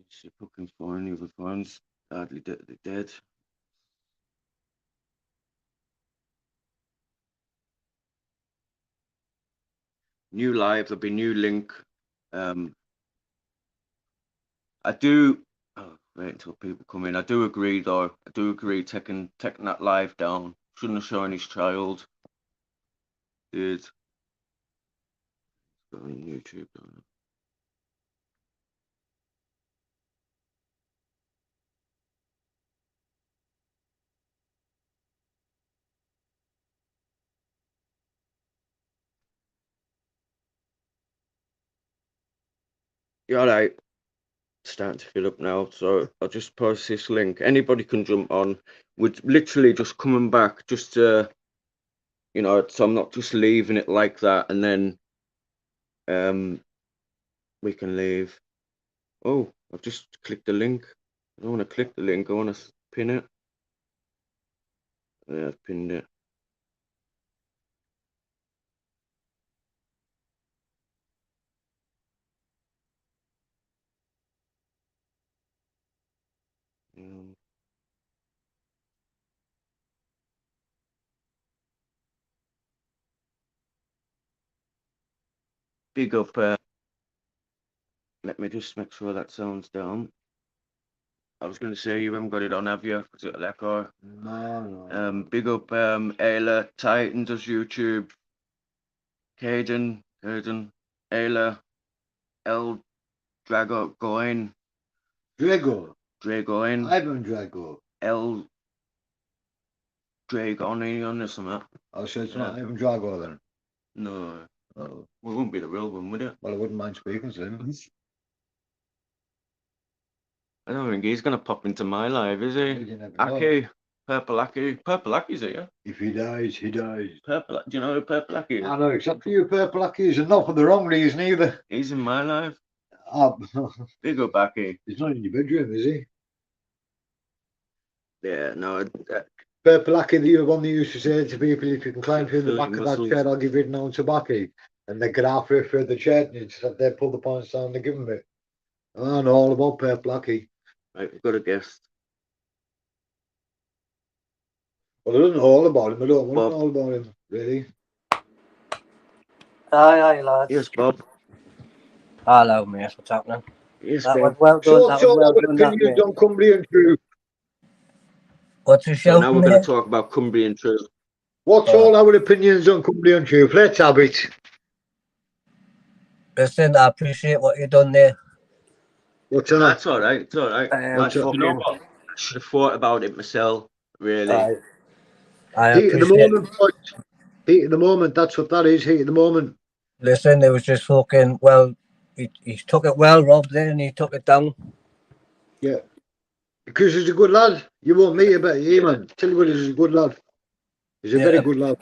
She fucking fine with friends. Hardly dead. New live, there'll be new link. I do. Oh, wait until people come in. I do agree, though. I do agree taking that live down. Shouldn't have shown his child. Did. Got on YouTube. Yeah, all right. Starting to fill up now, so I'll just post this link. Anybody can jump on. We're literally just coming back, just to, so I'm not just leaving it like that, and then we can leave. Oh, I've just clicked the link. I don't want to click the link. I want to pin it. Yeah, I've pinned it. Big up. Let me just make sure that sounds down. I was going to say you haven't got it on, have you? Because it'll echo. No. Big up Ayla, Titan does YouTube. Caden, Ayla, L Drago Goin. Dragoin. Ivan Drago. L Dragon or something. Oh, so it's not Ivan Drago then? No. Oh. Well, it wouldn't be the real one, would it? Well, I wouldn't mind speaking to him. I don't think he's going to pop into my live, is he? You never know. Aki, Purple Aki. Purple Aki's here. If he dies, he dies. Do you know who Purple Aki is? I know, except for you, Purple Ackies, and not for the wrong reason either. He's in my live. Big up Aki. He's not in your bedroom, is he? Yeah, no. Purple Aki, the one that used to say to people, if you can climb through the back of that chair, I'll give you an ounce of baccy. And they get halfway through the chair, and it's that they pull the points down, they give him it. I know all about Purple Aki. Right, we've got a guest. Well, I don't know all about him. I don't want to know all about him, really. Aye, lads. Yes, Bob. Hello, mate. What's happening? Yes, that Bob. was well done. So, that was well our done, opinions on Cumbrian Truth. What's your show? So now we're going to talk about Cumbrian Truth. What's all our opinions on Cumbrian Truth? Let's have it. Listen, I appreciate what you've done there. What's that? That's all right. It's all right. You know what? I should have thought about it myself, really. I Heat of the appreciate moment, boys. Heat of the moment. That's what that is. Heat of the moment. Listen, it was just fucking, well, he took it well, Rob, then, and he took it down. Yeah. Because he's a good lad. You won't meet him, but he, man. Tell you what, he's a good lad. He's a very good lad.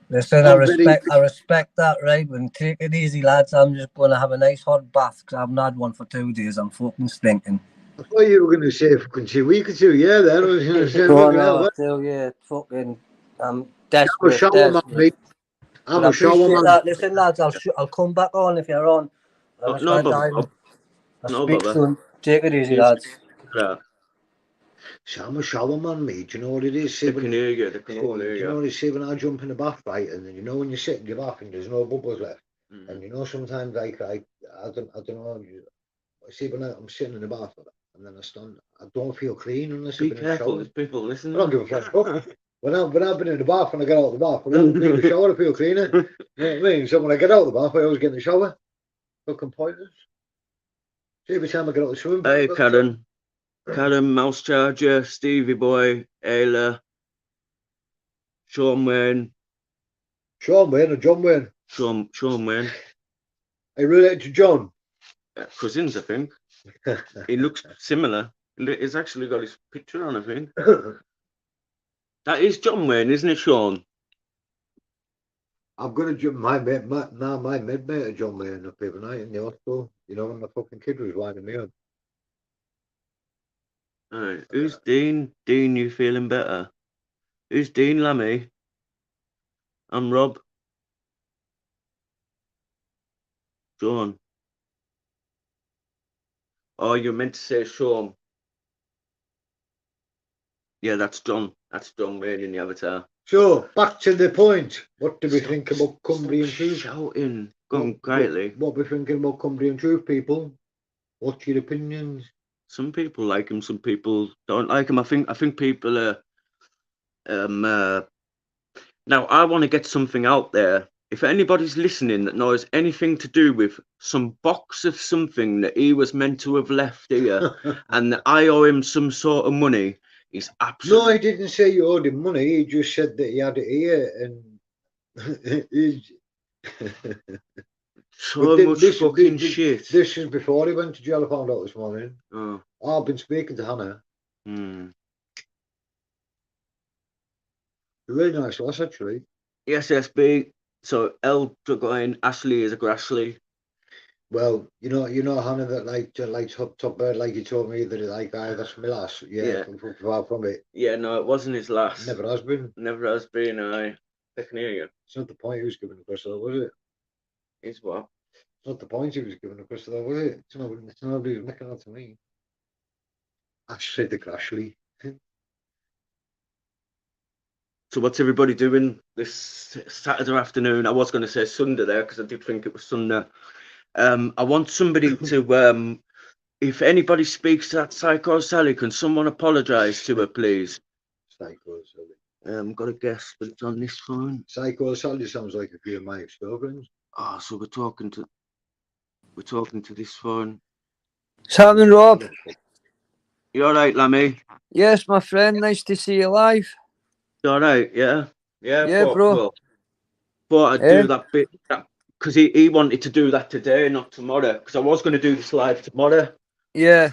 Listen, I respect that, right? And take it easy, lads. I'm just going to have a nice hot bath because I haven't had one for 2 days. I'm fucking stinking. I thought you were going to say fucking 2 weeks or 2. Yeah, that was going to say. I tell you, fucking, I'm desperate. I'm a shower man, mate. I'm a shower man. That. Listen, lads, I'll come back on if you're on. No bother. No bother. Take it easy, lads. Yeah. So I'm a shower man, mate. Do you know what it is? They can hear you. Do you know what it is? Say when I jump in the bath, right, and then you know when you sit in your bath and there's no bubbles left, and you know sometimes like I don't know. See when I'm sitting in the bath and then I stand, I don't feel clean unless I've been in the shower. There's people listening. I don't give a fuck. When I've been in the bath and I get out of the bath, when I take the shower, I feel cleaner. You know what I mean? So when I get out of the bath, I always get in the shower. Fucking pointless. See, every time I get out of the swimming pool. Hey, Karen, Mouse Charger, Stevie Boy, Ayla, Sean Wayne. Sean Wayne or John Wayne? Sean Wayne. Are you related to John? Cousins, I think. He looks similar. He's actually got his picture on, I think. That is John Wayne, isn't it, Sean? I'm gonna jump my mate, of John Wayne up every night in the hospital. You know when the fucking kid was winding me up. Alright, who's Dean? Dean, you feeling better? Who's Dean Lammy? I'm Rob. John. Oh, you're meant to say Sean. Yeah, that's John. That's John Wayne in the avatar. So, back to the point. What do we think about Cumbrian Truth? Shouting. Go on quietly. What we thinking about Cumbrian Truth, people? What's your opinions? Some people like him, some people don't like him. I think people are now I want to get something out there. If anybody's listening that knows anything to do with some box of something that he was meant to have left here and that I owe him some sort of money, he's absolutely... No, he didn't say you owed him money. He just said that he had it here and he's... so much fucking shit. This is before he went to jail. I found out this morning. Oh. I've been speaking to Hannah. Really nice lass, actually. Yes, SB. So L Dragoin, Ashley is a Grassley. Well, you know Hannah that likes Top Bird, like you told me that that's my lass. Yeah. Far from it. Yeah, no, it wasn't his last. Never has been. Never has been. I can hear you. It's not the point he was giving across though, was it? It's what? It's not the point he was giving across though, was it? It's nobody was making out to me. Ashley the Grassley. So what's everybody doing this Saturday afternoon? I was going to say Sunday there because I did think it was Sunday. I want somebody to, if anybody speaks to that Psycho Sally, can someone apologise to her, please? Psycho Sally. Got a guess, but it's on this phone. Psycho Sally sounds like a few of my ex-girlfriends. Oh, so we're talking to this phone. What's happening, Rob? You all right, Lammy? Yes, my friend. Nice to see you live. All right, yeah, bro. Well, thought I'd do that bit because he wanted to do that today, not tomorrow. Because I was going to do this live tomorrow. Yeah.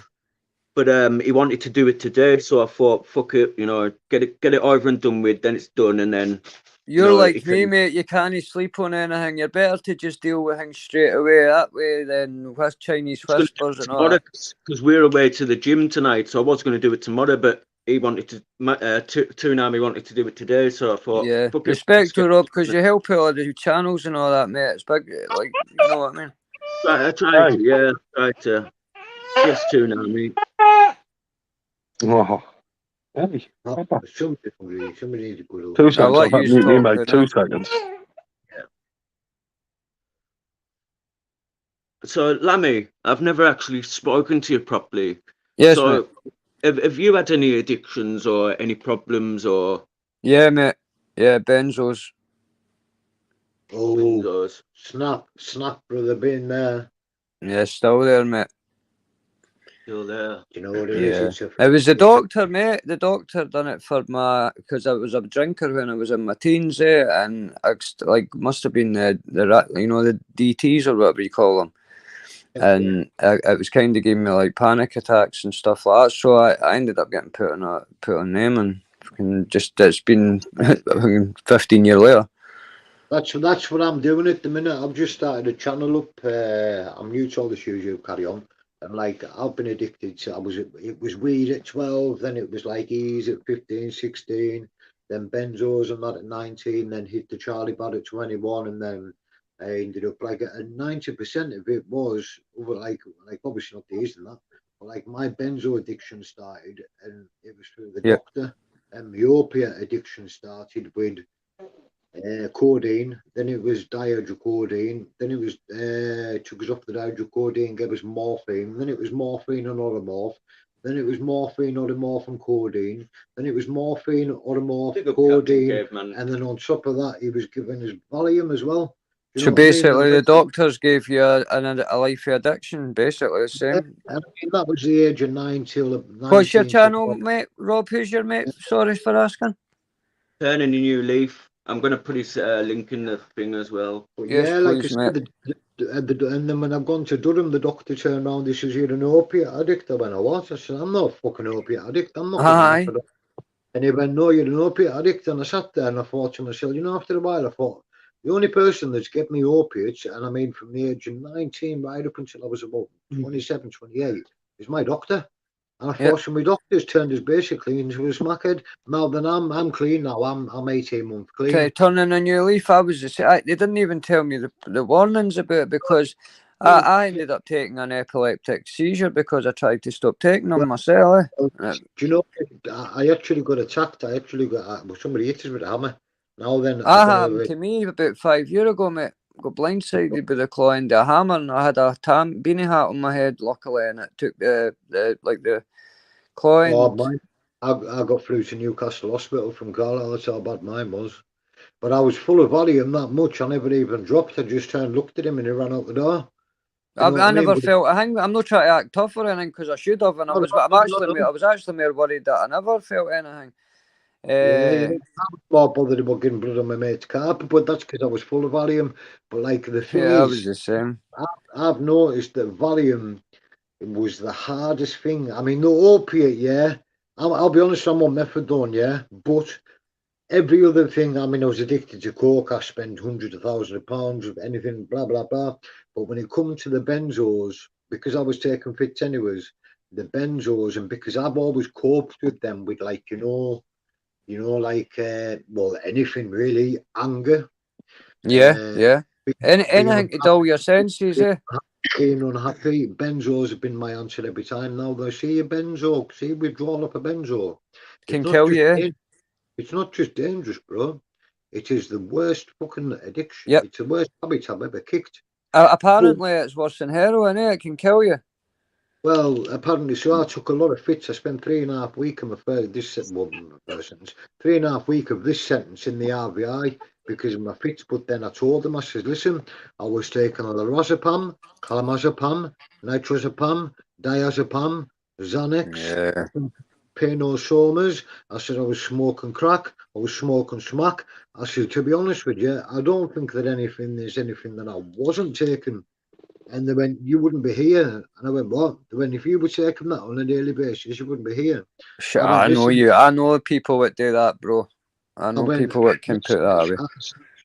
But he wanted to do it today, so I thought, fuck it, get it over and done with. Then it's done, and then. You're like me, mate. You can't sleep on anything. You're better to just deal with things straight away that way than with Chinese whispers and all that. Because we're away to the gym tonight, so I was going to do it tomorrow, but he wanted to. Toonami wanted to do it today, so I thought. Yeah, respect to Rob because you help out all the channels and all that, mate. It's big, like you know what I mean. I tried to. Yes, Toonami. Oh. Hey, somebody needs to go to 2 seconds. I'll let you me, talk, mate. 2 seconds. So, Lammy, I've never actually spoken to you properly. Yes, so, mate. Have you had any addictions or any problems or? Yeah, mate. Yeah, benzos. Oh, Benzos. Snap, brother, been there. Yeah, still there, mate. Still there. Do you know what it is? It was the doctor, mate. The doctor done it for because I was a drinker when I was in my teens, and I must have been the DTs or whatever you call them, and it was kind of giving me like panic attacks and stuff like that. So I ended up getting put on them, and it's been 15 years later. That's what I'm doing at the minute. I've just started a channel up. I'm new to all this YouTube, carry on. And I've been addicted to, it was weed at 12, then it was like ease at 15, 16, then benzos and that at 19, then hit the Charlie Bad at 21, and then I ended up 90% of it was over obviously not these and that, but my benzo addiction started, and it was through the doctor, and my opiate addiction started with codeine, then it was dihydrocodeine, then it was took us off the dihydrocodeine, gave us morphine, then it was morphine and automorph, then it was morphine, automorph and codeine, then it was morphine, automorph, codeine, and then on top of that he was giving us Valium as well. So basically the doctors gave you a life addiction, basically the same. I mean, that was the age of 9 till 19. What's your channel, mate? Rob, who's your mate? Sorry for asking. Turning a new leaf. I'm going to put his link in the thing as well. But yes, yeah, please, like I said, and then when I've gone to Durham, the doctor turned around, he says, you're an opiate addict. I went, oh, what? I said, I'm not a fucking opiate addict. I'm not. And he went, no, you're an opiate addict. And I sat there and I thought to myself, after a while, I thought, the only person that's get me opiates, and I mean from the age of 19 right up until I was about 27, 28, is my doctor. And I thought, so my doctor's turned us basically into a smackhead. Now then I'm clean now. I'm 18 months clean. Okay, turning a new leaf. They didn't even tell me the warnings about it, because I ended up taking an epileptic seizure because I tried to stop taking them myself. Do you know, I actually got attacked. I actually got somebody hit us with a hammer. Now then, I That don't know happened if to me about 5 years ago, mate. Got blindsided with a claw and a hammer, and I had a beanie hat on my head, luckily, and it took the claw oh, and mine. I got flew to Newcastle Hospital from Carlisle. That's how bad mine was. But I was full of Valium that much. I never even dropped. I just turned, looked at him, and he ran out the door. You know what I I mean? never But felt. I'm not trying to act tough or anything because I should have, and I no, was. no, But no, I no. was actually more worried that I never felt anything. Yeah, you Uh, know, I was more bothered about getting blood on my mate's carpet, but that's because I was full of Valium. But like the thing yeah, I was is, the same. I've noticed that Valium was the hardest thing. I mean, no opiate, yeah. I'll be honest, I'm on methadone, yeah. But every other thing, I mean, I was addicted to coke. I spent hundreds of thousands of pounds of anything, blah blah blah. But when it comes to the benzos, because I was taking fits anyways, the benzos, and because I've always coped with them with like like well, anything really, anger, Yeah, uh, yeah. being Anything to dull your senses, eh? being unhappy. Benzos have been my answer every time. Now they see a benzo, see we've drawn up a benzo. It's Can not kill just you. Eh? it's not just dangerous, bro. It is the worst fucking addiction. Yep. It's the worst habit I've ever kicked. But Apparently, it's worse than heroin. Eh? It can kill you. well, apparently, so I took a lot of fits. I spent 3.5 weeks of my first sentence, 3.5 weeks of this sentence in the RVI because of my fits. But then I told them, I said, listen, I was taking lorazepam, clamazepam, nitrozepam, diazepam, Xanax, Yeah. Penosomas. I said I was smoking crack. I was smoking smack. I said, to be honest with you, I don't think that there's anything that I wasn't taking. And they went, you wouldn't be here. And I went, what? They went, if you were taking that on a daily basis, you wouldn't be here. Shit, I went, I know listen, you. I know people that do that, bro. I I know went, people that can put that away.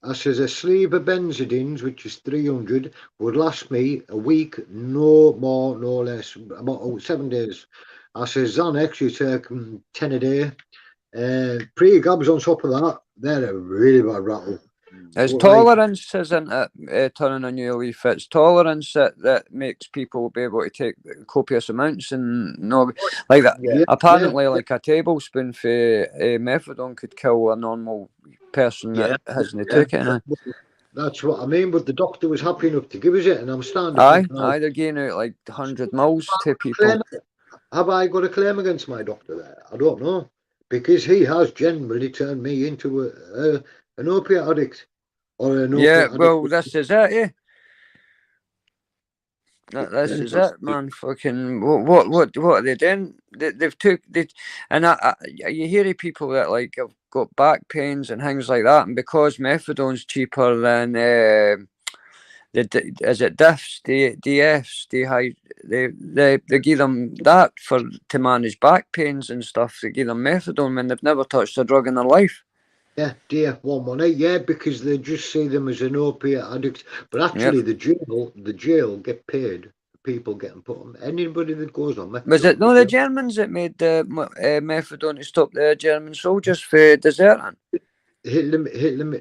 I says, a sleeve of benzodines, which is 300, would last me a week, no more, no less, about 7 days. I says, Xanax, you take 10 a day. Pre-gabs on top of that, they're a really bad rattle. It's But like, tolerance, isn't it? Turning on your leaf. It's tolerance that makes people be able to take copious amounts and no, like that. yeah, Apparently, like a tablespoon for methadone could kill a normal person that yeah, hasn't yeah. took it. Eh? That's what I mean. But the doctor was happy enough to give us it, and I'm starting to think now. They're giving out like 100 mils to people. Have I got a claim against my doctor there? I don't know, because he has generally turned me into an opiate addict or an Yeah, opiate addict. well, this is it, yeah. This Yeah, is it, man. Fucking what are they doing? They've took and you hear of people that like have got back pains and things like that, and because methadone's cheaper than is it diffs, DFs, they give them that to manage back pains and stuff. They give them methadone when they've never touched a drug in their life. yeah, DF118. Yeah, because they just see them as an opiate addict, but Yep. actually the jail get paid for people getting put on. Anybody that goes on Was methadone, it no the Germans that made the methadone to stop the German soldiers for deserting? Hitler,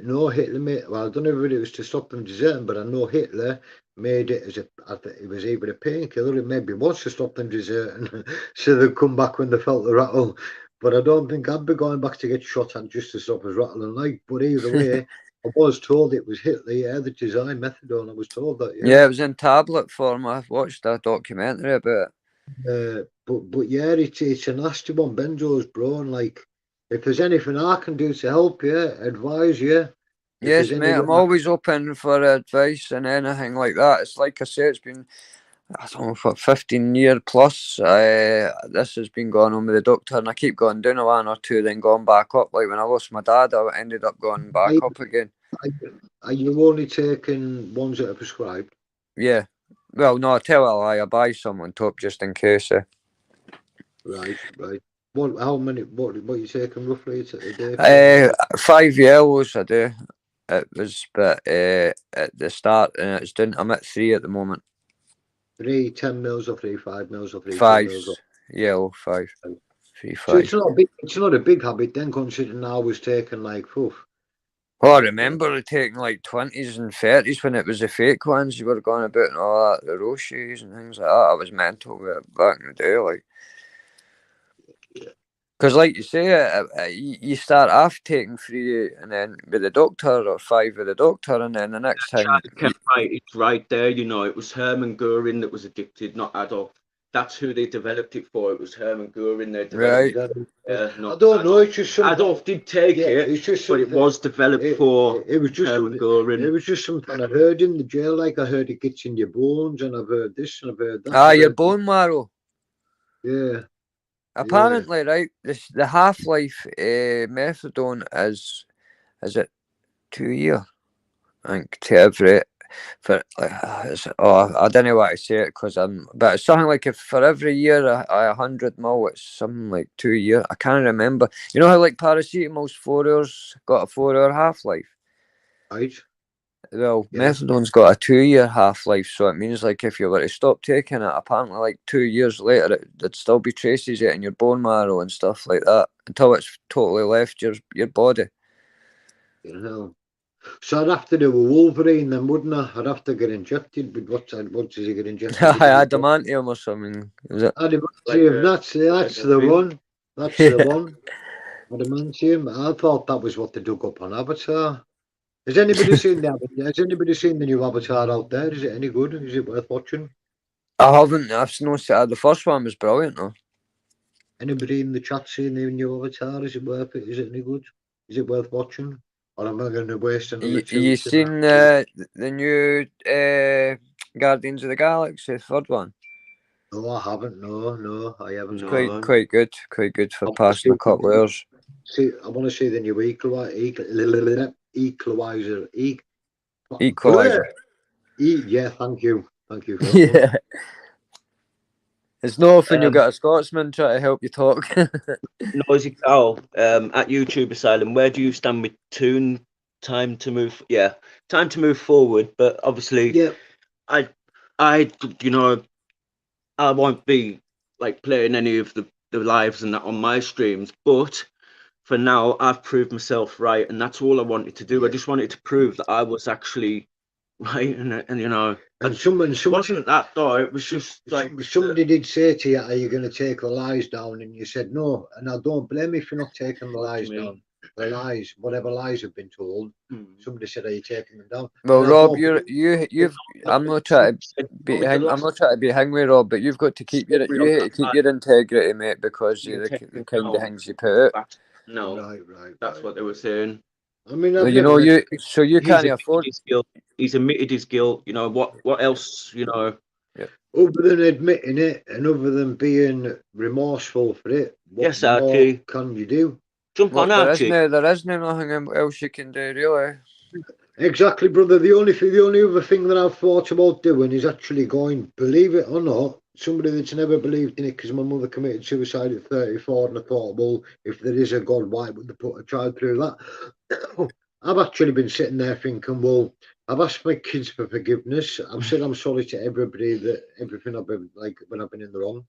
no, Hitler. Well, I don't know if it was to stop them deserting, but I know Hitler made it as I think it was either a painkiller, it maybe was to stop them deserting, so they'd come back when they felt the rattle. But I don't think I'd be going back to get shot at just to stop us rattling like. But either way, I was told it was Hitler, yeah, that designed methadone. I was told that, Yeah, it was in tablet form. I watched a documentary about it. But yeah, it's a nasty one, benzos, bro. And like, if there's anything I can do to help you, advise you. If there's Yes, mate, any I'm always open for advice and anything like that. It's like I say, it's been, I don't know, for 15 years plus. This has been going on with the doctor, and I keep going down a one or two, then going back up. Like when I lost my dad, I ended up going back up again. Are you only taking ones that are prescribed? Yeah. Well, no, I tell a lie. I buy some on top just in case. Right. What? How many? What are you taking roughly a day? 5 yellows I do. It was, but at the start, and it's down. I'm at 3 at the moment. 3 10 mils or 3 5 mils or 3 2 5 mils. yellow, 5 3 So 5. it's not a big. It's not a big habit then, considering I was taking like Oh, I remember taking like 20s and 30s when it was the fake ones you were going about and all that, the Roches and things like that. I was mental with it back in the day, like. Because, like you say, you start off taking 3 and then with the doctor, or 5 with the doctor, and then the next thing. Charlie kept right, it's right there, you know. It was Hermann Goering that was addicted, not Adolf. That's who they developed it for. It was Hermann Goering they developed Right. it. I don't know. It's just something. Adolf did take it, It's just but it was developed for It was just Hermann Goering. It was just something I heard in the jail. Like I heard it gets in your bones, and I've heard this and I've heard that. Ah, your bone marrow. Yeah. Apparently, right, the half-life methadone is it 2 year? I think to every I don't know why I say it because but it's something like if for every year a 100 ml, it's something like 2 year. I can't remember. You know how like paracetamol's 4 hours, got a 4-hour half-life. Right. Well, Yeah. methadone's got a 2-year half-life, so it means like if you were to stop taking it, apparently like 2 years later, there'd still be traces of it in your bone marrow and stuff like that until it's totally left your body. You know. So I'd have to do a Wolverine then, wouldn't I? I'd have to get injected. But what does he get injected? Adamantium or something. Was it? Adamantium. That's the one. That's the one. Adamantium. I thought that was what they dug up on Avatar. Has anybody seen that? Has anybody seen the new Avatar out there? Is it any good? Is it worth watching? I haven't. I've noticed the first one was brilliant though. Anybody in the chat seen the new Avatar? Is it worth it? Is it any good? Is it worth watching? Or am I going to waste another You seen the new Guardians of the Galaxy, the third one? No, I haven't. No, I haven't. No. Quite good for passing a couple of hours. See, I want to see the new Equalizer. Equalizer. Yeah, thank you for that Yeah. It's not often you'll get a Scotsman try to help you talk. Noisy Cow, at YouTube Asylum, where do you stand with Toon? Time to move forward, but obviously, yeah. I won't be like playing any of the lives and that on my streams, but for now, I've proved myself right, and that's all I wanted to do. I just wanted to prove that I was actually right, and you know. And someone wasn't that though. It was just like somebody did say to you, "Are you going to take the lies down?" And you said no. And I don't blame you for not taking the lies down. The lies, whatever lies have been told. Somebody said, "Are you taking them down?" Well, Rob, you've. I'm not trying to be. I'm not trying to be angry, Rob, but you've got to keep your integrity, mate, because of the kind of things you put out. No, right. That's what they were saying. I mean, you can't afford. He's admitted his guilt. You know what else? You know. Yeah. Other than admitting it, and other than being remorseful for it, what more can you do? Jump on, Archie. There isn't nothing else you can do, really. Exactly, brother. The only other thing that I've thought about doing is actually going, believe it or not, somebody that's never believed in it, because my mother committed suicide at 34, and I thought, well, if there is a God, why would they put a child through that? I've actually been sitting there thinking, well, I've asked my kids for forgiveness. I've said I'm sorry to everybody that everything I've been like when I've been in the wrong.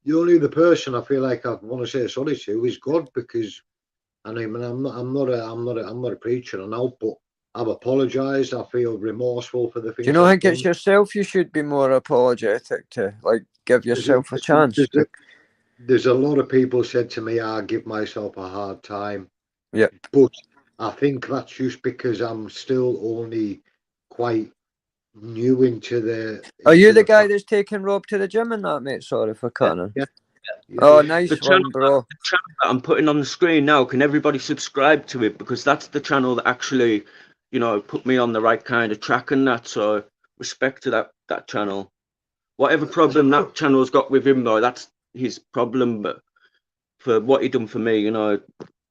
The only other person I feel like I want to say sorry to is God, because I mean I'm not a preacher, I know, but I've apologised. I feel remorseful for the things. Do you not think it's yourself you should be more apologetic to, like, give yourself a chance? There's a lot of people said to me, I give myself a hard time. Yeah. But I think that's just because I'm still only quite new into the... Are you the guy that's taking Rob to the gym and that, mate? Sorry for cutting him. Yeah. Oh, nice one, bro. The channel that I'm putting on the screen now, can everybody subscribe to it? Because that's the channel that actually, you know, put me on the right kind of track and that. So respect to that channel. Whatever problem that channel's got with him, though, that's his problem. But for what he done for me, you know,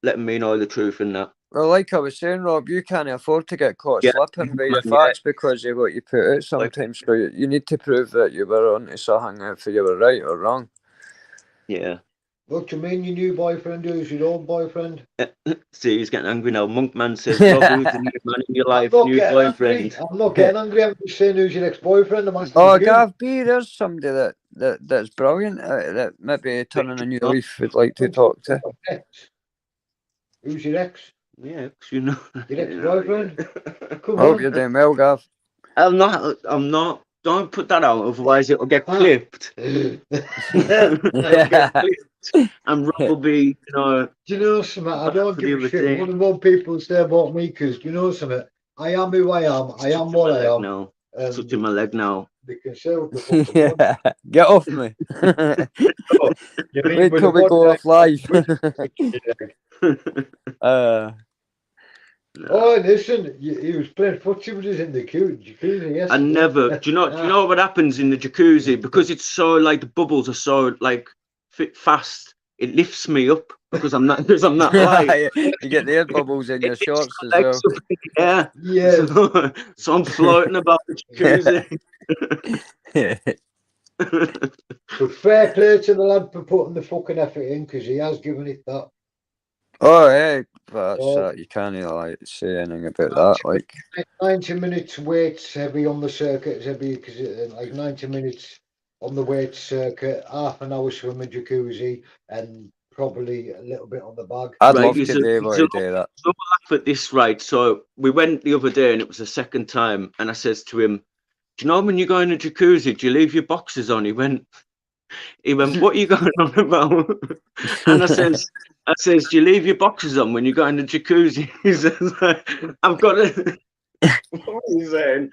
letting me know the truth and that. Well, like I was saying, Rob, you can't afford to get caught slipping by your facts because of what you put out sometimes. So you need to prove that you were onto something if you were right or wrong. Yeah. What do you mean your new boyfriend is your old boyfriend? See, he's getting angry now. Monkman says, Rob, who's the new man in your life? New boyfriend. I'm not getting angry. I'm just saying who's your ex-boyfriend. Gav B, there's somebody that's brilliant that maybe turning a new leaf would like to talk to. Who's your ex? Yeah, 'cause you know. Your ex-boyfriend? Come Hope on. you're doing well, Gav. I'm not. Don't put that out, otherwise it'll get clipped. It'll get clipped, and Rob will be, Do you know something? I back don't for give the a other shit day. what about people say about me, because do you know something? I am who I am. I am what I am. Now. And Touching my leg now. they can say what the fuck they want. Yeah. Get off me. Oh, you mean Wait with till a we body go like off live. that? Oh, listen, he was playing footsie with us in the jacuzzi yesterday. I never. Do you know what happens in the jacuzzi? Because it's so like the bubbles are so like fit fast. It lifts me up because I'm not light. You get the air bubbles in your It lifts shorts as my well. legs up in the air. Yeah. So I'm floating about the jacuzzi. But fair play to the lad for putting the fucking effort in, because he has given it that. Oh, yeah, but that's Oh. you can't like say anything about that. Like 90 minutes weights heavy on the circuit, it's heavy because like 90 minutes on the weight circuit, half an hour swim in jacuzzi, and probably a little bit on the bag. I'd Right, love he's to be able to do that. laugh at this, right? So we went the other day, and it was the second time, and I says to him, "Do you know when you go in a jacuzzi, do you leave your boxes on?" He went, "What are you going on about?" And I says, "Do you leave your boxes on when you go in the jacuzzi?" He says, "I've got to." What was he saying?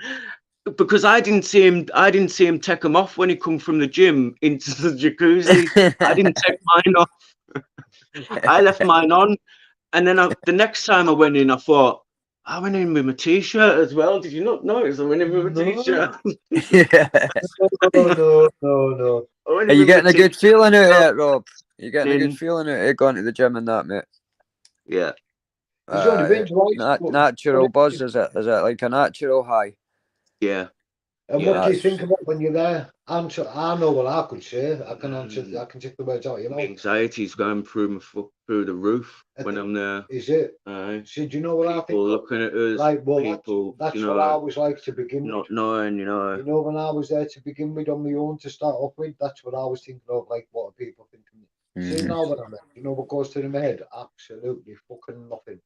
Because I didn't see him take them off when he come from the gym into the jacuzzi. I didn't take mine off. I left mine on, and then the next time I went in, I thought I went in with my t-shirt as well. Did you not notice I went in with my No. t-shirt? Yeah. No. I went Are in you with my getting a good t-shirt feeling out of it, Rob? You getting a in. good feeling out of it going to the gym and that, mate? Yeah. He's only been twice. Natural buzz, is it? Is it like a natural high? Yeah. And Yeah. what do you think about when you're there? I know what I could say. I can answer. I can take the words out of your My mouth. anxiety's going through through the roof when I'm there. Is it? Aye. See, do you know what I think? People looking at us. Like, well, people, that's you what I know, was like to begin with. not knowing, you know. You know, when I was there to begin with on my own to start off with, that's what I was thinking of. Like, what are people thinking? See, now that I'm there, you know what goes through my head? Absolutely fucking nothing.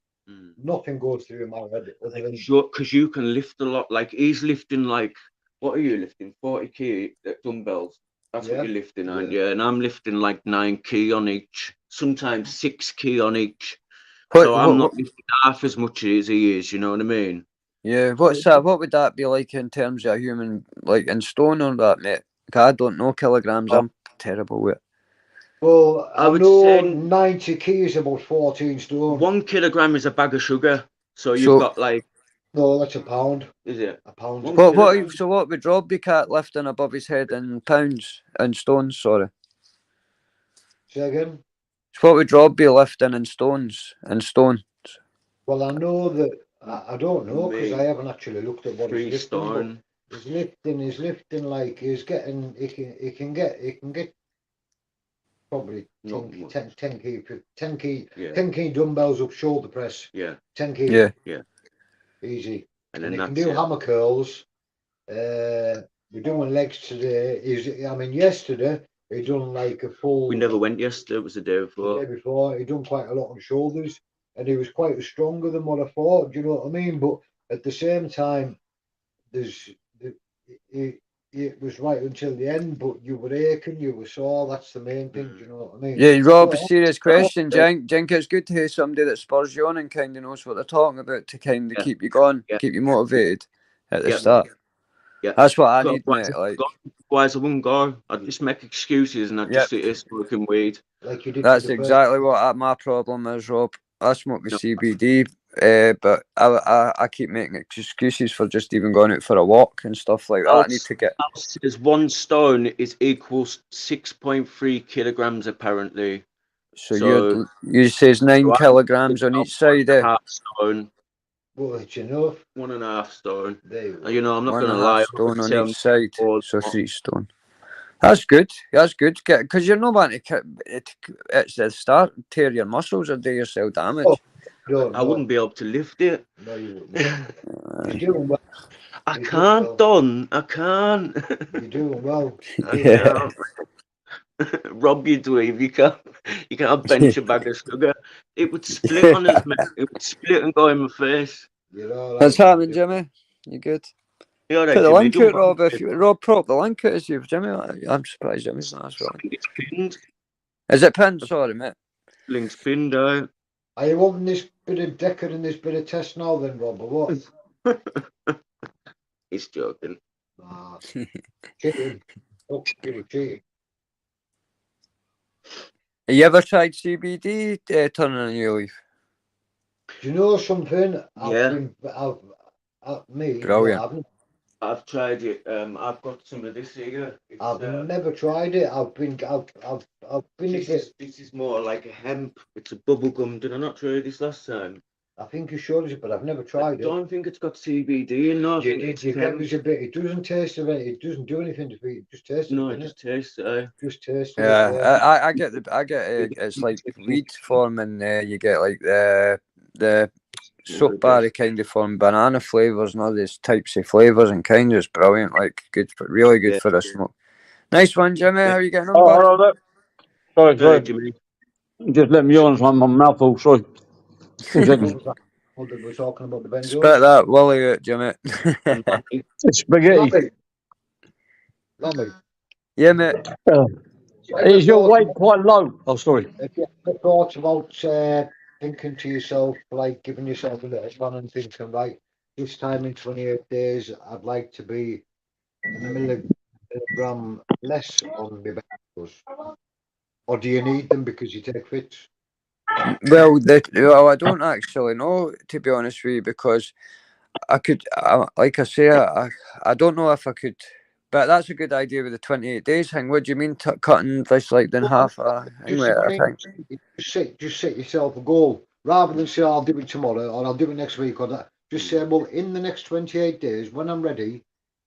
Nothing goes through my head other than Because you can lift a lot. Like he's lifting, like, what are you lifting? 40 key dumbbells. That's what Yeah. you're lifting, aren't you? And I'm lifting like 9 key on each, sometimes 6 key on each. So I'm not lifting half as much as he is. You know what I mean? Yeah. What's that? What would that be like in terms of a human, like in stone or that, mate? 'Cause I don't know kilograms. I'm terrible with it. Well, I I would know say 90 keys about 14 stone. 1 kilogram is a bag of sugar. So you've So- got like, No, that's a pound. is it? A pound. One What kilogram? so what would Rob be lifting above his head in pounds, in stones, sorry? Say again? So what would Rob be lifting in stones, in stone? Well, I know that, I don't know, because Me. I haven't actually looked at what 3 he's lifting. stone. But he's lifting like, he can get probably Not 10 key, Yeah. 10 key dumbbells up shoulder press. Yeah. 10 key. Yeah. Easy. And And then he can that's do it. hammer curls. We're doing legs today. Yesterday he done like a full. We never went yesterday. It was the day The before. day before he done quite a lot on shoulders, and he was quite stronger than what I thought. Do you know what I mean? But at the same time, it was right until the end. But you were aching, you were sore. That's the main thing. Do you know what I mean? Yeah, Rob, So, serious question, Jink. It's good to hear somebody that spurs you on and kind of knows what they're talking about to kind of keep you going, keep you motivated at the start. Yeah. That's what I need, mate. Like, otherwise I wouldn't go. I'd just make excuses and I'd just sit here smoking weed. like you did. That's exactly what my problem is, Rob. I smoke the CBD, but I keep making excuses for just even going out for a walk and stuff like that. I need to get. There's 1 stone is equals 6.3 kilograms apparently. So you says 9 kilograms on each side, eh? 1.5 stone. Well, it's enough. 1.5 stone. There you go. You know, I'm not going to 1.5 lie. stone on each side, so 3 stone. That's good. That's good. Because you're not wanting to. It's the start. Tear your muscles or do yourself damage. I wouldn't be able to lift it. No, you wouldn't. You're doing well. I can't, Don. I can't. You're doing well. Yeah. Rob, you dweeb, you can't bench a bag of sugar. It would split on us, mate. It would split and go in my face. You're all right. What's happening, Jimmy? You good? You all right, Put the Jimmy? link Jump out, Rob. on. If you, Rob, prop the link out as you, Jimmy. I'm surprised Jimmy's not as well. It's pinned. Is it pinned? Sorry, mate. Link's pinned out. Are you wanting this bit of Decker and this bit of test now then, Rob, or what? He's joking. Nah. Cheating. Oh, you were cheating. Have you ever tried CBD turning on your leaf? Do you know something? Yeah. Brilliant. I've tried it. I've got some of this here. I've never tried it. I've been This is more like a hemp. It's a bubble gum. Did I not try this last time? I think you showed us it, but I've never I tried it. don't think it's got CBD in. No, I think You it's get hemp. us a bit. It doesn't taste of it. It doesn't do anything to it. It just tastes No, it. it Doesn't just tastes it. Just tastes it. Yeah, I get it's like weed form, and you get like the soap barry kind of form, banana flavors and all these types of flavors, and kind of is brilliant. Like really good for a smoke. Nice one, Jimmy. How are you getting on, Oh, bud? hello there. Sorry, Right, sorry. Jimmy. Just let me on, my mouth full. Sorry. 2 seconds. What did we talking about the benzos? Spit that willy out, Jimmy. Spaghetti. Lummy. Yeah, mate. Is your weight quite low? Oh, sorry. Have you ever thought about thinking to yourself, like giving yourself a little fun and thinking, right, this time in 28 days, I'd like to be a milligram less on my benzos? Or do you need them because you take fits? Well, I don't actually know, to be honest with you, because I could, like I say, I don't know if I could, but that's a good idea with the 28 days thing. What do you mean cutting this like than half a thing, mate, I think? Just set yourself a goal rather than say, I'll do it tomorrow or I'll do it next week or that. Just say, well, in the next 28 days, when I'm ready,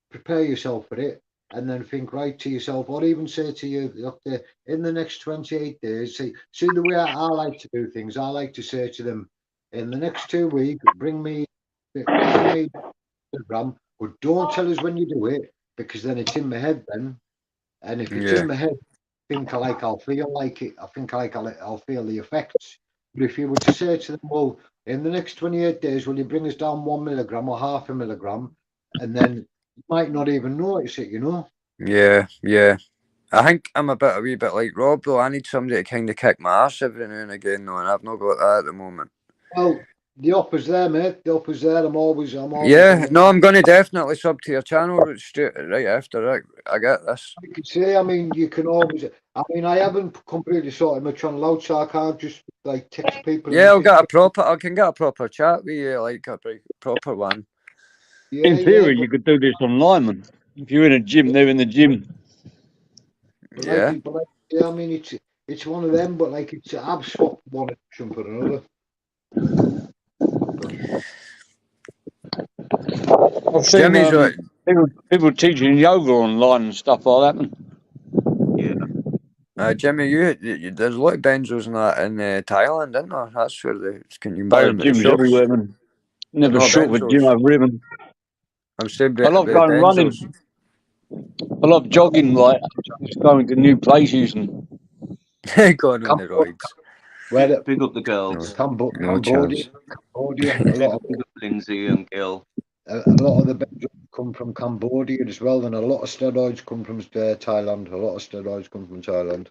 prepare yourself for it. And then think right to yourself, or even say to you, okay, in the next 28 days, see the way I like to do things. I like to say to them, in the next 2 weeks, bring me Instagram, but don't tell us when you do it, because then it's in my head then. And if it's in my head, I'll feel like it. I think I'll feel the effects. But if you were to say to them, well, in the next 28 days, will you bring us down 1 milligram or half a milligram? And then you might not even notice it, you know? Yeah. I think I'm a wee bit like Rob, though. I need somebody to kind of kick my ass every now and again, though, and I've not got that at the moment. Well, the offer's there, mate. The offer's there. I'm always. Yeah, no, I'm going to definitely sub to your channel straight right after that. I get this. You can say, I mean, you can always. I mean, I haven't completely sorted my channel out, so I can't just like text people. Yeah, I can get a proper chat with you, like a proper one. Yeah, In theory, you could do this online, man. If you're in a gym, they're in the gym. Yeah. I mean, it's one of them, but like I've swapped one option for another. I've seen people teaching yoga online and stuff like that, man. Yeah. Jimmy, there's a lot of benzos in that in Thailand, isn't there? That's where you can buy There's them at the gyms shops. everywhere, man. Never not short of a benzos. gym over here, man. I'm saying I love going running. I love jogging, like just going to new places and going on the roids. Big up the girls. No chance. Cambodia. A lot of Lindsay and Gil. A lot of the benzos come from Cambodia as well, and a lot of steroids come from Thailand. A lot of steroids come from Thailand.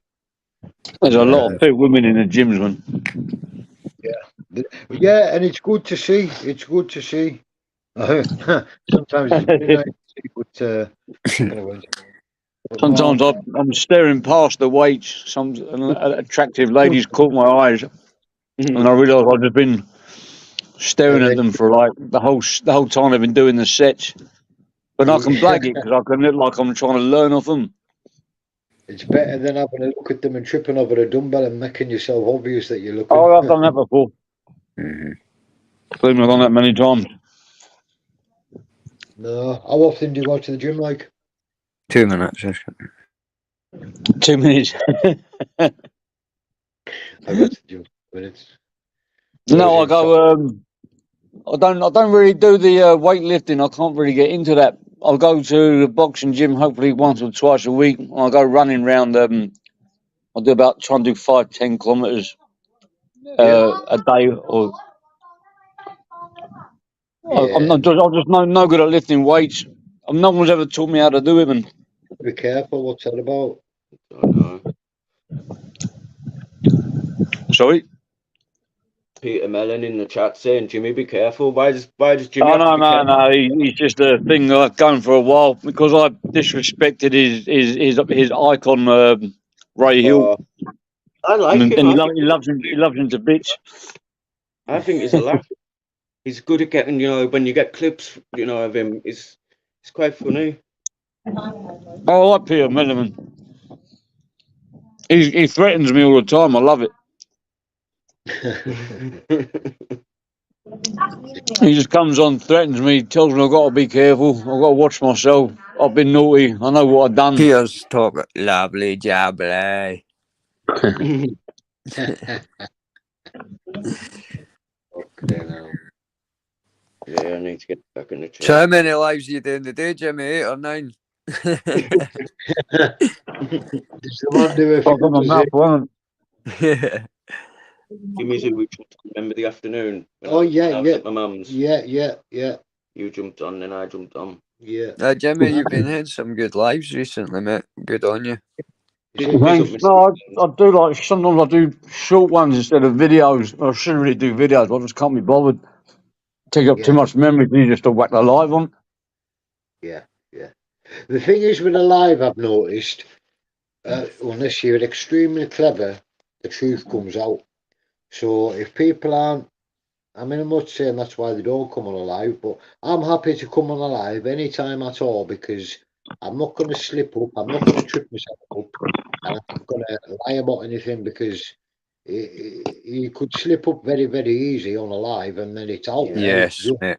There's a lot of fit women in the gyms, man. Yeah, and it's good to see. It's good to see. Sometimes it's pretty nice to see, but anyway. Sometimes I'm staring past the weights. Some attractive ladies caught my eyes, and I realised I've just been staring at them for like the whole time they've been doing the sets. But I can blag it because I can look like I'm trying to learn off them. It's better than having a look at them and tripping over a dumbbell and making yourself obvious that you're looking. Oh, I've done that before. Believe me, I've done that many times. No, how often do you go to the gym? Like 2 minutes. 2 minutes. I go to the gym 2 minutes. No, I go. I don't really do the weightlifting. I can't really get into that. I'll go to the boxing gym hopefully once or twice a week. I'll go running around I do about try and do 5-10 kilometres a day. Or I'm just no good at lifting weights. No one's ever taught me how to do it. And Be careful. What's that about? I don't know. sorry. Peter Mellon in the chat saying, "Jimmy, be careful." Why does Jimmy Oh have to be careful? no! He's just a thing I've done for a while because I disrespected his icon, Ray Hill, I like him. and he loves him to bits. I think he's a laugh. He's good at getting, when you get clips, of him, it's quite funny. I like Peter Milliman. He threatens me all the time. I love it. He just comes on, threatens me, tells me I've got to be careful. I've got to watch myself. I've been naughty. I know what I've done. Here's talk lovely jabbly. Okay, now. Yeah, I need to get back in the chat. So how many lives are you doing today, Jimmy? 8 or 9? Does someone do I've got my mouth on. Jimmy's who we jumped on, remember the afternoon? When I was at my mum's. Yeah. You jumped on, then I jumped on. Yeah. Jimmy, you've been having some good lives recently, mate. Good on you. Thanks. No, I do like sometimes I do short ones instead of videos. I shouldn't really do videos. I just can't be bothered. Take up too much memory for you just to whack the live on. Yeah. The thing is with a live, I've noticed, unless you're extremely clever, the truth comes out. So if people aren't, I'm not saying that's why they don't come on a live, but I'm happy to come on a live anytime at all because I'm not going to slip up, I'm not going to trip myself up, and I'm not going to lie about anything because you could slip up very, very easy on a live and then it's out. Yes, mate.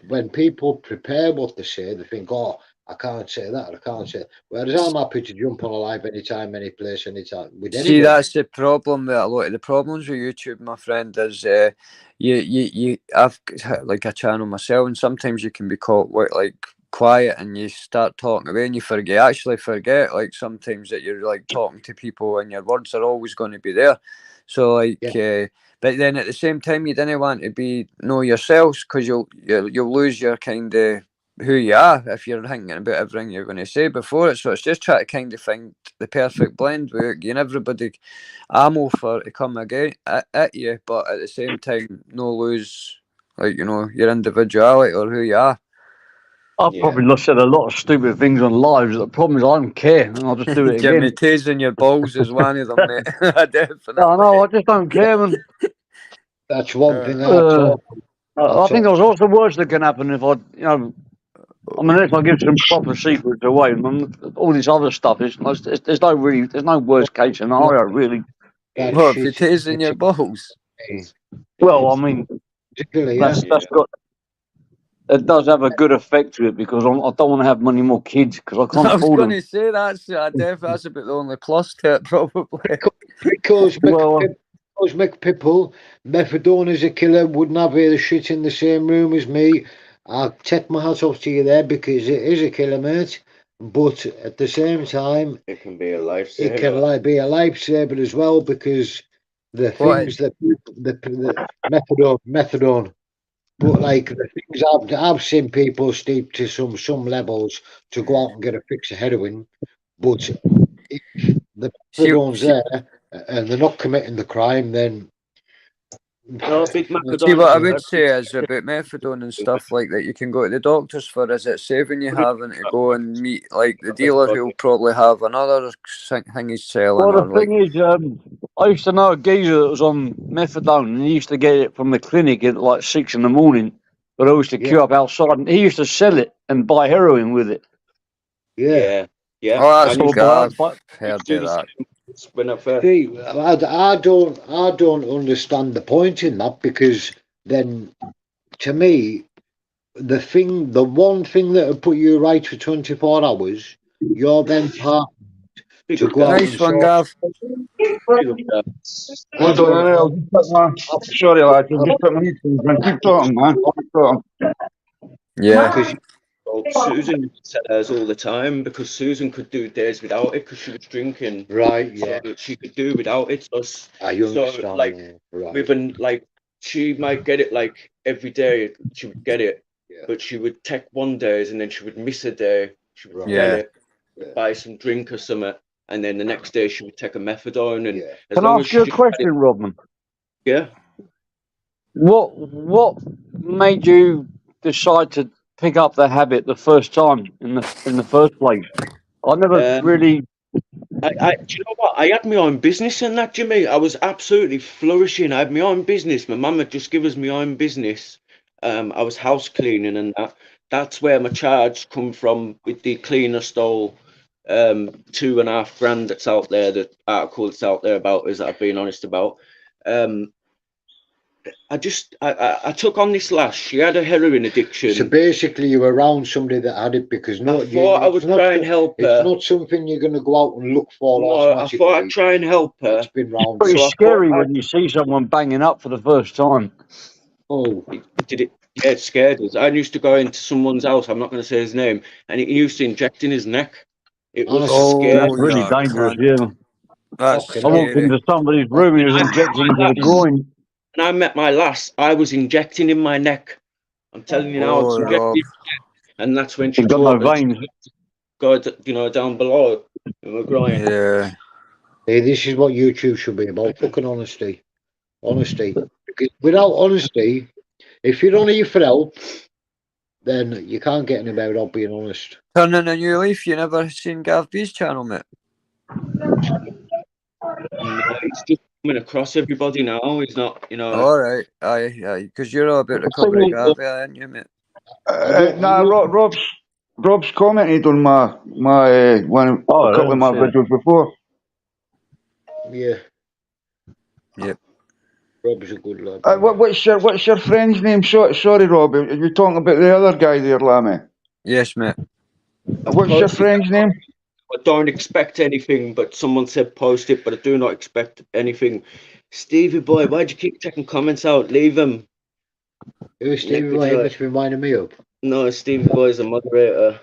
When people prepare what they say, they think, oh, I can't say that, I can't say that. Whereas I'm happy to jump on a live anytime, any place, anytime with anybody. See, that's the problem with a lot of the problems with YouTube, my friend, is I've like a channel myself, and sometimes you can be caught like quiet and you start talking away and you actually forget like sometimes that you're like talking to people and your words are always going to be there. So like but then at the same time you didn't want to know yourselves because you'll lose your kind of who you are if you're thinking about everything you're going to say before it. So it's just trying to kind of find the perfect blend where giving everybody ammo for to come again at you, but at the same time no lose like your individuality or who you are. I've probably said a lot of stupid things on lives. The problem is I don't care, and I'll just do it Jimmy, again. tasing your balls is one of them, mate. Definitely. No, I just don't care, man. That's one thing I think there's also worse that can happen if unless I give some proper secrets away. All this other stuff there's no worst case scenario really. What, if you're tasing your balls? Well, I mean, it does have a good effect to it because I don't want to have many more kids because I can't afford them. I was going to say that's about the only plus to it, probably. Because people, methadone is a killer, wouldn't have the shit in the same room as me. I'll take my hat off to you there because it is a killer, mate. But at the same time, it can be a lifesaver. It can be a lifesaver as well because the things that the methadone. But like the things I've seen people steep to some levels to go out and get a fix of heroin, but if the methadone's there and they're not committing the crime, then. See, what I would say is about methadone and stuff like that you can go to the doctors for, is it saving you having to go and meet like the dealer who'll probably have another thing he's selling? Well, the thing is, I used to know a geezer that was on methadone and he used to get it from the clinic at like 6 a.m, but I used to queue up outside and he used to sell it and buy heroin with it. Yeah. Oh, that's cool. I've heard of that. See, I don't understand the point in that because then, to me, the one thing that will put you right for 24 hours, you're then part to go out. Nice one, Gav. Sorry, lad. Just put my headphones on. Keep talking, man. Yeah. Well, Susan used to sell hers all the time because Susan could do days without it because she was drinking. Right, yeah. So she could do without it. I understand. like right. Even like she might get it like every day. She would get it, but she would take one days and then she would miss a day. She would get it, buy some drink or something, and then the next day she would take a methadone. And as Can I long as ask you a she just had question, it, Rodman? yeah. What made you decide to pick up the habit the first time in the first place? I never really. Do you know what? I had my own business and that, Jimmy. I was absolutely flourishing. I had my own business. My mum had just given us my own business. I was house cleaning and that. That's where my charge come from with the cleaner stole. $2.5 grand that's out there, the article that's out there about us that I've been honest about. I took on this lass. She had a heroin addiction. So basically, you were around somebody that had it because I thought I would try and help her. It's not something you're going to go out and look for. No, I thought I'd try and help her. It's been round. Pretty So I scary thought when you see someone banging up for the first time. Oh, did it? Yeah, it scared us. I used to go into someone's house. I'm not going to say his name, and he used to inject in his neck. It was scary. That's really dangerous. Yeah. That's Okay. I walked scary. into somebody's room. He was injecting into the groin. And I met my lass. I was injecting in my neck. I'm telling you now, I was Oh, injecting, and that's when she He's got no taught us veins. to go, down below in my groin. Yeah. hey, this is what YouTube should be about: fucking honesty. Honesty. Because without honesty, if you're only for help, then you can't get anywhere without being honest. Turning a new leaf. You never seen Gav B's channel, mate? No, it's just coming across everybody now. He's not, All right. Aye. Because you're all about recovery, Gav, aren't you, mate? Rob's commented on my a couple of my videos before. Yeah. Yep. Rob's a good lad. What's your friend's name? Sorry, Rob. Are you talking about the other guy there, Lammy? Yes, mate. What's your friend's name? I don't expect anything, but someone said post it, but I do not expect anything. Stevie boy, why'd you keep checking comments out? Leave him. Who's Stevie Boy? Which reminded me of? No, Stevie boy is a moderator.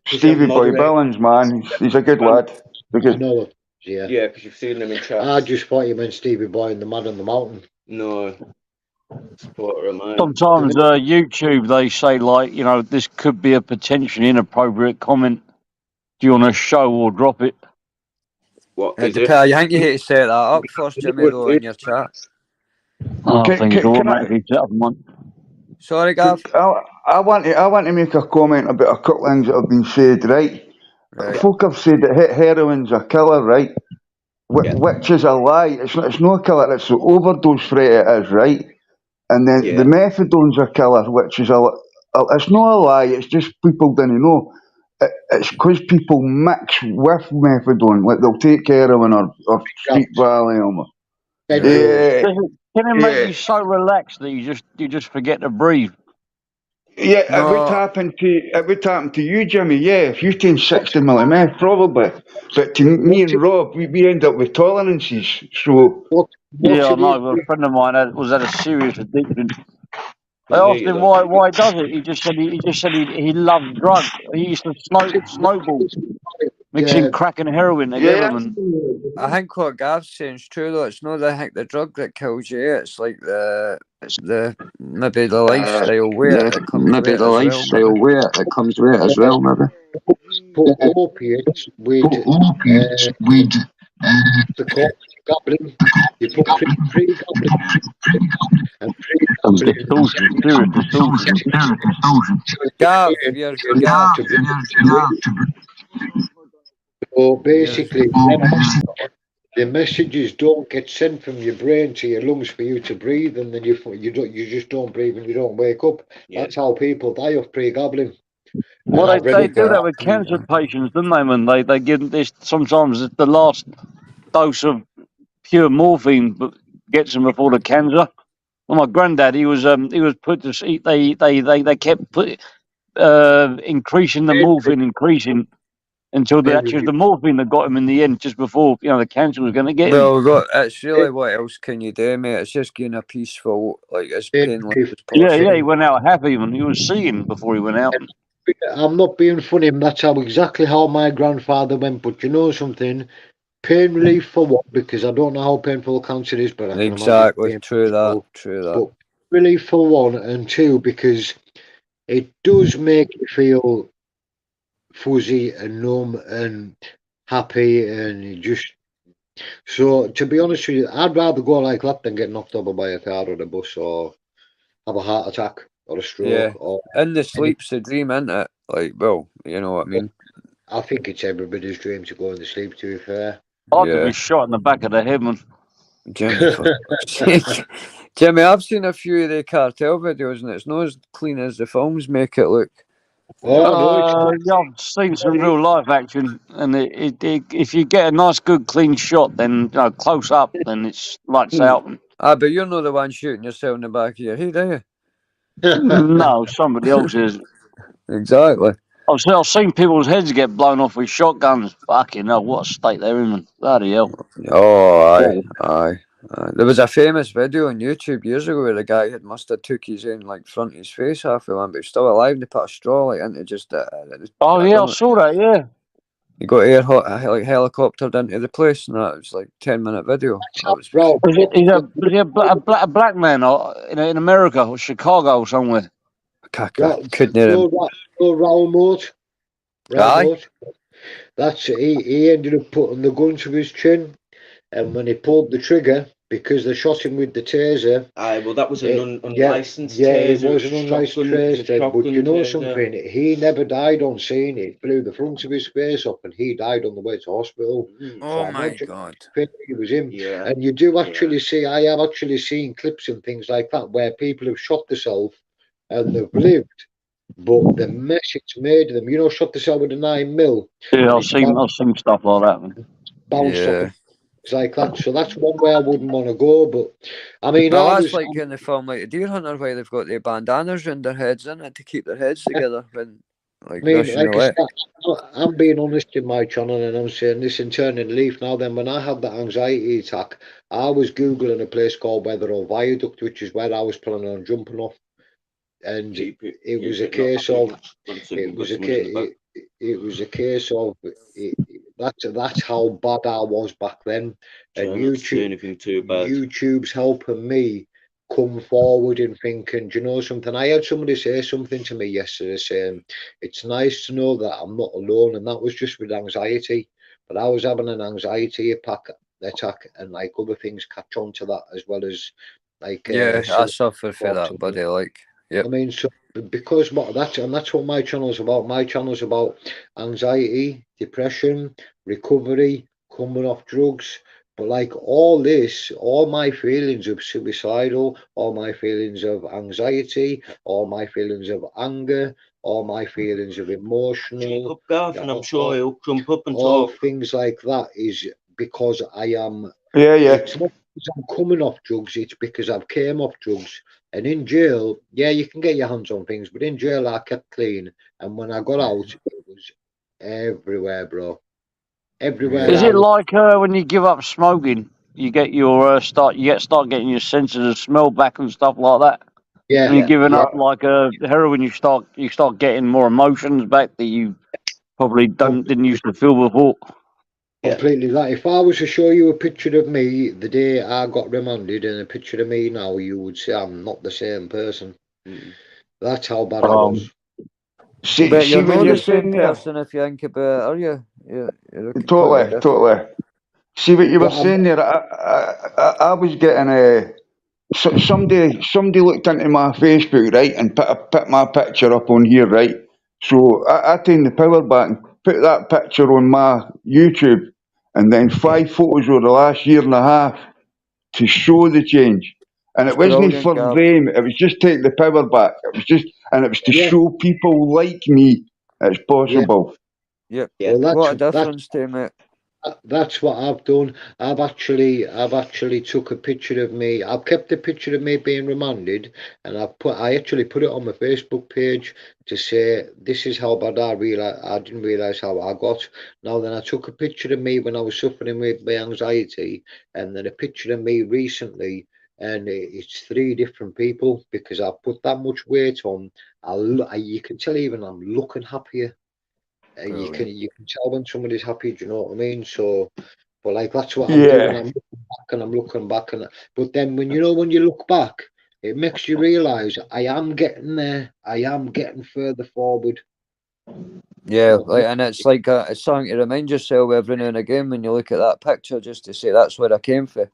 Stevie Boy Billings, man. He's a good lad. I know it. Yeah. Yeah, because you've seen him in chat. I just thought you meant Stevie Boy and the Man on the Mountain. No. Supporter of mine. Sometimes YouTube, they say, like, this could be a potentially inappropriate comment. Do you want to show or drop it? What It is it? depends. I think you hate to set that up first, Jimmy, though, in your chat. I think it's automatically set up, man. Sorry, Gav. I want to make a comment about a couple of things that have been said, right? Folk have said that heroin's a killer, right? Which is a lie. It's not a killer, it's the overdose rate it is, right? And then the methadone's a killer, which is it's not a lie, it's just people didn't know. It's because people mix with methadone, like they'll take heroin or street Valium. Can it make you so relaxed that you just forget to breathe? Yeah, it would happen to you, Jimmy. Yeah, if you take 60 milli meth, probably. But to me and Rob, we end up with tolerances. So yeah, I know. A friend of mine was at a serious addiction. They asked him why he does it. He just said he loved drugs. He used to snowball, mixing crack and heroin together. I think what Gav's saying is true, though. It's not the drug that kills you. It's like maybe the lifestyle that comes with it as well. Maybe. Put opiates with the coke goblin. You put pre-goblin and Gav, So basically, the messages don't get sent from your brain to your lungs for you to breathe, and then you just don't breathe and you don't wake up. That's how people die of pre-goblin. Well, they do that with cancer patients, don't they? When they give this, sometimes the last dose of pure morphine gets them before the cancer. Well, my granddad, he was put to sleep. They kept increasing the morphine, until the morphine that got him in the end, just before the cancer was going to get him. Well, look, it's really what else can you do, mate? It's just getting a peaceful, like as painless as possible. Yeah, he went out happy when he was seeing before he went out. I'm not being funny. That's how exactly how my grandfather went. But you know something? Pain relief for what? Because I don't know how painful cancer is, but I can imagine Exactly. pain True that. well. True that. But relief for one, and two, because it does make you feel fuzzy and numb and happy, and you just. So to be honest with you, I'd rather go like that than get knocked over by a car or a bus or have a heart attack or a Yeah. stroke or. In the sleep's the dream, isn't it? Like, well, you know what I mean. I think it's everybody's dream to go in the sleep. To be fair. I could Yeah. be shot in the back of the head, man. Jimmy, for fuck's sake. Jimmy, I've seen a few of the cartel videos, and it's not as clean as the films make it look. Oh no, it's Yeah, I've seen some real life action, and if you get a nice, good, clean shot, then close up, then it's lights out. Ah, but you're not the one shooting yourself in the back of your head, are you? No, somebody else is. Exactly. I've seen people's heads get blown off with shotguns. Fucking hell, what a state they're in, man. Bloody hell. Oh, aye. There was a famous video on YouTube years ago where the guy must have took his own like front of his face half of one, but he's still alive. And they put a straw like into just. Oh, I yeah, I don't know. saw that, yeah. He got like helicoptered into the place, and that was like 10-minute video. That was bro. Was he a black man in America or Chicago or somewhere? couldn't hear him. Raoul Moat. Aye. That's it. He ended up putting the gun to his chin, and when he pulled the trigger, because they shot him with the taser. Aye, well, that was an unlicensed yeah, taser. it was an unlicensed taser. But you know something? He never died on scene. It blew the front of his face up, and he died on the way to hospital. Oh my God! It was him. Yeah. And you do actually see. I have actually seen clips and things like that where people have shot themselves and they've lived. But the mess it's made of them, shot themselves with a 9mm. Yeah, I've seen stuff like that, man. Bounced off things like that. So that's one way I wouldn't want to go. But I mean, well, that's like in the film, like the Deer Hunter, where they've got the bandanas around their heads, in it, to keep their heads together when, like, rushing away. I'm being honest in my channel, and I'm saying this in turning leaf now. Then, when I had that anxiety attack, I was googling a place called Weatherall Viaduct, which is where I was planning on jumping off. And it was a case of that's how bad I was back then. And YouTube's helping me come forward and thinking, do you know something? I had somebody say something to me yesterday saying it's nice to know that I'm not alone, and that was just with anxiety. But I was having an anxiety attack, and like other things catch on to that, as well as like I suffer for that, buddy. Like, yeah. I mean, so because that's what my channel's about. My channel's about anxiety, depression, recovery, coming off drugs. But like all this, all my feelings of suicidal, all my feelings of anxiety, all my feelings of anger, all my feelings of emotional, and I'm sure he'll jump up and all talk. things like that is because I am. Yeah. It's not because I'm coming off drugs. It's because I've came off drugs. And in jail, yeah, you can get your hands on things, but in jail I kept clean. And when I got out, it was everywhere, bro. Everywhere. Is it like when you give up smoking, you get your start getting your senses of smell back and stuff like that? Yeah. When you're giving up like heroin, you start getting more emotions back that you probably didn't used to feel before. Completely that. If I was to show you a picture of me the day I got remanded and a picture of me now, you would say I'm not the same person. That's how bad I was. But you're not the same person if you think about it, are you? You're Totally. See what you were saying there. I was getting somebody looked into my Facebook, right, and put my picture up on here, right. So I turned the power back and put that picture on my YouTube, and then 5 photos over the last year and a half to show the change. And it wasn't for them, it was just take the power back. It was to show people like me it's possible. Yeah. Well, what a difference to mate. That's what I've done. I've actually took a picture of me. I've kept a picture of me being remanded, and I actually put it on my Facebook page to say this is how bad I didn't realise how I got. Now then, I took a picture of me when I was suffering with my anxiety, and then a picture of me recently, and it's 3 different people because I put that much weight on. you can tell even I'm looking happier. You can tell when somebody's happy. Do you know what I mean? So, but like that's what I'm doing. I'm looking back and I'm looking back, but then when you look back, it makes you realise I am getting there. I am getting further forward. Yeah, and it's like it's something to remind yourself every now and again when you look at that picture, just to say that's where I came from.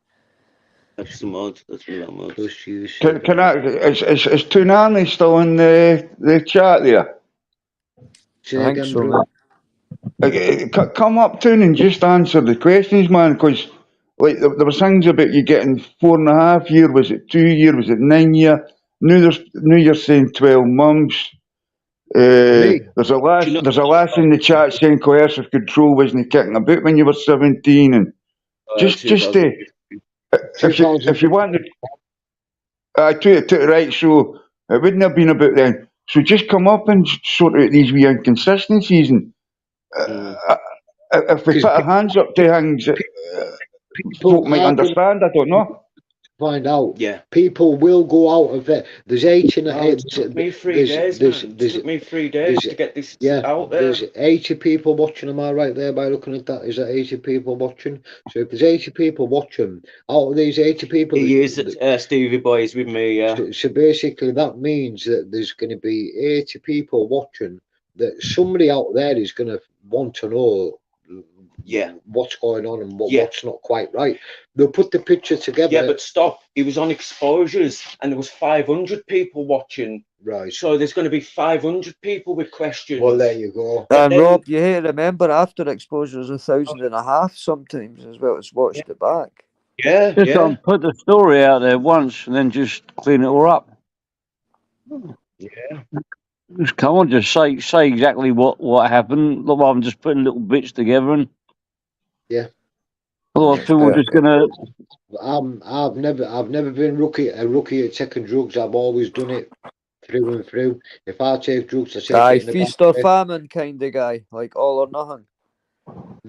That's the mod. That's the mod. Is Toonani still in the chat there? I think so, mate. Come up, Toon, and just answer the questions, man, because like there were things about you getting 4.5 years. Was it 2 years? Was it 9 years? Now you're saying 12 months. There's a lass in the chat saying coercive control wasn't kicking about when you were 17, and if you want to, right, so it wouldn't have been about then. So just come up and sort out these wee inconsistencies, and if we put our hands up to things, folk might understand. I don't know. Find out. Yeah. People will go out of it. There's 80. It took me 3 days, man. It took me 3 days to get this out there. There's 80 people watching. Am I right there by looking at that? Is that 80 people watching? So if there's 80 people watching, out of these 80 people, he is Stevie Boy is with me. Yeah. So basically, that means that there's going to be 80 people watching. That somebody out there is going to want to know. Yeah, what's going on and what's not quite right. They'll put the picture together. Yeah, but stop. He was on exposures and there was 500 people watching. Right. So there's going to be 500 people with questions. Well, there you go. And Rob, you have to remember after exposures 1,500 sometimes as well. It's watched it back. Yeah, just don't put the story out there once and then just clean it all up. Yeah. Just come on, just say exactly what happened. Look, I'm just putting little bits together and. Yeah. Otherwise, people are just gonna. I've never been a rookie at taking drugs. I've always done it through and through. If I take drugs, I take it in feast or famine kind of guy, like all or nothing.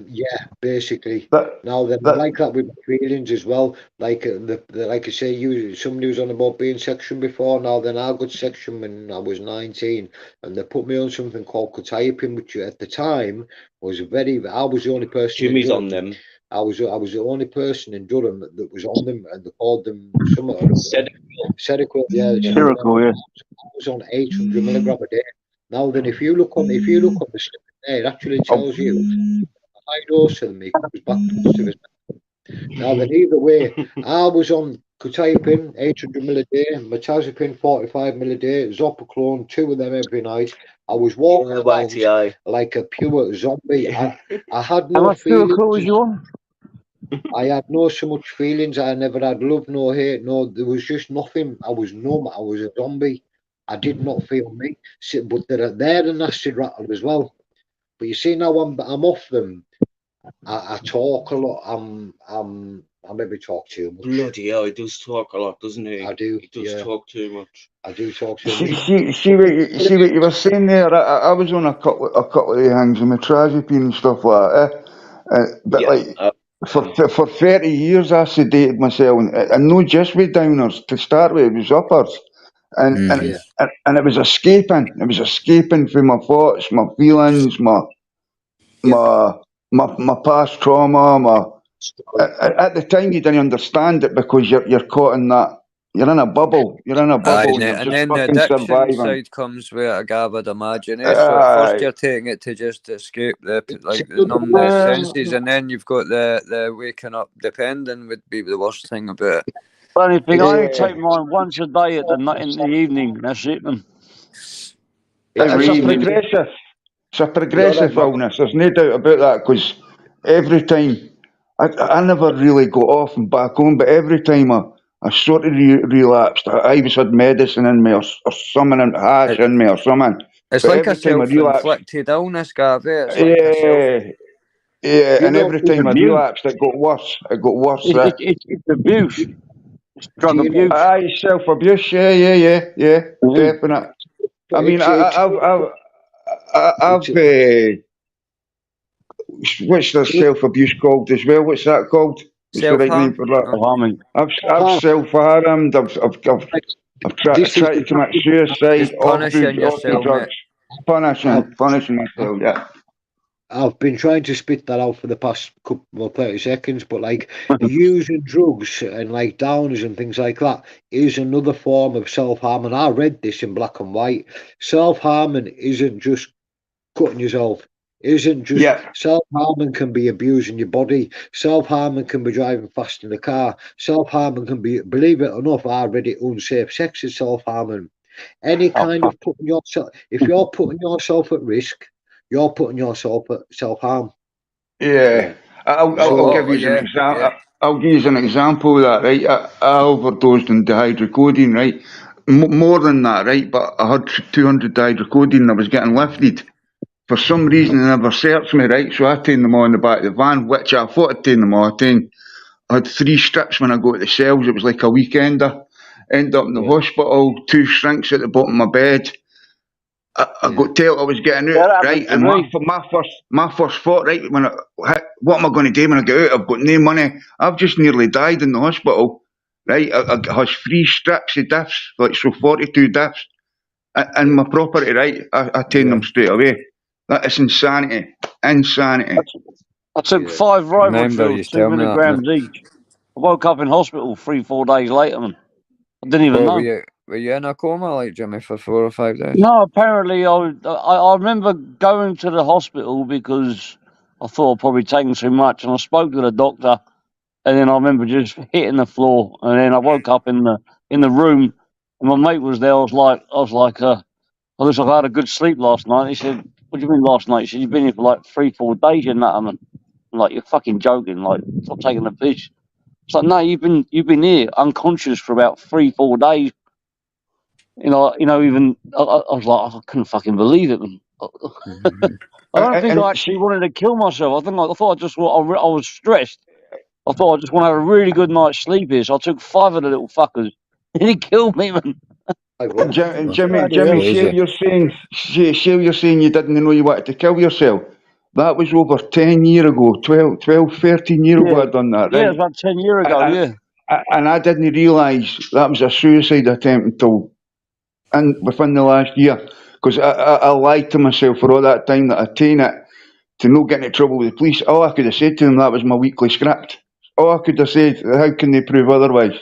Yeah, basically. Now then, like that with feelings as well. Like like I say, somebody was on about being section before. Now then, I got section when I was 19, and they put me on something called cutiapine, which at the time was I was the only person. Jimmy's on them. I was the only person in Durham that was on them, and they called them Seroquel. Yeah, Seroquel, yes. I was on 800 milligram a day. Now then, if you look on the slip there, it actually tells you high dose of them equals back positive. Now then, either way, I was on cutiapine 800 ml a day, metazapine 45 ml a day, zopiclone 2 of them every night. I was walking around like a pure zombie. I had no feelings. I had no so much feelings. I never had love, no hate, no. There was just nothing. I was numb. I was a zombie. I did not feel me. But they're a nasty rattle as well. But you see now I'm off them. I talk a lot. I maybe talk too much. Bloody hell, he does talk a lot, doesn't he? I do. He does talk too much. I do talk too much. See what you were saying there. I was on a couple of things with metrazapine and stuff like that. But for 30 years I sedated myself, and not just with downers to start with. It was uppers, and it was escaping. It was escaping from my thoughts, my feelings, my past trauma. At the time, you didn't understand it because you're caught in that. You're in a bubble. You're in a bubble. And then the addiction side comes with it, I would imagine. So at first you're taking it to just escape the numb the senses, and then you've got the waking up depending would be the worst thing about it. Funny thing, I only take mine once a day in the evening. That's it, man. It's a progressive illness. There's no doubt about that, because every time I never really got off and back on, but every time I sort of relapsed, I always had medicine in me or something, hash in me or something. It's like a self-inflicted illness, Gav. And every time I relapsed, it got worse. It's abuse. It's drug abuse. Aye, self-abuse. Yeah, definitely. I mean, I've what's the self-abuse called as well? What's that called? What's the right name for that? I've self-harmed. I've I've tried This is to commit suicide Just off punishing yourself, drugs. Punishing myself, yeah. I've been trying to spit that out for the past couple of 30 seconds, but like using drugs and like downers and things like that is another form of self-harm. And I read this in black and white. Self-harming isn't just cutting yourself. Isn't just self-harming can be abusing your body. Self-harming can be driving fast in the car. Self-harming can be, believe it or not, I read it, unsafe sex is self-harming. Any kind of putting yourself, if you're putting yourself at risk, you're putting yourself at self-harm. Yeah. I'll give you an example. yeah. I'll give you an example of that, right? I overdosed on dihydrocodone, right? More than that, right? But I had 200 dihydrocodone and I was getting lifted. For some reason, they never searched me, right? So I taken them all in the back of the van, which I thought I'd taken them all. I had 3 strips when I got to the cells. It was like a weekender. Ended up in the hospital, 2 shrinks at the bottom of my bed. I got told I was getting out, right? And my first thought, right, what am I going to do when I get out? I've got no money. I've just nearly died in the hospital, right? I had 3 strips of diffs, like so 42 diffs, and my property, right? I taken them straight away. That is insanity. Insanity. I took 5 ribofil pills, 2 telling me that, milligrams each. I woke up in hospital 3-4 days later, man. I didn't even know. Were you in a coma, like, Jimmy, for 4 or 5 days? No, apparently I remember going to the hospital because I thought I'd probably taken too much, and I spoke to the doctor, and then I remember just hitting the floor, and then I woke up in the room, and my mate was there. I was like, I looks like I had a good sleep last night. He said, "What do you mean last night?" He said, "You've been here for like 3-4 days, you're nut, man." I'm like, "You're fucking joking! Like, stop taking the piss." It's like, "No, you've been here unconscious for about 3-4 days." Even I was like, I couldn't fucking believe it. I don't think I actually wanted to kill myself. I thought I was stressed. I thought I just want to have a really good night's sleep here. So I took 5 of the little fuckers, and he killed me, man. Jimmy, you're saying you didn't know you wanted to kill yourself. That was over 10 years ago, 12, 13 years ago I done that, right? Yeah, it was about 10 years ago, And I didn't realise that was a suicide attempt until within the last year. Because I lied to myself for all that time that I'd taken it to not get into trouble with the police. All I could have said to them, that was my weekly script. All I could have said, how can they prove otherwise?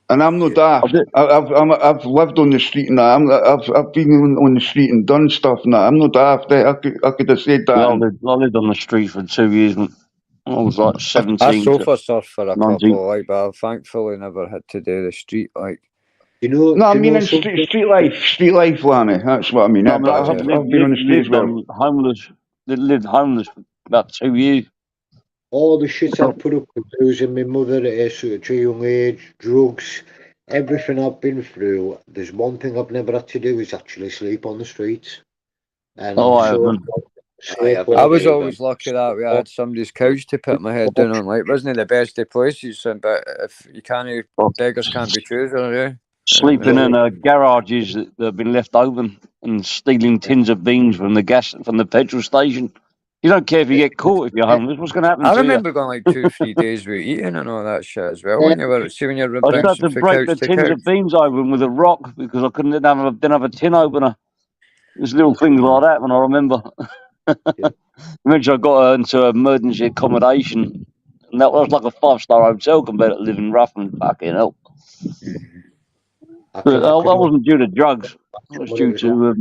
And I'm not daft. I've lived on the street and that. I've been on the street and done stuff and that. I'm not daft. I could have said that. I lived on the street for 2 years. I was like 17. I sofa surfed for a 19. couple, like, but I've thankfully never had to do the street, like. No, I mean street life, Lammy. That's what I mean. No, But I've been on the street as well. Lived homeless for about 2 years. All the shit I've put up with, losing my mother at such a young age, drugs, everything I've been through. There's one thing I've never had to do is actually sleep on the streets. And I was always lucky that we had somebody's couch to put my head down on. Like, wasn't it the best of places? But if you can't, beggars can't be choosers, yeah. Sleeping in garages that have been left open and stealing tins of beans from the petrol station. You don't care if you get caught if you're homeless. What's going to happen to you? I remember going like 2-3 days without eating and all that shit as well. When you're I just had to break the tins of beans open with a rock because I didn't have a tin opener. There's little things like that when I remember. Eventually I got into emergency accommodation, and that was like a 5-star hotel compared to living rough and fucking hell. But I wasn't due to drugs. It was due to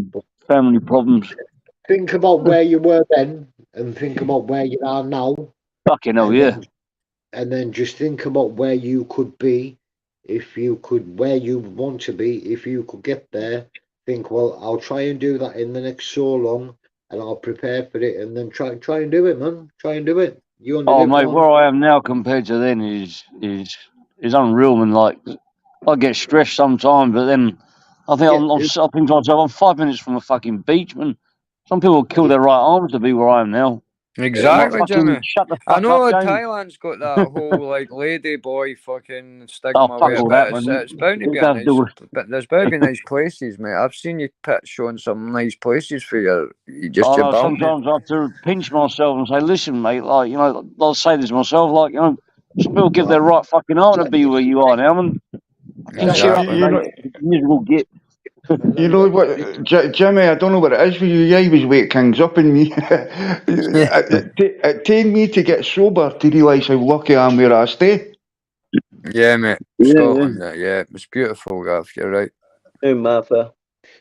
family problems. Think about where you were then and think about where you are now. Fucking hell, yeah. And then just think about where you could be where you want to be, if you could get there. Think, well, I'll try and do that in the next so long and I'll prepare for it, and then try and do it, man. Try and do it. Mate, where I am now compared to then is unreal, man. Like, I get stressed sometimes, but then I think I think to myself, I'm 5 minutes from a fucking beach, man. Some people kill their right arms to be where I am now. Exactly, Jimmy. Shut the fuck I know up, Thailand's got that whole like lady boy fucking stigma with it, but it's bound to be a nice. But there's bound to be nice places, mate. I've seen you showing some nice places for your sometimes I have to pinch myself and say, listen, mate, like, you know, I'll say this myself, like, you know, some people give their right fucking arm to be where you are now, man. Just, Exactly. Miserable git. you know what, Jimmy, I don't know what it is for you. I was weight kings up in me. It took me to get sober to realise how lucky I am where I stay. Yeah, mate. Yeah, Scotland, yeah, it's beautiful, Gav. You're right. Hey, Martha.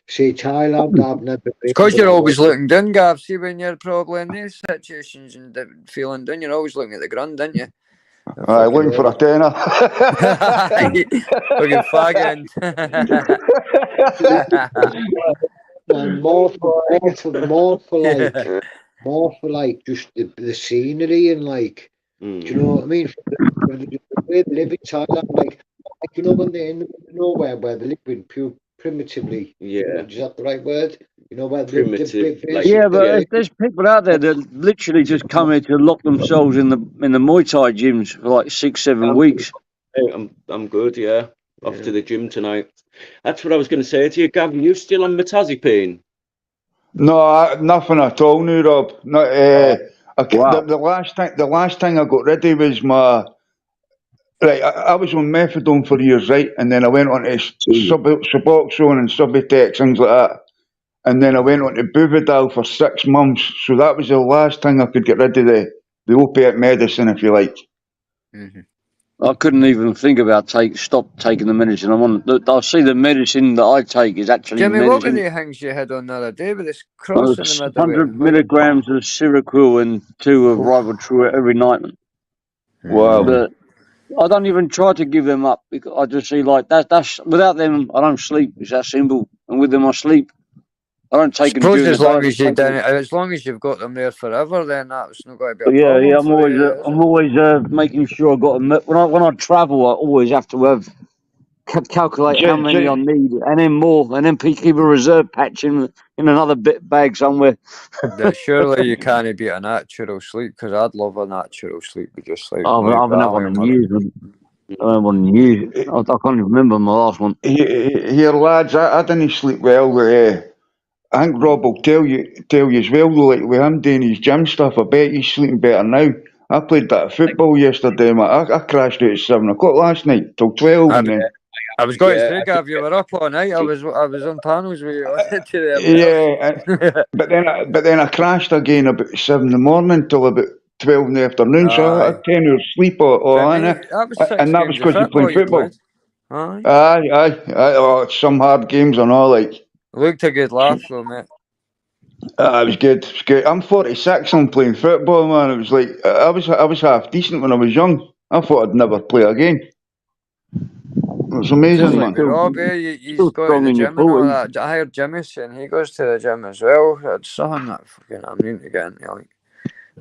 See, Thailand, I've never been. It's because but you're I always want- looking down, Gav. See, when you're probably in these situations and feeling down, you're always looking at the ground, aren't you? Looking for a tenner. Fucking fagging. And more for like just the scenery and like, do you know what I mean? The way they live in Thailand, like you know when they're in the middle of nowhere where they live in pure primitively. Yeah. Is that the right word? You know where Primitive, like, yeah, but yeah. there's people out there that literally just come here to lock themselves in the Muay Thai gyms for like 6-7 weeks. I'm good, yeah. Off to the gym tonight. That's what I was going to say to you, Gav. Are you still on metazepine? No, nothing at all, no, Rob. Not, Wow. the last thing I got ready was my. Right, I was on methadone for years, right, and then I went on to Suboxone and Subutex, things like that, and then I went on to Buvidal for 6 months. So that was the last thing I could get rid of the opiate medicine, if you like. Mm-hmm. I couldn't even think about stop taking the medicine. I see the medicine that I take is actually Jimmy, what were medicine. the things you had on the other day with this cross in the middle? 100 milligrams of Seroquel and 2 of Rivotril every night. Wow. But I don't even try to give them up because I just see like that's without them I don't sleep. It's that simple. And with them I sleep. I don't take them Suppose during as the long day. as you done it, as long as you've got them there forever, then that's not going to be a Yeah, problem. yeah. for you, is I'm it? always making sure I got them. When I travel, I always have to have calculate how many I need, and then more, and then keep a reserve patch in another bag somewhere. That surely you can't beat a natural sleep, because I'd love a natural sleep, but just like I haven't had one in years. I haven't had one in years. I can't even remember my last one. Here, lads, I didn't sleep well. I think Rob will tell you as well, though, like with him doing his gym stuff, I bet he's sleeping better now. I played that football yesterday, man. I crashed out at 7 o'clock last night till 12, and then I was going to say, Gav, you were up all night. I was on panels with you to the yeah, but then I crashed again about 7 in the morning till about 12 in the afternoon. So I had 10 hours sleep all in it, that was 6 and that was games of because you football played football. Aye. Aye. Oh, some hard games and all, like. Looked a good laugh though, mate. It was good. It was good. I'm 46. I'm playing football, man. It was like I was half decent when I was young. I thought I'd never play again. It was amazing, Just like man. with Rob, you Still go to strong the in your gym and all 40s. that. I heard Jimmy saying he goes to the gym as well. It's something that fucking I'm need to get into, like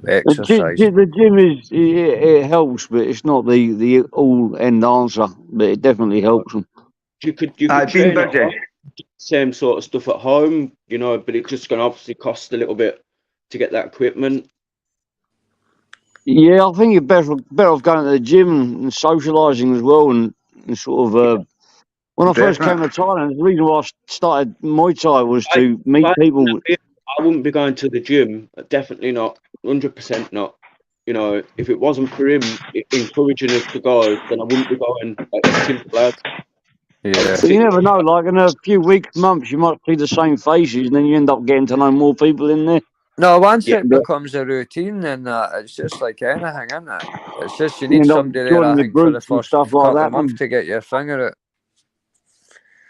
exercise. The gym it helps, but it's not the all end answer. But it definitely helps them. You could I've been train at busy. home, same sort of stuff at home, you know, but it's just going to obviously cost a little bit to get that equipment. Yeah, I think you're better off going to the gym and socialising as well, and sort of. When I first came to Thailand, the reason why I started Muay Thai was to meet people. I wouldn't be going to the gym. Definitely not. 100% not. You know, if it wasn't for him encouraging us to go, then I wouldn't be going. Like, as simple as. Yeah. But you never know. Like in a few weeks, months, you might see the same faces, and then you end up getting to know more people in there. No, once it becomes a routine, then it's just like anything, isn't it? It's just you need end up somebody there, joining I the think, for the groups and first stuff like couple that. of months to get your finger out.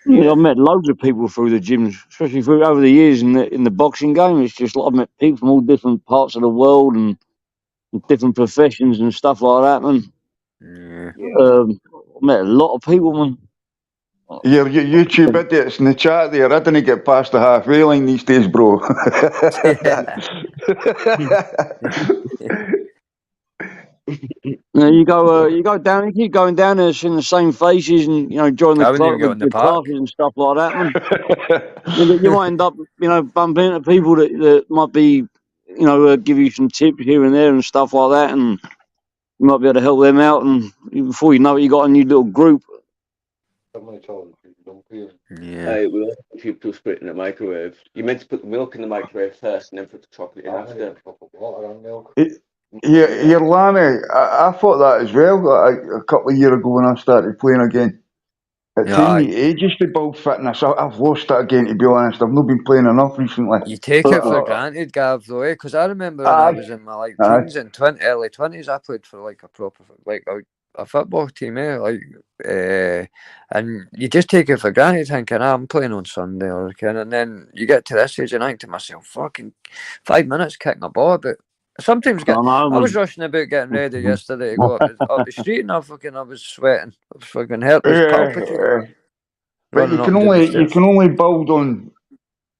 Yeah, I've met loads of people through the gyms, especially over the years in the boxing game. It's just like I've met people from all different parts of the world and different professions and stuff like that, man. I've met a lot of people, man. Your YouTube idiots in the chat there, I didn't get past the halfway line these days, bro. You go down, you keep going down there, seeing the same faces, and join I wouldn't even go in the park. classes and stuff like that, man. You might end up, bumping into people that might be, give you some tips here and there and stuff like that, and you might be able to help them out, and before you know it, you got a new little group. Yeah. Hey, we also have people split in the microwave. You meant to put the milk in the microwave first and then put the chocolate in after. Here, Lanny, I thought that as well a couple of years ago when I started playing again. It Yeah, took aye. me ages to build fitness. I've lost it again, to be honest. I've not been playing enough recently. You take it for Uh, granted, Gav, though, because I remember when I Aye, was in my like aye. teens and early 20s, I played for like a proper like a football team, and you just take it for granted, thinking, I'm playing on Sunday or kind, and then you get to this age and I think to myself, fucking 5 minutes kicking a ball, but sometimes I was rushing about getting ready yesterday to go up the street, and I was sweating, I was fucking hurt, I was palpitating, But running you up can and down the only stairs. build on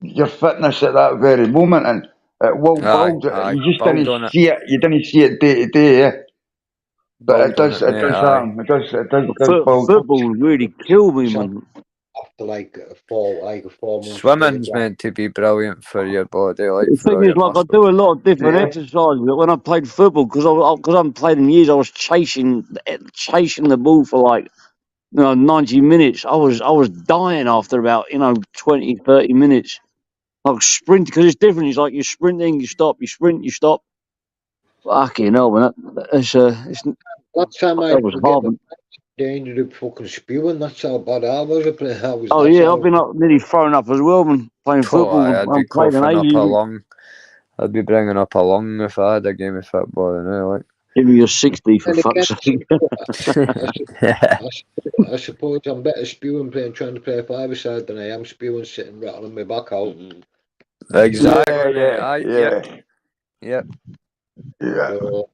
your fitness at that very moment, and it will Aye, build. aye, You just build didn't on it, see it. You didn't see it day to day. Yeah. But build on it, it mate, does aye. happen. It does build. Football really killed me, man. After like a 4 months break. Swimming's meant to be brilliant for your body, like The for thing all is, your like, I muscles. do a lot of different Yeah. exercises. But when I played football, because I haven't played in years, I was chasing the ball for like 90 minutes. I was dying after about 20, 30 minutes. Like sprint, because it's different. It's like you're sprinting, you stop, you sprint, you stop. Fucking hell, man. Last time I That was could get hard. the they ended up fucking spewing. That's how bad I was. Oh That's yeah, I've how. been up nearly thrown up as well, man. Playing Oh, football, aye, I I'd be haven't played in coughing up a ages. lung. I'd be bringing up a lung if I had a game of football, like. Give me your 60 for And again, fuck's sake. I suppose I'm better spewing trying to play a five-a-side than I am spewing sitting rattling my back out. Exactly, mate. Yeah. Aye, Yeah. yep. Yeah. So,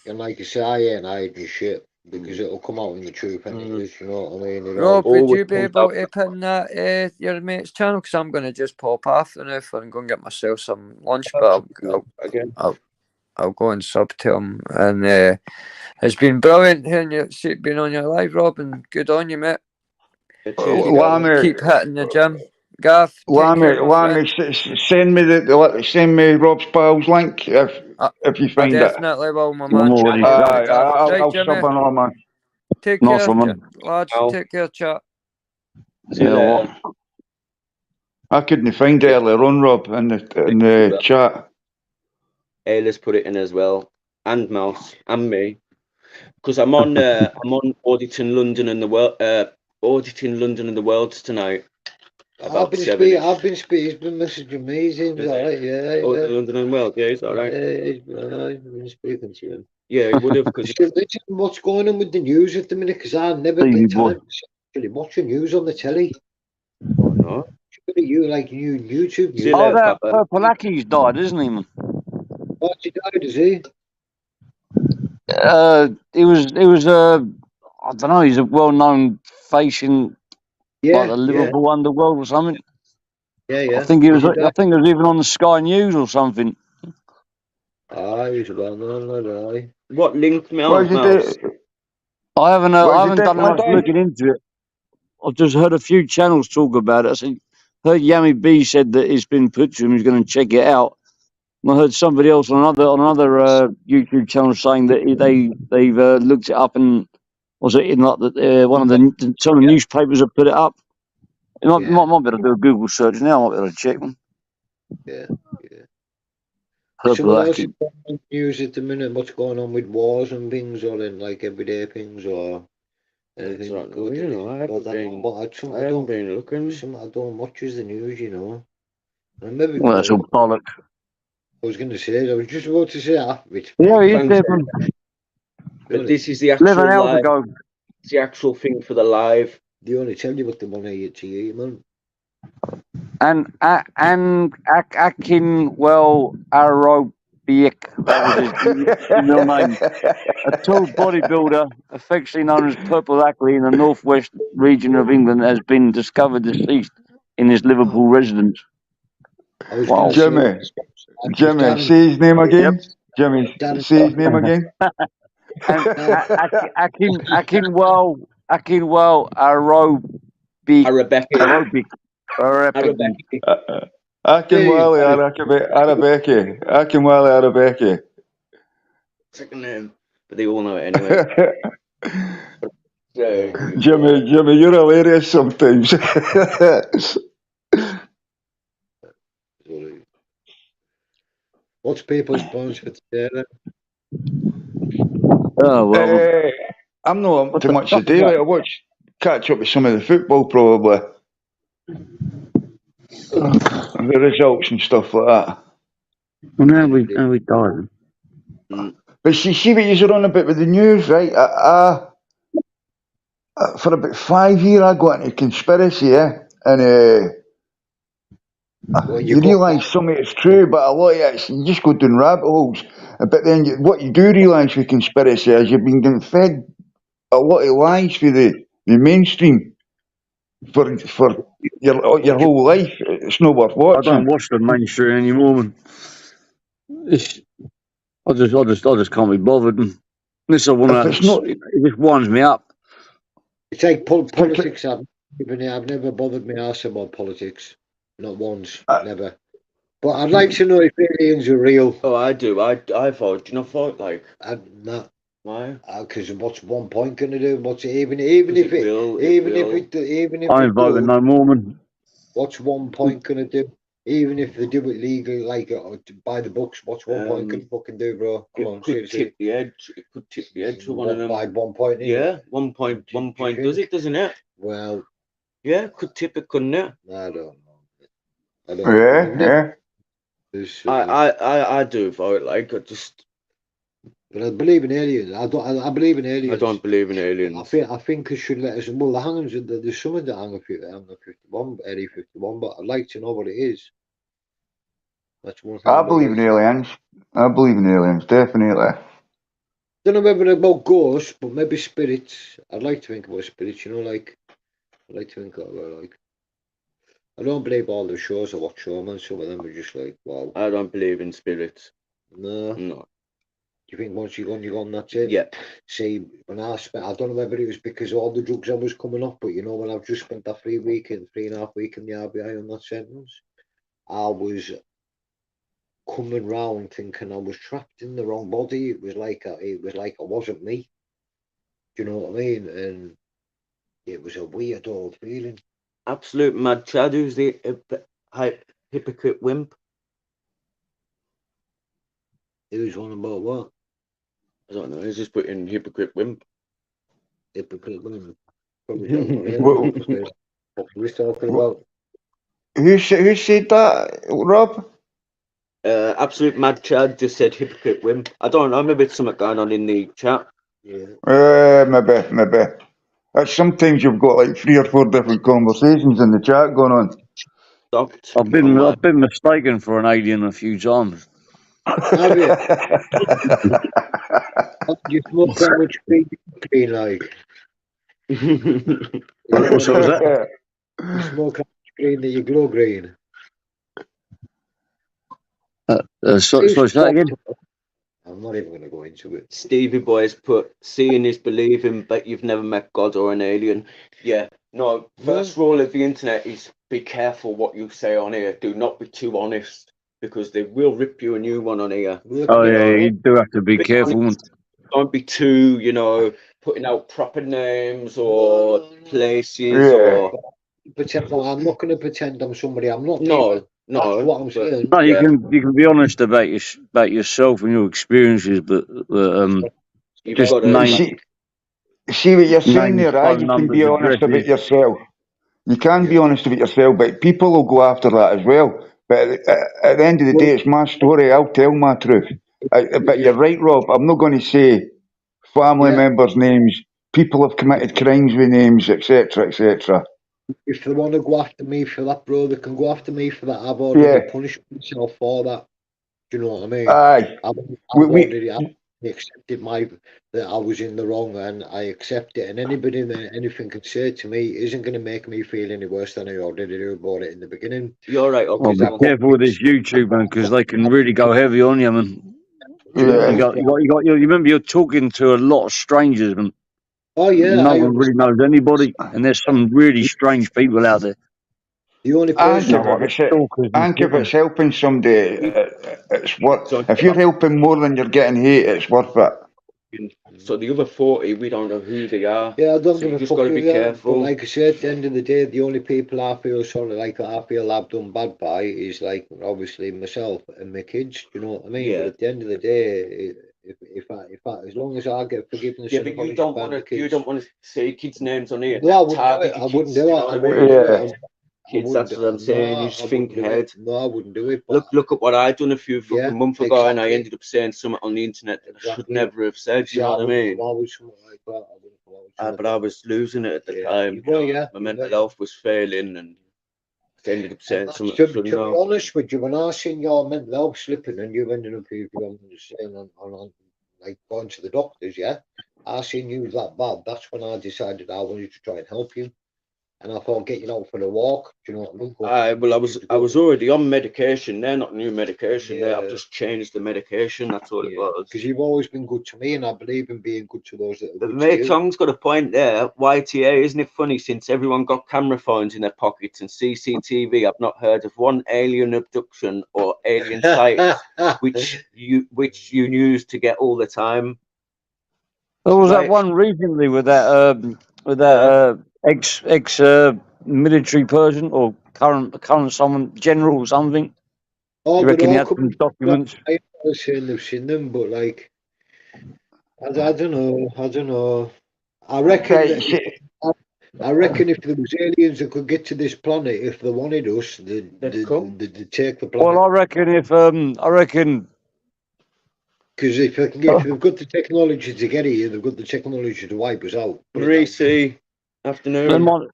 and like you say, I ain't hiding shit because it'll come out in the truth anyways, you know what I mean? Rob, would Always you be comes able out. to pin that your mate's channel? Because I'm going to just pop off now and go and get myself some lunch, but Again. I'll go and sub to him. And it's been brilliant hearing you being on your live, Rob, and good on you, mate. Cheers, Gavin. Keep hitting the gym. Gav, take care, my friend. Send me Rob's Piles link if you I find it. definitely will, my I'm man. already Cheers, stuck. mate, Gav. Right, I'll Jimmy. sub on, man. Take Nice care, one, man. lads. Ow. Take care, chat. See you Yeah, later. I couldn't find it earlier on, Rob, in the chat. Ayla's put it in as well, and Mouse, and me, because I'm on auditing London and the Worlds tonight. I've been speaking, he's been messaging me, he seems alright, yeah. London and World, yeah, he's alright. Yeah, he's been speaking to him. Yeah, he would have, because What's going on with the news at the minute? Because I've never Easy been boy. time to actually watch the news on the telly. oh no. You like YouTube See news. you Oh, later, that Papa. Purpolaki's died, isn't he, man? Oh, he died, is he? He was I don't know, he's a well-known face in like the Liverpool underworld or something. Yeah. I think he was even on the Sky News or something. He's well known, lad, What link, What did you Mouse? do? I haven't done definitely much done? looking into it. I've just heard a few channels talk about it. Heard Yami B said that it's been put to him. He's going to check it out. And I heard somebody else on another YouTube channel saying that they've looked it up, and was it in like one of the some of the newspapers have put it up. You might be able to do a Google search now. I might be able to check them. Yeah. Purple Someone else Aki. is on the news at the minute, what's going on with wars and things, or in like everyday things, or anything Right, good. you know, I haven't been looking. Something I don't watch is the news, you know. And maybe Well, that's all bollock. I was going to say, I was just about to say that. Yeah, he's dead, man. But this is the 11 actual hours live. ago. It's the actual thing for the live. They only tell you what they want to eat, man. And Akinwell Arobic, that was his real name. A tall bodybuilder, affectionately known as Purple Ackley in the northwest region of England, has been discovered deceased in his Liverpool residence. Wow. Jimmy, say his name again. Jimmy, say his name again. And Akinwell Arobic. Akinwale Arabeki. Second name, but they all know it anyway. Jimmy, you're hilarious sometimes. What's people's plans for today then? Oh well. I'm not up to much today. Like, catch up with some of the football probably. The results and stuff like that. Well, now we died. But see what you're on about with the news, right? For about 5 years I got into conspiracy, yeah? And Well, you realise some of it's true, but a lot of it, you just go down rabbit holes. But then what you do realise with conspiracy is you've been getting fed a lot of lies for the mainstream for your whole life. It's not worth I watching. don't watch the mainstream anymore, man. I just can't be bothered. And this I want If it's not, it just winds me up. It's like politics. I've never bothered my ass about politics. Not once. Never. But I'd like to know if aliens are real. Oh, I do. I vote. Do you not vote? Like, I'm not. why? Because what's 1 point going to do? What's even if It it will, even it if will. it even if I it ain't voting does, no more, man. what's 1 point going to do? Even if they do it legally, like by the books, what's 1 point going to fucking do, bro? Come on, It could seriously. tip the edge. It could tip the edge for one of them. By 1 point, innit? Yeah, 1 point. Do you 1 point think? does it, doesn't it? Well, Yeah, could tip it, couldn't it? I don't know. I don't know. yeah. I do vote. Like, I just. But I believe in aliens. I believe in aliens. I don't believe in aliens. I think it should let us. Well, the hangings. There's some of the hang of 51, Area 51, but I'd like to know what it is. That's one thing. I believe in aliens. I believe in aliens, definitely. Don't know whether about ghosts, but maybe spirits. I'd like to think about spirits. You know, like I'd like to think about like. I don't believe all the shows I watch, man. Some of them are just like, wow. I don't believe in spirits. No. No. You think once you're gone, that's it? Yeah. See, when I don't know whether it was because all the drugs I was coming off, but you know, when I've just spent that 3.5 week in the RBI on that sentence, I was coming round thinking I was trapped in the wrong body. It was like I wasn't me. Do you know what I mean? And it was a weird old feeling. Absolute mad Chad. Who's the hypocrite wimp? Who's on about what? I don't know. He's just put in hypocrite wimp. Hypocrite women. Probably don't know what we're talking about. Who said that, Rob? Absolute mad Chad just said hypocrite wimp. I don't know. Maybe it's something going on in the chat. Yeah. Maybe. Sometimes you've got like 3 or 4 different conversations in the chat going on. Stopped. I've been mistaken for an alien a few times. Have you? You smoke how much green like? What's that? You smoke how much green that you glow green? Sorry, say that again? I'm not even going to go into it. Stevie Boy's put, seeing is believing, but you've never met God or an alien. Yeah. No, first rule of the internet is be careful what you say on here. Do not be too honest, because they will rip you a new one on here. Oh, yeah, you do have to be careful. Honest. Don't be too, putting out proper names or places or... I'm not going to pretend I'm somebody I'm not. No. That's what I'm saying. No, you can be honest about yourself and your experiences, but just see what you're saying names, there, phone you can numbers, be honest about addresses. yourself. You can be honest about yourself, but people will go after that as well. But at the end of the day, it's my story. I'll tell my truth. But you're right, Rob. I'm not going to say family members' names. People have committed crimes with names, etc., etc. If they want to go after me for that, bro, they can go after me for that. I've already punished myself for that. Do you know what I mean? Aye. I've already accepted that I was in the wrong, and I accept it. And anybody that anything can say to me isn't going to make me feel any worse than I already do about it in the beginning. You're right. Well, be careful with this YouTube, man, because they can really go heavy on you, man. You remember you're talking to a lot of strangers, man. Oh yeah, no one really knows anybody, and there's some really strange people out there. The only person if it's helping somebody, it's worth. If you're helping more than you're getting hate, it's worth it. So the other 40, we don't know who they are. Yeah, I don't give a fuck. Got to be careful. But like I said, at the end of the day, the only people I feel I've done bad by is like obviously myself and my kids. Do you know what I mean? Yeah. But at the end of the day, if But as long as I get forgiveness, Yeah, and but you apology don't by want the to. You kids. don't want to see kids' names on here. No, I wouldn't do it. Target I your wouldn't kids, do you it. know what I I wouldn't mean? do Yeah. it. I Kids, wouldn't. that's what I'm No, saying. You I just think wouldn't do ahead. it. No, I wouldn't do it. But Look at what I done a few yeah, fucking months ago, and I exactly. ended up saying something on the internet that I should Exactly. never have said. You See, know I what I wouldn't mean? come out with something like that. I wouldn't come out with something But like I that. was losing it at the Yeah, time. you were, yeah. My You mental were. health was failing, and I ended up And saying that's something I to shouldn't be have. honest with you, when I seen your mental health slipping and you ended up saying on like going to the doctors, yeah, I seen you that bad. That's when I decided I wanted to try and help you. And I thought, get you out for a walk. Do you know what I mean? Go for Well, I was go. already on medication. They're not new medication. There, I've Yeah, just changed the medication. That's all it yeah. was. Because you've always been good to me, and I believe in being good to those that are But good to mate, you. Chong's got a point there. YTA, isn't it funny? Since everyone got camera phones in their pockets and CCTV, I've not heard of one alien abduction or alien sightings, which you use to get all the time. There was that Right? one recently with that ex military person or current someone general or something. Oh, You they're reckon he all had some coming. documents? I'm not saying they've seen them, but like, I don't know. I don't know. I reckon Right, that I reckon if there was aliens that could get to this planet, if they wanted us, They'd come. they'd take the Well, planet. I reckon Because if they can get, if they've got the technology to get here, they've got the technology to wipe us out. Put it that way. Reese, they afternoon. might.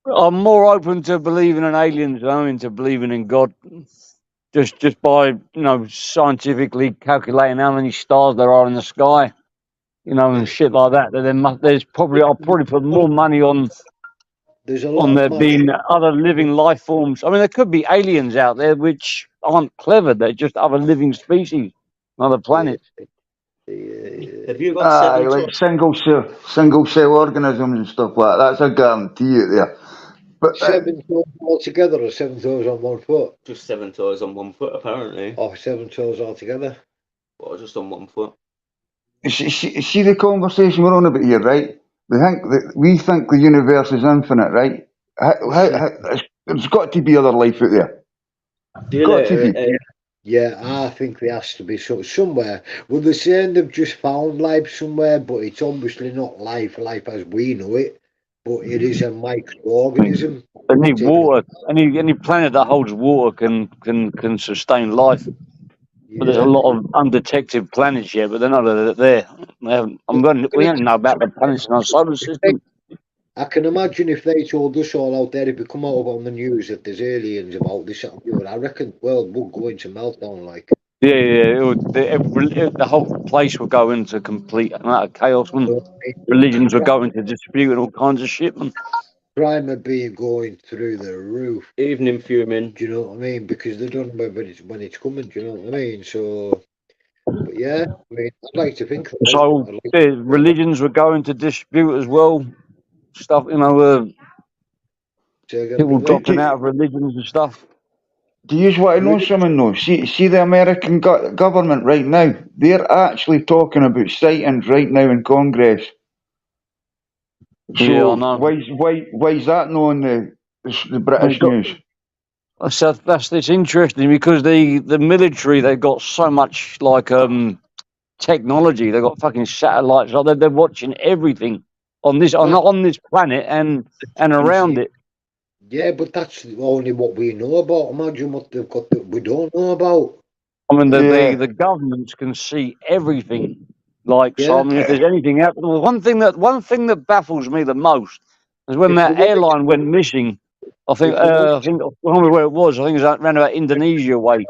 I'm more open to believing in aliens than I'm into believing in God. Just by scientifically calculating how many stars there are in the sky, and shit like that. There's probably I'll probably put more money on There's a lot there of man. being other living life forms. I mean, there could be aliens out there which aren't clever. They're just other living species, other Yeah, planets. Have you got 7 like toes? single cell organisms and stuff like that. That's a guarantee out there. But 7 toes altogether, or 7 toes on 1 foot, Just 7 toes on 1 foot, apparently. or 7 toes altogether. Or just on 1 foot. see the conversation we're on about here, right? We think the universe is infinite, right? There's got to be other life out there. See you Got to later. be. Yeah, I think there has to be somewhere. Well, they're saying they've just found life somewhere, but it's obviously not life as we know it. But it is a microorganism. They need Taken water. Any planet that holds water can sustain life. But there's a Yeah. lot of undetected planets yet, but they're not there. We don't know about the planets in our solar system. I can imagine if they told us all out there, if we come out on the news that there's aliens about this, that, and the other, I reckon the world would go into meltdown. Like, Yeah, the whole place would go into complete and utter chaos, and you know, religions would go into dispute and all kinds of shit. And crime would be going through the roof. Evening, fuming. Do you know what I mean? Because they don't know when it's coming. Do you know what I mean? So, but yeah, I mean, I'd like to think that. so I'd like to think that. religions would go into dispute as well. Stuff, Say again people about that. dropping out of religions and stuff. Do you want to know Really? something though? See the American government right now. They're actually talking about sightings right now in Congress. Yeah, I So know. why is that not on the British news? It's interesting because the military, they've got so much technology. They've got fucking satellites. Like they're watching everything on this planet and around it. Yeah, but that's only what we know about. Imagine what they've got that we don't know about. I mean, Yeah, the governments can see everything. Like, so, I Yeah, mean, if there's anything out, well, one thing that baffles me the most is when if they that want to, airline went missing. I think if they want, I can't remember where it was. I think it was around about Indonesia way.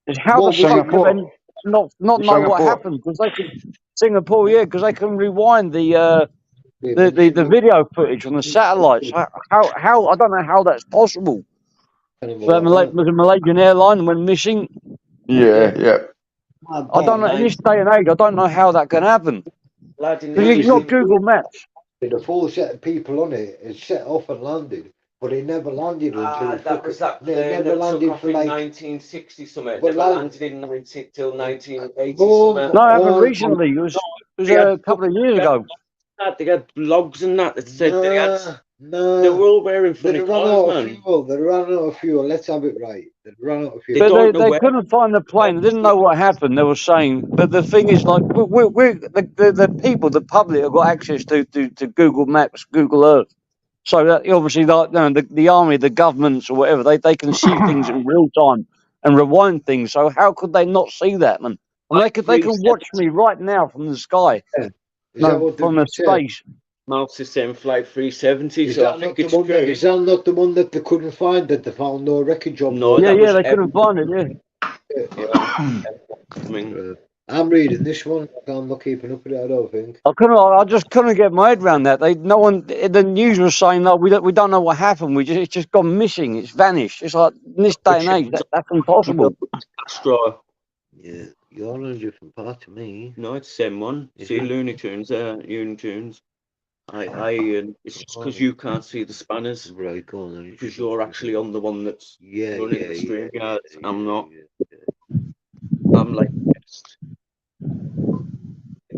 Is how the what was fuck it? could they Singapore. not know what Singapore. happened? Because they could Singapore, yeah, because they can rewind the They mentioned it video footage from the satellites. How I don't know how that's possible. kind of That like that. Was a Malaysian airline went missing. Yeah, Yeah, yeah. I don't know in this day and age. I don't know how that can happen. Lad in Because the you because got Google Maps. the full set of people on it is set off and landed, but it never landed until that was that it plane never that took landed off for in like 1960 something. but Never like landed in 19 till 1980 oh, something. No, it happened oh recently. It was They had a couple of years ago. they had blogs and that said they nah, were all wearing they funny ran clothes, out of man. fuel. They ran out of fuel. Let's have it right. They ran out of They fuel. don't know They where. couldn't find the plane. They didn't know what happened. They were saying, but the thing is, like, the people, the public, have got access to Google Maps, Google Earth. So that obviously, like, the army, the governments, or whatever, they can see things in real time and rewind things. So how could they not see that, man? I mean, they can watch me right now from the sky, Yeah. Is that what from they the said? space. Mouse the same flight 370. Is So I that think not the it's one? Is pretty. that not the one that they couldn't find? That they found no wreckage of? No, Yeah, that was they couldn't find it. Yeah. Yeah. I mean, I'm reading this one. I'm not keeping up with it. I don't think. I just couldn't get my head around that. The news was saying, no, we don't know what happened. It's just gone missing. It's vanished. It's like in this day and age, that's impossible. straw. Yeah, you're on a different part to me. No, it's the same one. Is See, it? Looney Tunes, Looney Tunes. It's just because you can't see the spanners. Right, go on then. Because you're actually on the one that's running the stream yard. I'm not. I'm like,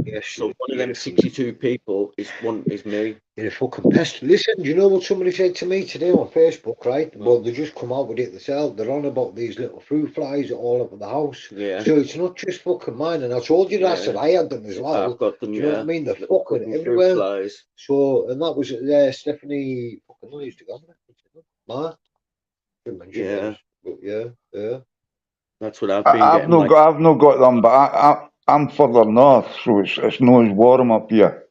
Yes, so one of them 62 people is me. You're a fucking pest. Listen, do you know what somebody said to me today on Facebook, right? Well, they just come out with it themselves. They're on about these little fruit flies all over the house. Yeah. So it's not just fucking mine. And I told you that, I said I had them as well. I've got them, Do you know what I mean? They're Little fucking fruit everywhere. flies. So, and that was Stephanie, fucking who used to go on that? Yeah. But yeah. That's what I've been getting. I've not got them, but I'm further north, so it's not as warm up here.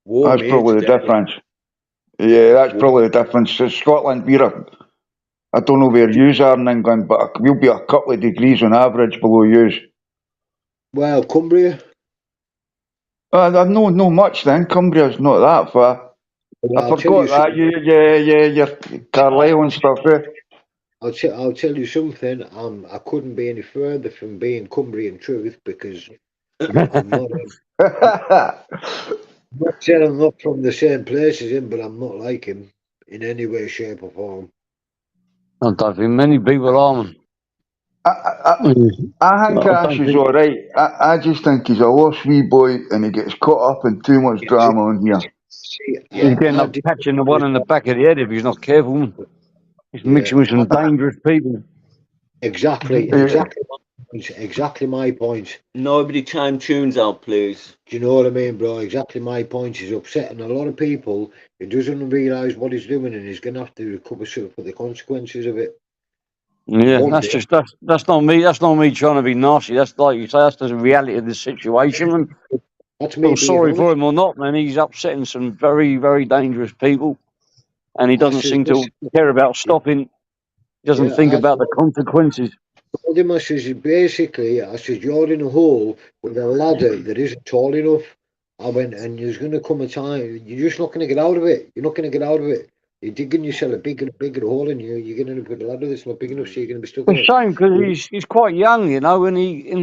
That's probably the difference. Yeah, that's probably the difference. Scotland, I don't know where yous are in England, but we'll be a couple of degrees on average below yous. Well, Cumbria. No much then. Cumbria's not that far. Well, I forgot that. Your Carlisle and stuff there. I'll tell you something. I couldn't be any further from being Cumbrian truth because I'm not. I'm not saying I'm not from the same place as him, but I'm not like him in any way, shape, or form. I don't think many people are. I think Ash is alright. I just think he's a lost wee boy and he gets caught up in too much drama on here. He's getting up patching the one in the back of the head if he's not careful. He's mixing with some dangerous people. Exactly my point. Nobody time tunes out, please. Do you know what I mean, bro? Exactly my point. He's upsetting a lot of people. He doesn't realise what he's doing, and he's going to have to recover for the consequences of it. Yeah, that's not me. That's not me trying to be nasty. That's like you say. That's the reality of the situation. And that's me. Sorry for him or not, man. He's upsetting some very, very dangerous people, and he doesn't seem to care about stopping. He doesn't think about the consequences. I said, basically, you're in a hole with a ladder that isn't tall enough. I went, and there's going to come a time you're just not going to get out of it. You're not going to get out of it. You're digging yourself a bigger hole in you. You're going to put a ladder that's not big enough, so you're going to be stuck in it. It's a shame because he's quite young, you know, and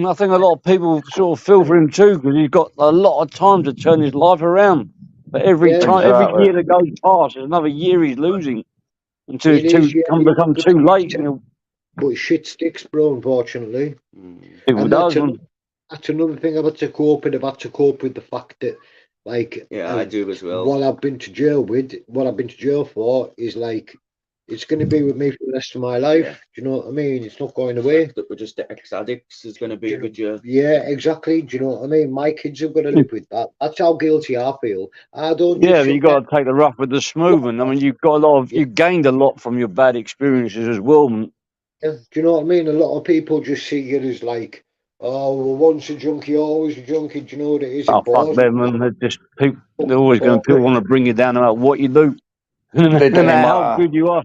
I think a lot of people sort of feel for him too because he's got a lot of time to turn his life around. But every year that goes past, there's another year he's losing until it's become too late. You know. But shit sticks, bro, unfortunately. It does. That's another thing I've had to cope with. I've had to cope with the fact that, like, I do as well. What I've been to jail for is like, it's going to be with me for the rest of my life. Yeah. Do you know what I mean? It's not going away. That we're just the ex-addicts is going to be with you. Yeah, exactly. Do you know what I mean? My kids have got to live with that. That's how guilty I feel. I don't. Yeah, you got to take the rough with the smooth. And I mean, you gained a lot from your bad experiences as well. Man. Yeah. Do you know what I mean? A lot of people just see it as like, oh, well, once a junkie, always a junkie. Do you know what it is? Oh, fuck them, man. They're always going to want to bring you down about what you do. No matter how good you are.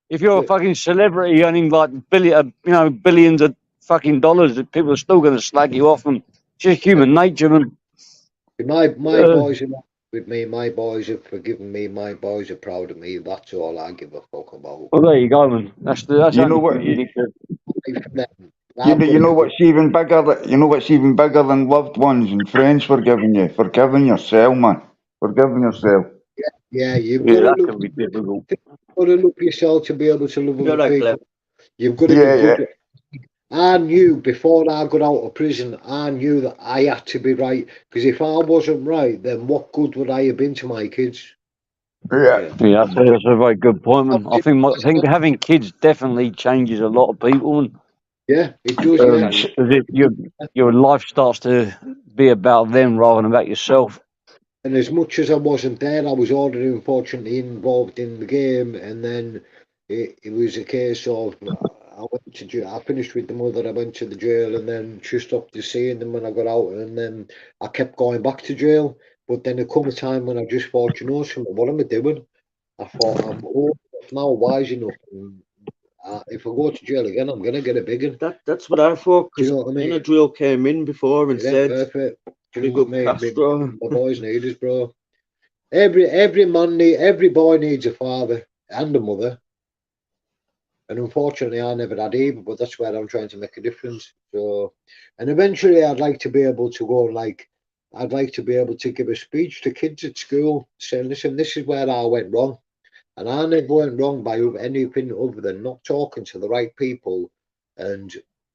If you're a fucking celebrity earning like billions of fucking dollars, people are still going to slag you off. And it's just human nature, man. My boys are not with me. My boys have forgiven me. My boys are proud of me. That's all I give a fuck about. Well, there you go, man. That's you know what. You know what's even bigger? You know what's even bigger than loved ones and friends forgiving you? Forgiving yourself, man. Forgiving yourself. Yeah, you've got to be difficult. You've got to love yourself to be able to love other people. You've got to be good. I knew before I got out of prison, I knew that I had to be right. Because if I wasn't right, then what good would I have been to my kids? Yeah. Yeah, that's a very good point, man. I think having kids definitely changes a lot of people, and Yeah, it does. Yeah, your life starts to be about them rather than about yourself. and as much as I wasn't there, I was already unfortunately involved in the game, and then it was a case of I went to jail. I finished with the mother. I went to the jail, and then she stopped seeing them when I got out, and then I kept going back to jail. But then there come a time when I just thought, you know something, what am I doing? I thought I'm old enough now, wise enough. And, if I go to jail again, I'm gonna get a big one. That's what I thought, Do you because know what I mean? Benadryl came in before and It ain't said, perfect. Do you big know what up I mean? Castro. My boys need us, bro. Every boy needs a father and a mother. And unfortunately, I never had either, but that's where I'm trying to make a difference. So, and eventually, I'd like to be able to go I'd like to be able to give a speech to kids at school saying, listen, this is where I went wrong. And I never went wrong by anything other than not talking to the right people and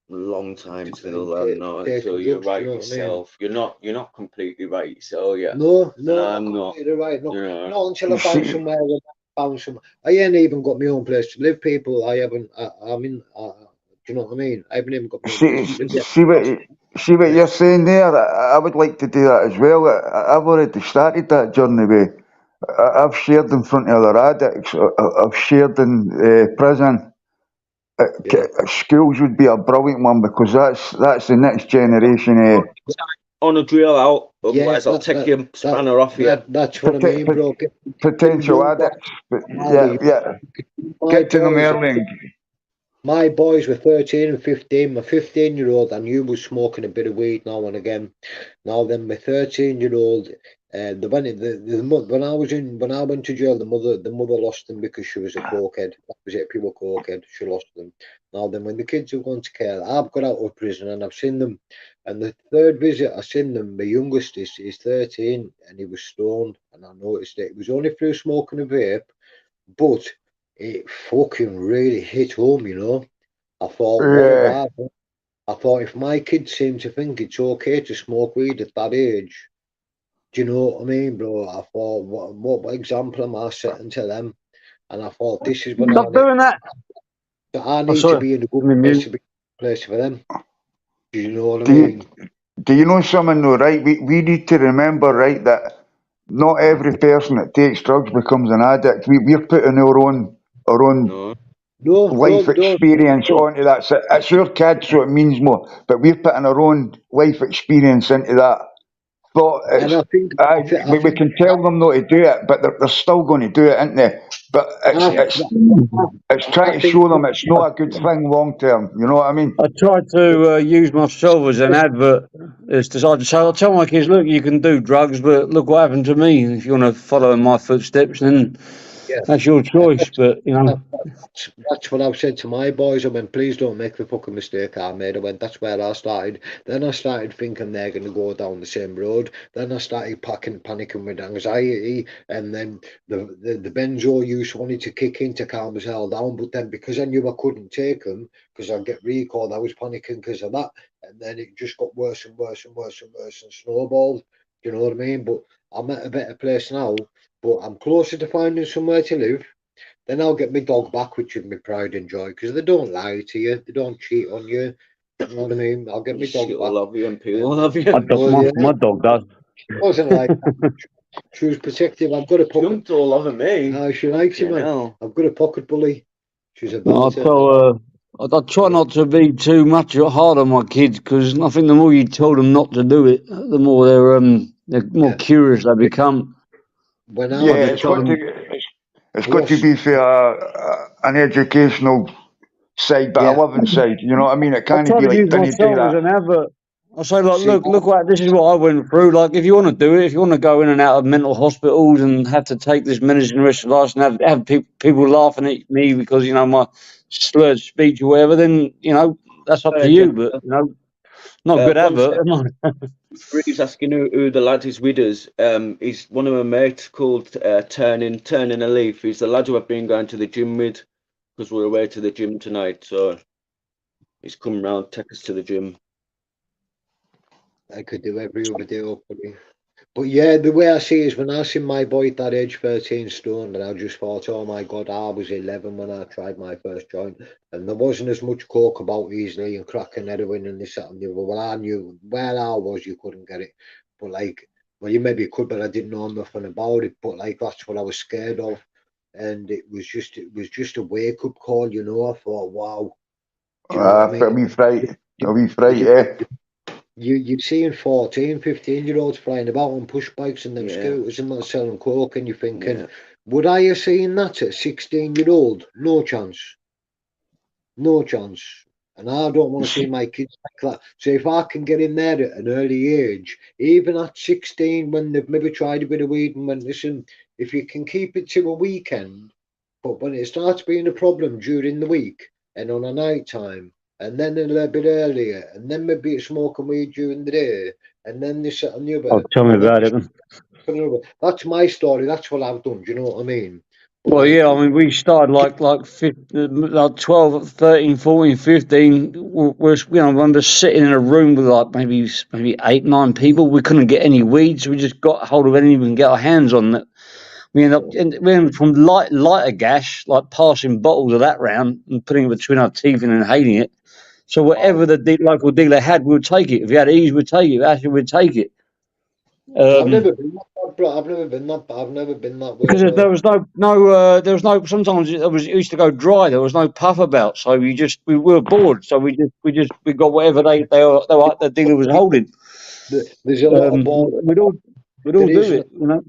Long time till taking until you're drugs. Do you right know what I mean? yourself. You're not completely right yourself, yeah. No, And not I'm not, completely right. No, you know. not until I You found see, somewhere where I found some. I ain't even got my own place to live, people. I haven't. I mean, do you know what I mean? I haven't even got my own place see, to live yet. see what you're saying there. I would like to do that as well. I've already started that journey. I've shared in front of other addicts. I've shared in prison. Yeah. Schools would be a brilliant one because that's the next generation. On a drill out, Yeah, otherwise I'll take your spanner off you. that's what I mean, bro. Get the Potential young boys addicts. But early. yeah. My Get to them boys, early. my boys were 13 and 15. My 15-year-old, I knew was smoking a bit of weed now and again. Now then, my 13-year-old, when I went to jail, the mother lost them because she was a cokehead. That was it, pure cokehead. She lost them. Now then, when the kids have gone to care, I've got out of prison and I've seen them. And the third visit I seen them, my youngest is 13 and he was stoned, and I noticed it. It was only through smoking a vape, but it fucking really hit home, you know. I thought, what have Yeah. I done? I thought if my kids seem to think it's okay to smoke weed at that age, do you know what I mean, bro? I thought, what example am I setting to them? And I thought, this is when Stop doing that. I Oh, need to sorry. be in a good I'm in place to mute. be a place for them. Do you know what I Do you, mean? do you know something though, right? We need to remember, right, that not every person that takes drugs becomes an addict. We're putting our own No. No, life experience don't. onto that. So it's your kid, so it means more. But we're putting our own life experience into that. But And I think, we can tell them not to do it, but they're still going to do it, aren't they? But I, it's trying I to think, show them it's not a good thing long term. You know what I mean? I try to use myself as an advert. It's decided, so I tell my kids, look, you can do drugs, but look what happened to me. If you want to follow in my footsteps, then yeah. that's your choice. But you know, That's what I've said to my boys. I went, please don't make the fucking mistake I made. I went, that's where I started. Then I started thinking they're going to go down the same road. Then I started panicking with anxiety. And then the benzo use wanted to kick in to calm us all down. But then because I knew I couldn't take them, because I'd get recalled, I was panicking because of that. And then it just got worse and worse and worse and worse and snowballed. Do you know what I mean? But I'm at a better place now. But I'm closer to finding somewhere to live. Then I'll get my dog back, which is my pride and joy, because they don't lie to you, they don't cheat on you. You know what I mean? I'll get my dog Shit back. all of you and peel And all of then, you. well, yeah, my dog does. it wasn't like that. She was protective. I've got a pocket. Jumped all over me. She likes it, You man. know. I've got a pocket bully. She's a I belter. tell, I try not to be too much hard on my kids because I think the more you tell them not to do it, the more they're more Yeah. curious they become. When I Yeah, I just was, it's tell got to them, it's got to was be for an educational side, but a yeah, loving side. You know what I mean? It I can't try be to like, use didn't do myself as that. an advert. I say, like, see, look, what this is what I went through. Like, if you want to do it, if you want to go in and out of mental hospitals and have to take this medicine the rest of your life and have people laughing at me because my slurred speech or whatever, then that's up to you. But not a good One advert. sec. Am I? Bree's asking who the lad is with us. He's one of my mates called Turning a Leaf. He's the lad who I've been going to the gym with because we're away to the gym tonight. So he's come round, take us to the gym. I could do every other day, hopefully. But yeah, the way I see it is when I seen my boy at that age, 13 stone, and I just thought, oh my God, I was 11 when I tried my first joint, and there wasn't as much coke about easily and crack and heroin and this, that, and the other. Well, I knew where I was, you couldn't get it. But like, well, you maybe could, but I didn't know nothing about it. But like, that's what I was scared of. And it was just a wake up call, you know. I thought, wow, do you know what I A mean? wee fright. A wee fright, You, eh? you're seeing 14, 15-year-olds flying about on push bikes and them Yeah. scooters and not selling coke, and you're thinking, Yeah. would I have seen that at 16-year-old? No chance. No chance. And I don't want to see my kids like that. So if I can get in there at an early age, even at 16, when they've maybe tried a bit of weed and went, listen, if you can keep it to a weekend, but when it starts being a problem during the week and on a night time, and then a little bit earlier, and then maybe it's smoking weed during the day, and then this that, and the Oh, other, tell me and then about this, it. and the other. That's my story. That's what I've done. Do you know what I mean? But Well, yeah, like, I mean, we started like 12, 13, 14, 15. We're, you know, I remember sitting in a room with like maybe 8, 9 people. We couldn't get any weeds. We just got hold of anything we can get our hands on. That we went from lighter gas, like passing bottles of that round and putting it between our teeth and inhaling it. So wow. whatever the local dealer had, we would take it. If he had ease, we'd take it. If acid, we'd take it. I've never been that bad, bro. I've never been that bad. I've never been that way, Because bro. there was no. Sometimes it used to go dry. There was no puff about, so we were bored. So we got whatever the dealer was holding. There's a lot of ball. We'd all There do is, it, you know.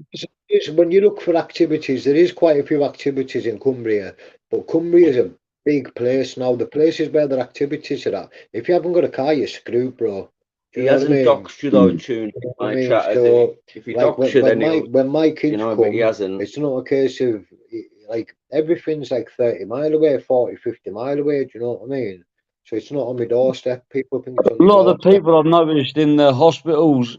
when you look for activities, there is quite a few activities in Cumbria, but Cumbria is a big place now. The places where the activities are at, if you haven't got a car, you're screwed, bro. Do He you know what I hasn't mean? doxed you though, Mm. Tune. You know what I My mean? chat, has he? So, If he like doxed you, then he'll, when my kids but he come, hasn't. it's not a case of like everything's like 30 mile away, 40, 50 mile away. Do you know what I mean? So it's not on my doorstep. People think it's on A your lot of the doorstep. people I've noticed in the hospitals.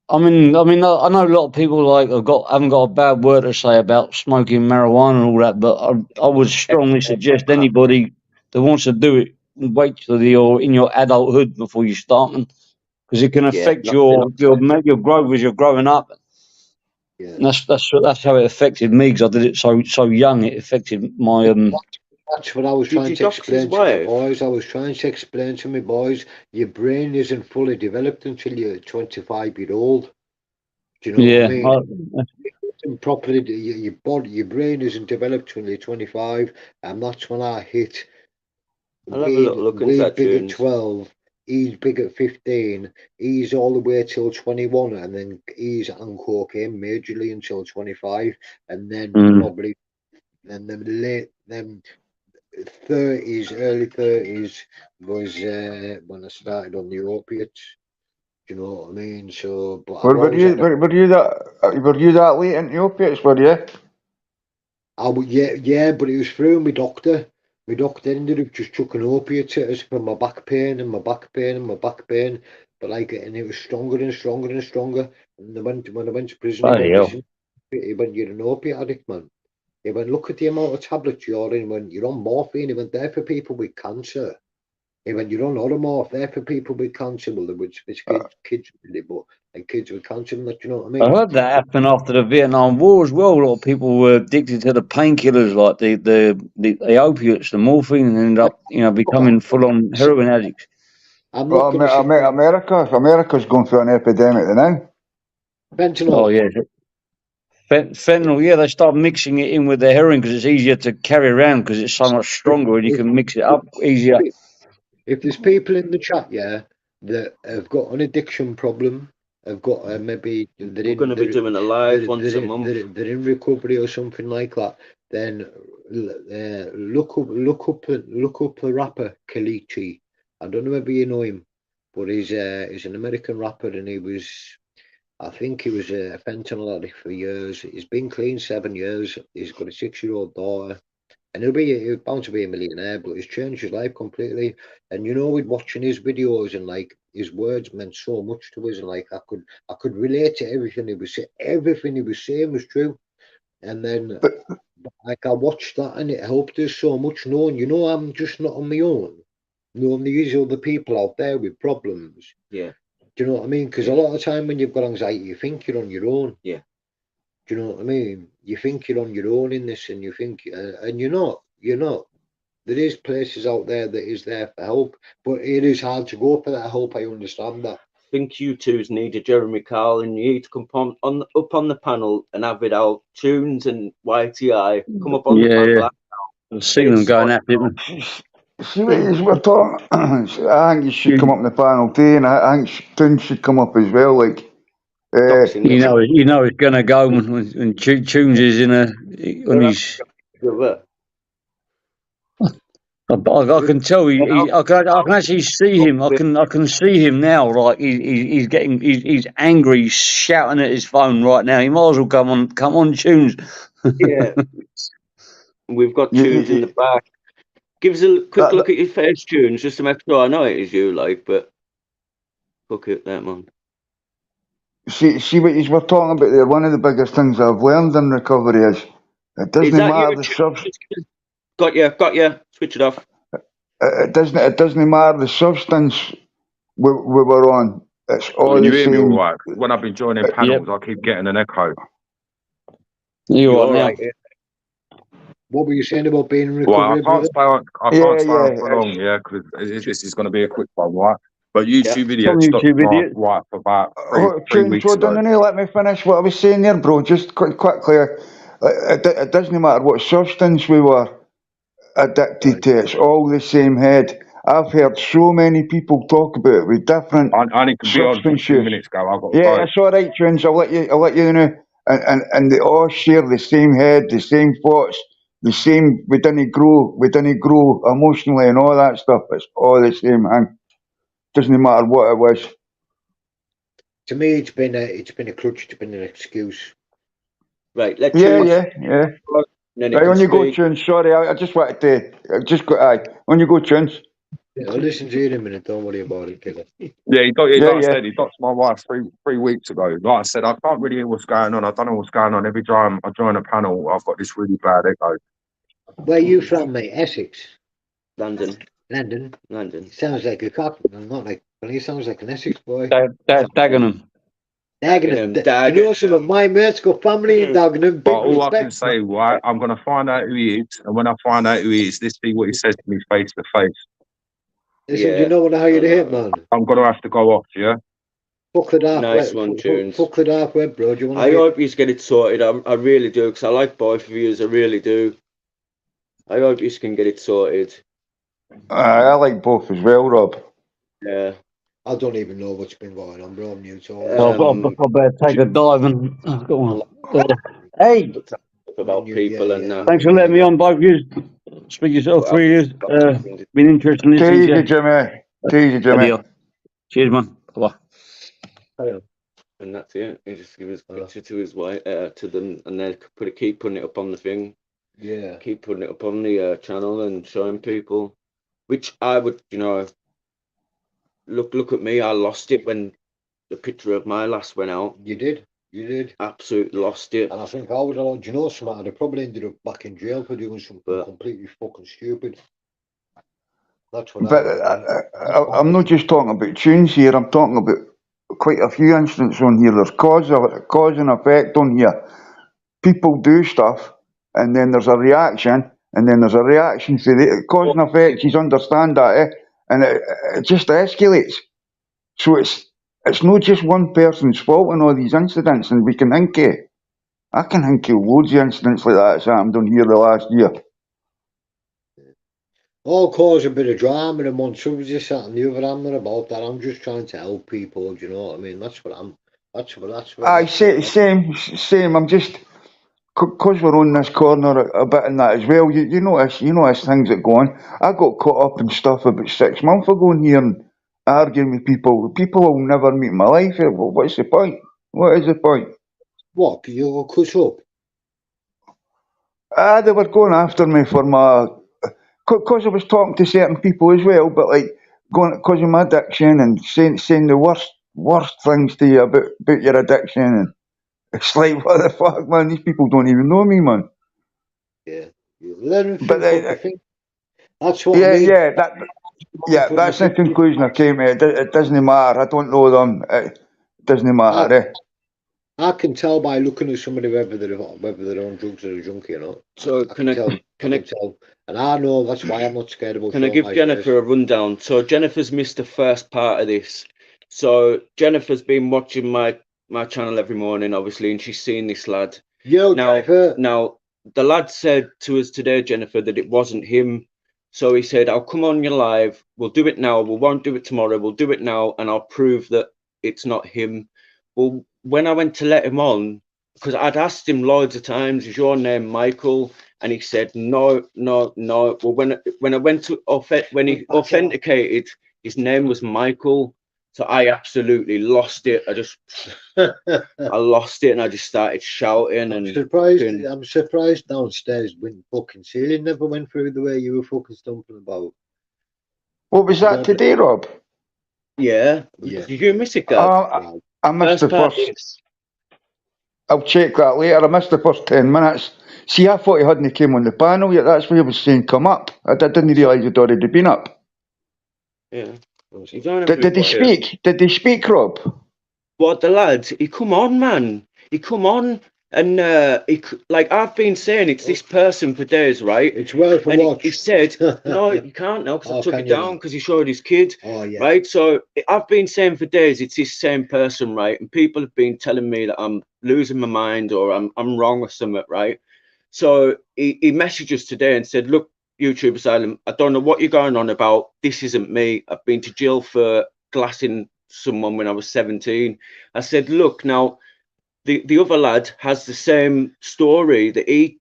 I know a lot of people like haven't got a bad word to say about smoking marijuana and all that, but I would strongly suggest anybody that wants to do it wait till you're in your adulthood before you start them, because it can Yeah, affect nothing else. your growth as you're growing up. Yeah. And that's how it affected me, because I did it so young. It affected my That's what I was Did trying you to dox his explain to my wife? boys. I was trying to explain to my boys, your brain isn't fully developed until you're 25-year-old. Do you know what I yeah. mean? And properly, your body, your brain isn't developed until you're 25, and that's when I hit I'll have a little look into weed that, big at Tunes. 12, he's big at 15, he's all the way till 21, and then he's on cocaine majorly until 25, and then Mm. probably, and then late, then 30s, early 30s was when I started on the opiates. Do you know what I mean? So, but I've Were always you had a, were you that late into opiates? Were you? yeah, but it was through my doctor. My doctor ended up just chucking opiates at us for my back pain and my back pain and my back pain. But like, and it was stronger and stronger and stronger. And when I went to prison, he Bloody went, hell. listen, he went, you're an opiate addict, man. He went, look at the amount of tablets you're in. When you're on morphine, he went, there for people with cancer. He went, you're on Automorph, there for people with cancer. Well, there was kids really, but like kids with cancer, and that, you know what I I mean? heard that happened after the Vietnam War as well. A lot of people were addicted to the painkillers, like the opiates, the morphine, and ended up, Look, I'm becoming full on heroin addicts. not Well, going to sit there. America's going through an epidemic now. Oh Fentanyl. yeah, fentanyl. Yeah, they start mixing it in with the heroin because it's easier to carry around because it's so much If, stronger and you if, can mix it up easier. if there's people in the chat, yeah, that have got an addiction problem, have got maybe they're We're going in to be doing a live once a month. they're in recovery or something like that, then look up the rapper Kalichi. I don't know whether you know him, but he's an American rapper, and I think he was a fentanyl addict for years. He's been clean 7 years. He's got a 6-year-old daughter, and he's bound to be a millionaire. But he's changed his life completely. And with watching his videos, and like his words meant so much to us, and like I could relate to everything he was saying. Everything he was saying was true. And then like I watched that, and it helped us so much. Knowing, I'm just not on my own. Knowing these other people out there with problems. Yeah. Do you know what I mean? Because a lot of the time when you've got anxiety, you think you're on your own. Yeah. Do you know what I mean? You think you're on your own in this, and you think, and you're not. You're not. There is places out there that is there for help, but it is hard to go for that help. I understand that. I think you two's need a Jeremy Carl, and you need to come up on the panel and have it out. Tunes and YTI come up on the panel. Yeah. I've seen them going at it. See what you were talking. I think you should come up in the panel too, and I think Toon should come up as well. Like, Doxing, you know, it's gonna go when Tunes is in a when he's. I can tell. I can actually see him. I can see him now. Like he's getting. He's angry. He's shouting at his phone right now. He might as well come on, Tunes. Yeah, we've got Tunes in the back. Give us a quick look at your face, Tunes, just to make sure I know it is you. Like, but fuck it, that man. See what you were talking about there. One of the biggest things I've learned in recovery is it doesn't matter the substance. Got you. Switch it off. It doesn't matter the substance we were on. It's all Can you the hear me same. all right? When I've been joining panels, I keep getting an echo. You're all right now. What were you saying about being in Well, recovery? I can't stay on for long, because this is going to be a quick one, right? But YouTube video stopped right for about three weeks ago. Don't let me finish what I was saying there, bro. Just quickly. It doesn't matter what substance we were addicted to. It's all the same head. I've heard so many people talk about it with different I need to be on for 2 minutes, go. I've got to go. It's all right, Tunes. I'll let you know. And they all share the same head, the same thoughts, the same. We didn't grow emotionally and all that stuff. It's all the same thing. Doesn't matter what it was. To me, it's been a crutch. It's been an excuse. Right. Let's Yeah. Right, on you go, Tunes. Sorry, I just wanted to. On you go, Tunes. Yeah, I'll listen to you in a minute. Don't worry about it, killer. I said, he doxed my wife three weeks ago. Like I said, I can't really hear what's going on. I don't know what's going on. Every time I join a panel, I've got this really bad echo. Where are you from, mate? Essex? London. He sounds like a cockney. Not like, but he sounds like an Essex boy. Dagenham. You know something? My mate's got family in Dagenham. But all I can say, right, I'm going to find out who he is. And when I find out who he is, let's see what he says to me face to face. Listen, do you know what I hate, man? I'm going to have to go off, yeah? Fuck the dark nice web. One, Tunes. Fuck the dark web, bro. Do you want I hope you get it sorted. I really do, because I like both of you. I really do. I hope you can get it sorted. I like both as well, Rob. Yeah. I don't even know what's been going on, bro. I'm new to I better take a dive and go on. Hey, about people and thanks for letting me on, both of you. Speak yourself, 3 years. Been interesting listening to you. Jimmy. Cheers, man. Bye. And that's it. He just give his picture to his wife, to them, and then keep putting it up on the thing. Yeah. Keep putting it up on the channel and showing people. Which I would, look at me. I lost it when the picture of my last went out. You did. Absolutely lost it. And I think I would have, do you know something? I'd have probably ended up back in jail for doing something completely fucking stupid. That's what I'm not just talking about Tunes here. I'm talking about quite a few incidents on here. There's cause and effect on here. People do stuff, and then there's a reaction, and then there's a reaction to the cause and effect. You understand that, and it just escalates. So it's not just one person's fault in all these incidents, and we can think I can think of loads of incidents like that that's happened on here the last year. All cause a bit of drama and one somebody just sat on the other hand about that. I'm just trying to help people, do you know what I mean? That's what Same. I'm just, because we're on this corner a bit in that as well, you notice things that go on. I got caught up in stuff about 6 months ago in here and arguing with people. People will never meet in my life. What's the point? What is the point? What? You got cut up? They were going after me for my, because I was talking to certain people as well, but like going because of my addiction and saying the worst things to you about your addiction, and it's like, what the fuck, man? These people don't even know me, man. Yeah. Let them think But what they think. That's what I mean. Yeah, that's the conclusion I came to. It doesn't matter. I don't know them. It doesn't matter. I can tell by looking at somebody whether they're on drugs or a junkie or not. So can I tell, and I know that's why I'm not scared about. Can I give Jennifer a rundown? So Jennifer's missed the first part of this. So Jennifer's been watching my channel every morning, obviously, and she's seen this lad. Yo, Jennifer. Now the lad said to us today, Jennifer, that it wasn't him. So he said, "I'll come on your live. We'll do it now. We won't do it tomorrow. We'll do it now, and I'll prove that it's not him." Well, when I went to let him on, because I'd asked him loads of times, "Is your name Michael?" And he said, no. Well, when I went to when he authenticated, his name was Michael. So I absolutely lost it. I lost it, and I just started shouting. I'm surprised downstairs when fucking ceiling never went through the way you were fucking stumping about. What was that today, Rob? Yeah. Did you miss it, Gav? I missed the first. I'll check that later. I missed the first 10 minutes. See, I thought he hadn't came on the panel yet. That's why he was saying come up. I didn't realise he'd already been up. Yeah. Did he speak? Did he speak, Rob? What, the lad? He come on, man. He come on. And like I've been saying, it's this person for days, right? It's well for watch. He said, "No, you can't now because I took it down because he showed his kid." Oh, yeah. Right. So I've been saying for days, it's this same person, right? And people have been telling me that I'm losing my mind or I'm wrong or something, right? So he messaged us today and said, "Look, YouTube Asylum, I don't know what you're going on about. This isn't me. I've been to jail for glassing someone when I was 17." I said, "Look now." The other lad has the same story that he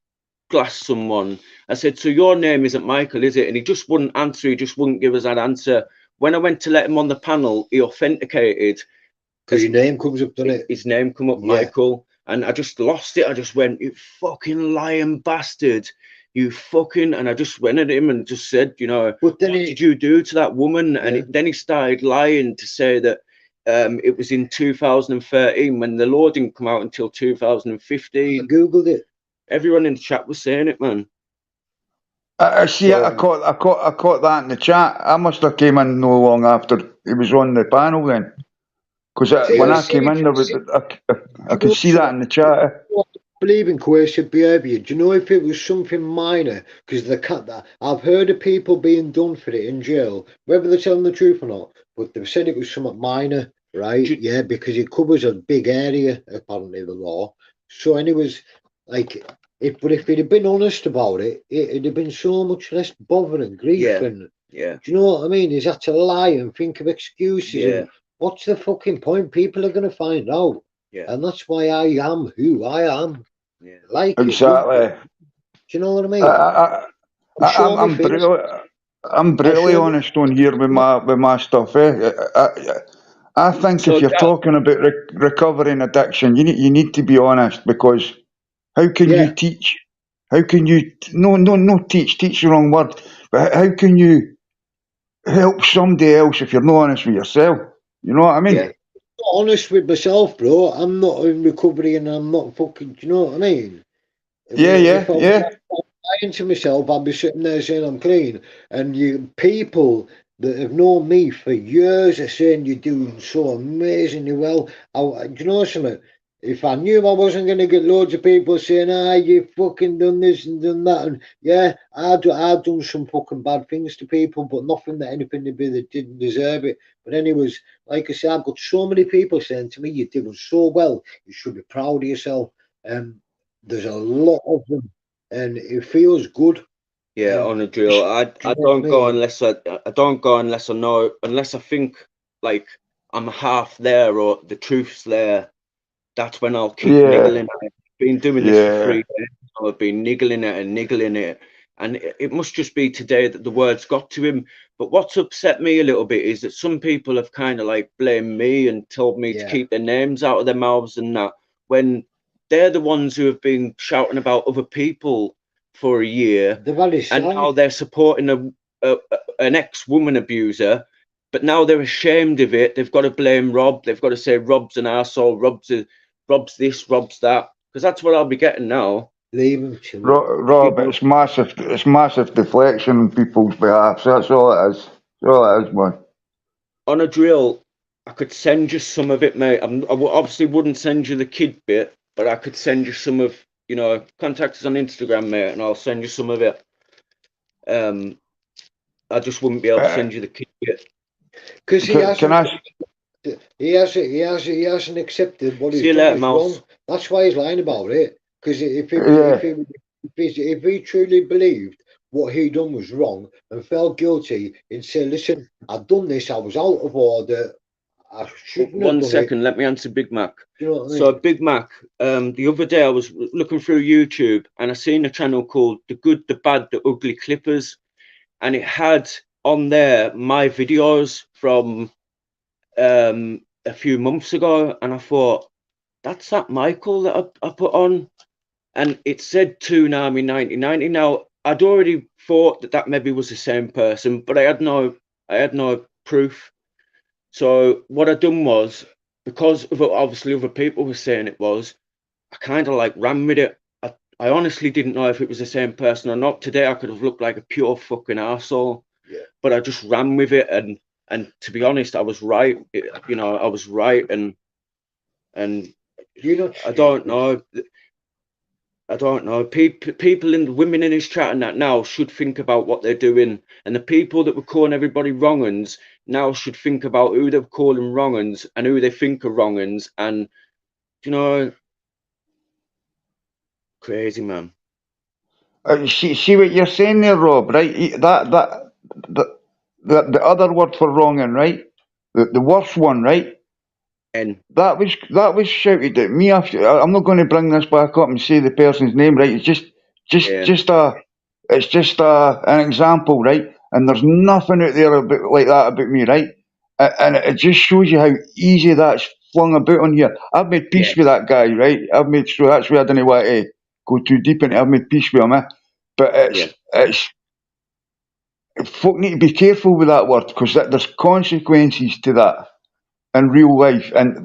glassed someone. I said, "So your name isn't Michael, is it?" And he just wouldn't answer. He just wouldn't give us that answer. When I went to let him on the panel, he authenticated. Because your name comes up, doesn't it? His name come up, yeah. Michael. And I just lost it. I just went, "You fucking lying bastard. You fucking..." And I just went at him and just said, "What did you do to that woman?" And then he started lying to say that it was in 2013 when the law didn't come out until 2015. I googled it. Everyone in the chat was saying it, man. I caught that in the chat. I must have came in no long after he was on the panel then, because when I came in, I could see that in the chat. I believe in coercive behaviour. Do you know if it was something minor? Because I've heard of people being done for it in jail, whether they're telling the truth or not. But they've said it was something minor, right? Yeah, because it covers a big area, apparently, the law. So, anyways, like, if he'd have been honest about it, it'd have been so much less bother and grief. Yeah. And, yeah. Do you know what I mean? He's had to lie and think of excuses. Yeah. And what's the fucking point? People are going to find out. Yeah. And that's why I am who I am. Yeah. Like exactly. Do you know what I mean? I'm brutally honest on here with my stuff. I think if you're talking about recovering addiction, you need to be honest, because how can you teach? How can you teach the wrong word? But how can you help somebody else if you're not honest with yourself? You know what I mean? Yeah. I'm not honest with myself, bro. I'm not in recovery, and I'm not fucking. Do you know what I mean? If I was lying to myself, I'd be sitting there saying I'm clean. And you people that have known me for years are saying you're doing so amazingly well. Do you know something? If I knew I wasn't going to get loads of people saying, you fucking done this and done that, and yeah, I've done some fucking bad things to people, but nothing that anything that didn't deserve it. But anyways, like I said, I've got so many people saying to me, "You're doing so well. You should be proud of yourself." There's a lot of them, and it feels good. Yeah, on a drill. I don't go unless I don't go unless I know, unless I think like I'm half there or the truth's there. That's when I'll keep niggling at it. I've been doing this for 3 days. I've been niggling it, and it must just be today that the words got to him. But what's upset me a little bit is that some people have kind of like blamed me and told me to keep their names out of their mouths and that, when they're the ones who have been shouting about other people for a year, and now they're supporting an ex-woman abuser, but now they're ashamed of it. They've got to blame Rob. They've got to say Rob's an arsehole, Rob's this, Rob's that, because that's what I'll be getting now. Leave him, Rob, it's massive deflection on people's behalf. So that's all it is. all it is, man. On a drill, I could send you some of it, mate. Obviously wouldn't send you the kid bit, but I could send you some of, you know, contact us on Instagram, mate, and I'll send you some of it. I just wouldn't be able to send you the kid bit. Because he Can hasn't accepted what See you he's later, done is Mouse. wrong. That's why he's lying about it. Because if he truly believed what he done was wrong and felt guilty and said, listen, I've done this, I was out of order, I shouldn't have One done second, it. let me answer Big Mac. You know what I mean? So Big Mac, the other day I was looking through YouTube and I seen a channel called The Good, the Bad, the Ugly Clippers, and it had on there my videos from a few months ago, and I thought, that's that Michael that I put on, and it said Toonami 1990. Now I'd already thought that maybe was the same person, but I had no proof. So what I done was, because of obviously other people were saying it was, I kind of like ran with it. I honestly didn't know if it was the same person or not. Today I could have looked like a pure fucking arsehole. Yeah. But I just ran with it, and to be honest, I was right. You know, I was right, and I don't know. I don't know. People in the women in his chat and that now should think about what they're doing, and the people that were calling everybody wrong uns now should think about who they're calling wrong uns and who they think are wrong uns, and you know, crazy man. see what you're saying there, Rob, right? The other word for wronging, right? The worst one, right? And That was shouted at me after. I'm not going to bring this back up and say the person's name, right? It's just an example, right? And there's nothing out there like that about me, right? And it just shows you how easy that's flung about on here. I've made peace with that guy, right? I've made sure that's where I didn't want to go too deep into. I've made peace with him, but it's folk need to be careful with that word because there's consequences to that in real life, and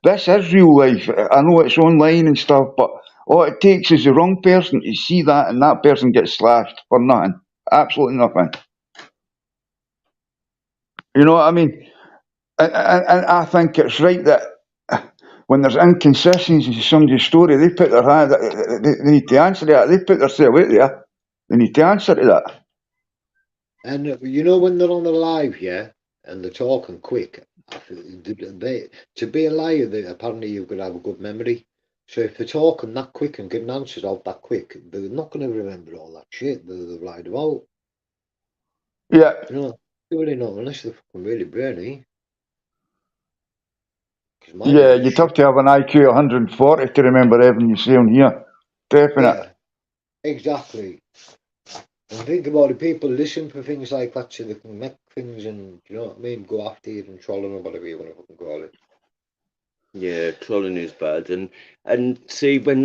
this is real life. I know it's online and stuff, but all it takes is the wrong person to see that, and that person gets slashed for nothing, absolutely nothing. You know what I mean? And I think it's right that when there's inconsistencies in somebody's story, they put their hand. They need to answer that. They put themselves out there. They need to answer to that. And you know when they're on the live, yeah, and they're talking quick. To be a liar, apparently you've got to have a good memory. So if they're talking that quick and getting answers out that quick, they're not going to remember all that shit that they've lied about. Yeah. You know, they really not unless they're fucking really brainy. Yeah, you'd have to have an IQ of 140 to remember everything you say on here. Definitely. Yeah, exactly. And think about it, people listen for things like that so they can make things and, you know what I mean, go after you and trolling or whatever you want to fucking call it. Yeah, trolling is bad. And see, when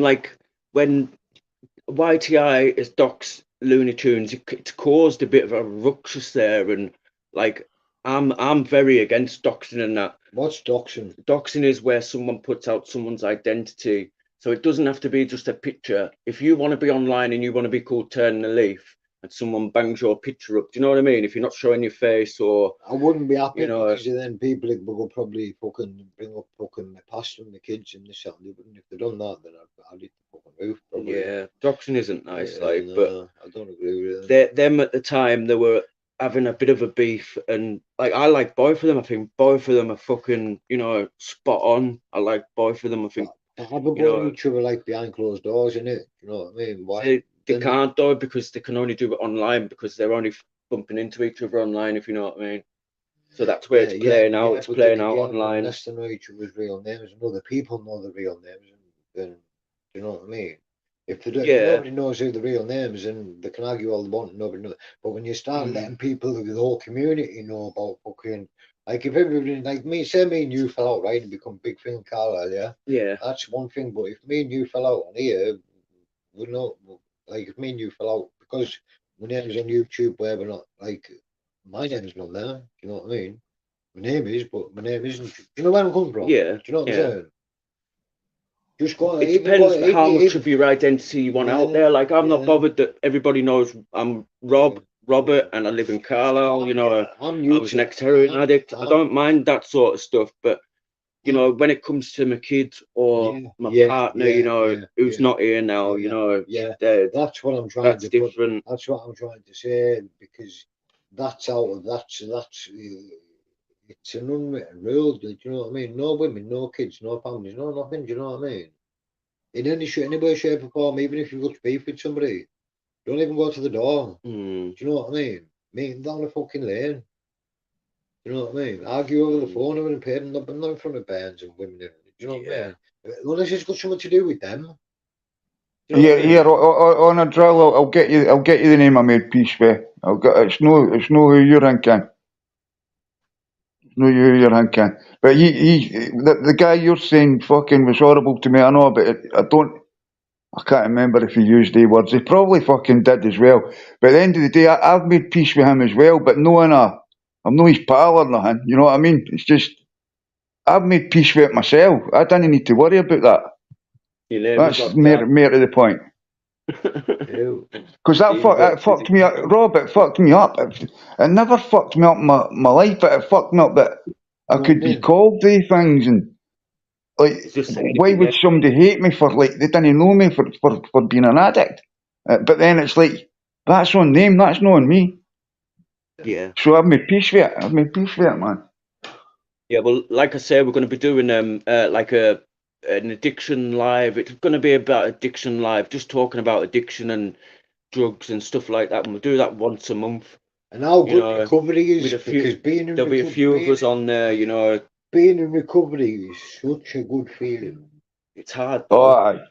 YTI is Doc's Looney Tunes, it's caused a bit of a ruckus there, and like I'm very against doxing and that. What's doxing? Doxing is where someone puts out someone's identity. So it doesn't have to be just a picture. If you want to be online and you want to be called Turning a Leaf and someone bangs your picture up, do you know what I mean? If you're not showing your face, or I wouldn't be happy, you know, because then people will probably fucking bring up fucking my past and the kids and this and that. If they've done that, then I'd need to fucking move. Probably. Yeah, doxing isn't nice, Yeah, like, no, but I don't agree with them. Them at the time, they were having a bit of a beef, and like I like both of them. I think both of them are fucking, you know, spot on. I like both of them. I think have a go at each other like behind closed doors, innit? You know what I mean? Why? They can't though, because they can only do it online, because they're only bumping into each other online, if you know what I mean. So that's where it's playing out. It's playing out online. Unless they know each other's real names and other people know the real names, then you know what I mean. If nobody knows who the real names, and they can argue all they want, and nobody knows. But when you start letting people, the whole community, know about fucking, like if everybody, like me, say me and you fell out, right, and become big thing, Carlisle, yeah, that's one thing. But if me and you fell out on here, we know, like if me and you fell out because my name's on YouTube, wherever, not like my name's not there. Do you know what I mean? My name is, but my name isn't. Do you know where I'm coming from? Yeah. Do you know what I'm saying? Just go. It depends how much of your identity you want out there. Like I'm not bothered that everybody knows I'm Rob Robert and I live in Carlisle, you know, I'm I new was to an ex-heroin addict. I I'm- don't mind that sort of stuff, but you know, when it comes to my kids or my partner, you know, who's not here now, you know, yeah. dead, That's what I'm trying that's to put. different. That's what I'm trying to say, because that's out of that's it's an unwritten rule. Do you know what I mean? No women, no kids, no families, no nothing. Do you know what I mean? In any way, shape, or form, even if you've got beef with somebody, don't even go to the door. Do you know what I mean? Meet them down the fucking lane. You know what I mean? Argue over the phone over the paid, not in front of bands and women. Do you know what I mean? Unless it's got something to do with them. Do you know what I mean? On a drill, I'll get you the name I made peace with. It's no who you're thinking. No, you're thinking. But the guy you're saying fucking was horrible to me. I know, but I can't remember if he used the words. He probably fucking did as well. But at the end of the day, I've made peace with him as well. But I'm no his pal or nothing. You know what I mean? It's just I've made peace with it myself. I don't need to worry about that. That's more to the point. Because that fucked me up, Rob. It fucked me up. It never fucked me up my life, but it fucked me up that I could be called these things, and like, why would somebody hate me for, like, they didn't know me for being an addict? But then it's like, that's on them, that's not on me. Yeah. So I've made peace with it. Man. Yeah, well, like I say, we're going to be doing like an addiction live. It's going to be about addiction live, just talking about addiction and drugs and stuff like that. And we'll do that once a month. And how good recovery is, because there'll be a few of us on there, you know. Being in recovery is such a good feeling. It's hard though.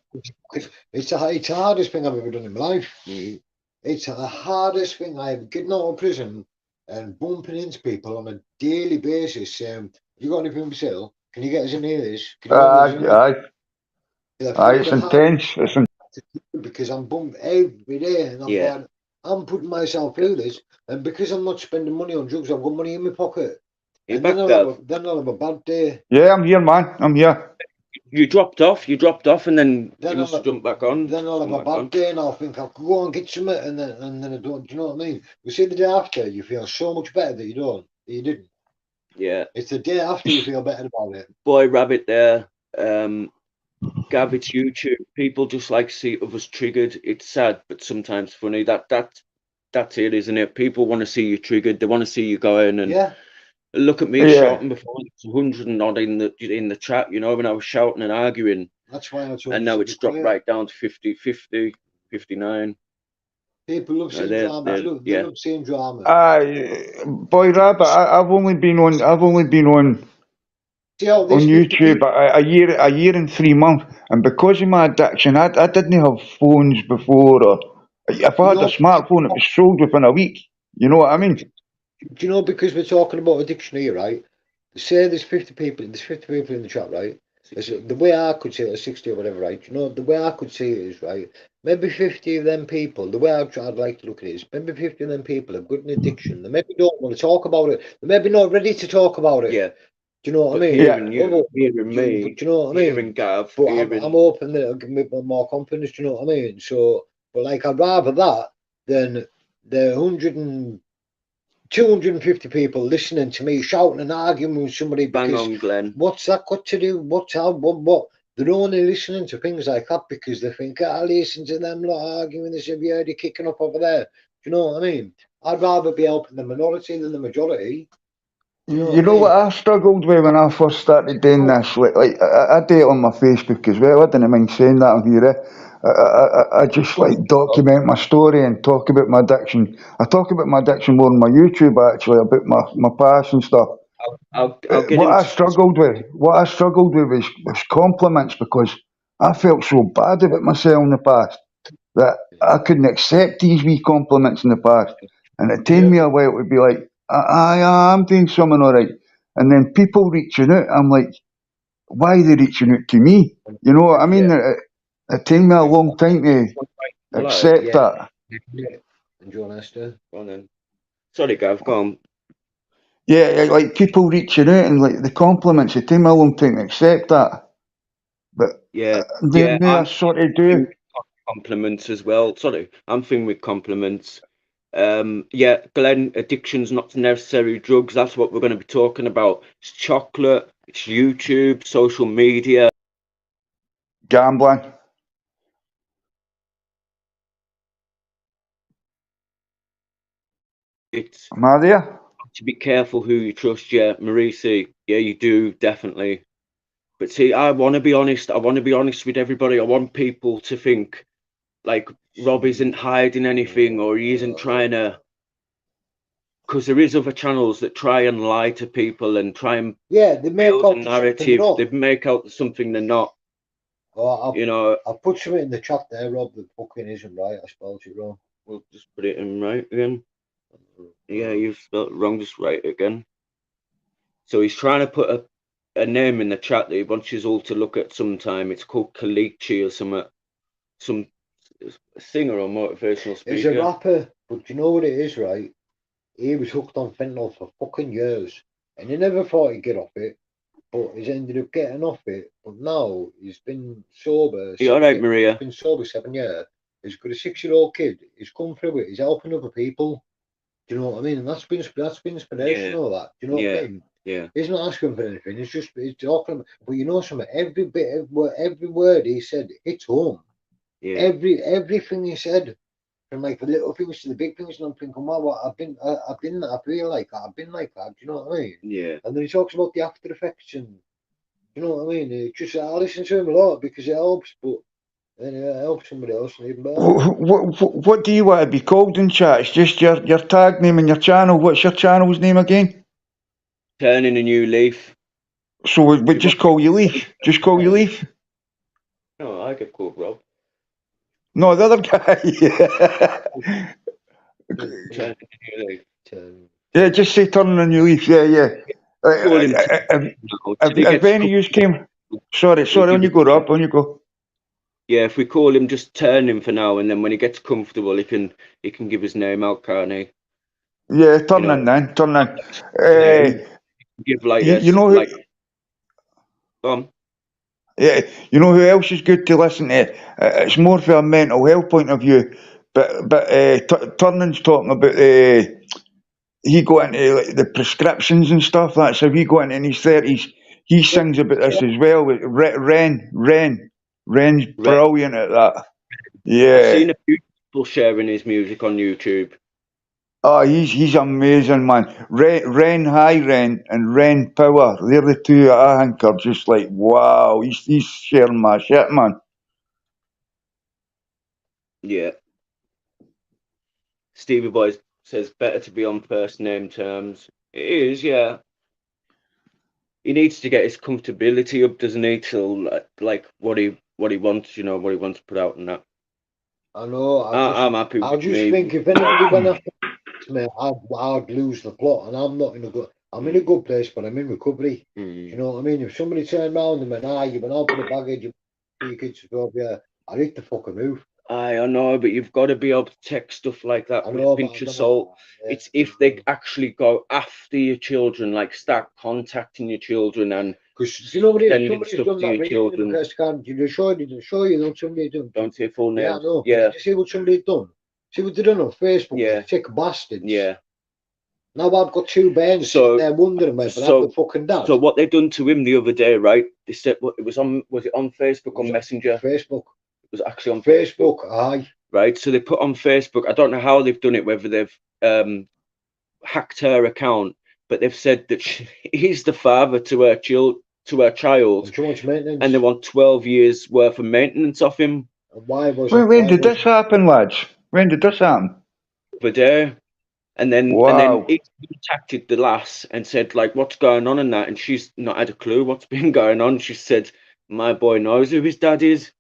It's the hardest thing I've ever done in my life. It's the hardest thing I've getting out of prison and bumping into people on a daily basis saying, you got anything to sell? Can you get us in here this? Aye, it's intense. Because I'm bumped every day, and I'm going, I'm putting myself through this, and because I'm not spending money on drugs, I've got money in my pocket. And then I'll have a bad day. Yeah, I'm here, man. I'm here. You dropped off, and then you must have jumped back on. Then I'll have a bad day, and I'll think I could go and get some, and then I don't. Do you know what I mean? You see, the day after, you feel so much better that you didn't. Yeah. It's the day after you feel better about it. Boy Rabbit there, Gav, it's YouTube. People just like to see others triggered. It's sad, but sometimes funny. That's it, isn't it? People want to see you triggered. They want to see you going and look at me shouting before. It's 100 and odd in the chat, you know, when I was shouting and arguing. That's why I told and now it's dropped right down to 50, 59. People love seeing drama. They love seeing drama. Boy Rabbit, I've only been on YouTube a year and 3 months, and because of my addiction, I didn't have phones before, or if I had a smartphone, it was sold within a week. You know what I mean? Do you know, because we're talking about addiction here, right? Say there's 50 people in the chat, right? The way I could say it, or 60 or whatever, right? You know, the way I could see it is, right? Maybe 50 of them people, the way I'd like to look at it is, maybe 50 of them people have got an addiction. They maybe don't want to talk about it. They maybe not ready to talk about it. Yeah. Do you know what I mean? Hearing me, do you know what I mean? Hearing Gav, but I'm hoping that it'll give me more confidence. Do you know what I mean? So, but like, I'd rather that than the 250 people listening to me shouting and arguing with somebody. Bang on, Glenn. What's that got to do? What? They're only listening to things like that because they think, I'll listen to them lot arguing this if you heard you kicking up over there. Do you know what I mean? I'd rather be helping the minority than the majority. You know what I struggled with when I first started doing this? Like I do it on my Facebook as well. I didn't mind saying that on here. I just like document my story and talk about my addiction. I talk about my addiction more on my YouTube, actually, about my past and stuff. What I struggled with was compliments, because I felt so bad about myself in the past that I couldn't accept these wee compliments in the past, and it took me a while to be like, I'm doing something all right. And then people reaching out, I'm like, why are they reaching out to me? You know what I mean? It took me a long time to accept that. And John Esther. Go on then. Sorry, Gav, go on. Yeah, like people reaching out and like the compliments, it took me a long time to accept that. But I sort of do. Compliments as well. Sorry, I'm thinking with compliments. Yeah, Glenn, addiction's not necessarily drugs. That's what we're going to be talking about. It's chocolate, it's YouTube, social media, Gambling. it's Am I there? to be careful who you trust. Yeah, Marisi, yeah, you do, definitely. But see, I want to be honest. I want to be honest with everybody. I want people to think like Rob isn't hiding anything or he isn't trying to. Because there is other channels that try and lie to people and try and Yeah, they make build out a something they're narrative. not. They make out something they're not. Oh, You know, I put something in the chat there, Rob, that fucking isn't right. I spelled it wrong. we'll just put it in right again. Yeah, you've spelled it wrong. Just write it again. So he's trying to put a name in the chat that he wants you all to look at sometime. It's called Kalichi or some singer or motivational speaker. He's a rapper, but you know what it is, right? He was hooked on fentanyl for fucking years, and he never thought he'd get off it, but he's ended up getting off it. But now he's been sober. You all right, Maria? He's been sober 7 years. He's got a 6-year-old kid. He's come through it. He's helping other people. Do you know what I mean? And that's been inspirational. That, do you know what I mean? Yeah. He's not asking for anything. He's talking about. But you know something? Every word he said hits home. Yeah. Everything he said, from like the little things to the big things, and I'm thinking, wow, I feel like that. I've been like that. Do you know what I mean? Yeah. And then he talks about the after effects, and you know what I mean. I listen to him a lot because it helps, but then it helps somebody else and even better. What do you want to be called in chat? It's just your tag name and your channel. What's your channel's name again? Turning a New Leaf. So we just call you Leaf. Just call you Leaf. No, I get called Rob. No, the other guy. Turning a New Leaf. Yeah, just say turning a new leaf. Yeah. If any of you came, sorry, on you go, Rob, on you go. Yeah, if we call him, just turn him for now, and then when he gets comfortable, he can give his name out, can't he? Yeah, turning then, turning. Give like you know who, yeah, you know who else is good to listen to? It's more from a mental health point of view, but Turning's talking about he got into like, the prescriptions and stuff. That's how he got into in his 30s. He sings about this as well. Ren's brilliant at that. Yeah. I've seen a few people sharing his music on YouTube. Oh, he's amazing, man. Ren High Ren and Ren Power. They're the two that I think are just like, wow, he's sharing my shit, man. Yeah. Stevie Boy says better to be on first name terms. It is, yeah. He needs to get his comfortability up, doesn't he? To like what he wants, you know, what he wants to put out and that. I know. I'm happy. I just think if anybody went after me, I'd lose the plot, and I'm not in a good. I'm in a good place, but I'm in recovery. You know what I mean? If somebody turned around and went, you've been out for the baggage, your kids to go, yeah, I'd hit the fucking move. I know, but you've got to be able to take stuff like that with a pinch of salt. Yeah. It's if they actually go after your children, like start contacting your children and because you know what it is, somebody's done that children. You show you know somebody done. Don't say full names. Yeah, I know. Yeah. Did you see what somebody done? See what they done on Facebook? Yeah. Sick bastards. Yeah. Now I've got two bairns they're wondering where, but I'm the fucking dad. So what they done to him the other day, right? They said it was on Facebook or Messenger? Facebook. It was actually on Facebook. Aye. Right. So they put on Facebook. I don't know how they've done it, whether they've hacked her account, but they've said that he's the father to her child, Too much maintenance. and they want 12 years worth of maintenance off him. And why was when did this happen, lads? When did this happen? The day. And then he contacted the lass and said, like, what's going on in that? And she's not had a clue what's been going on. She said, my boy knows who his dad is.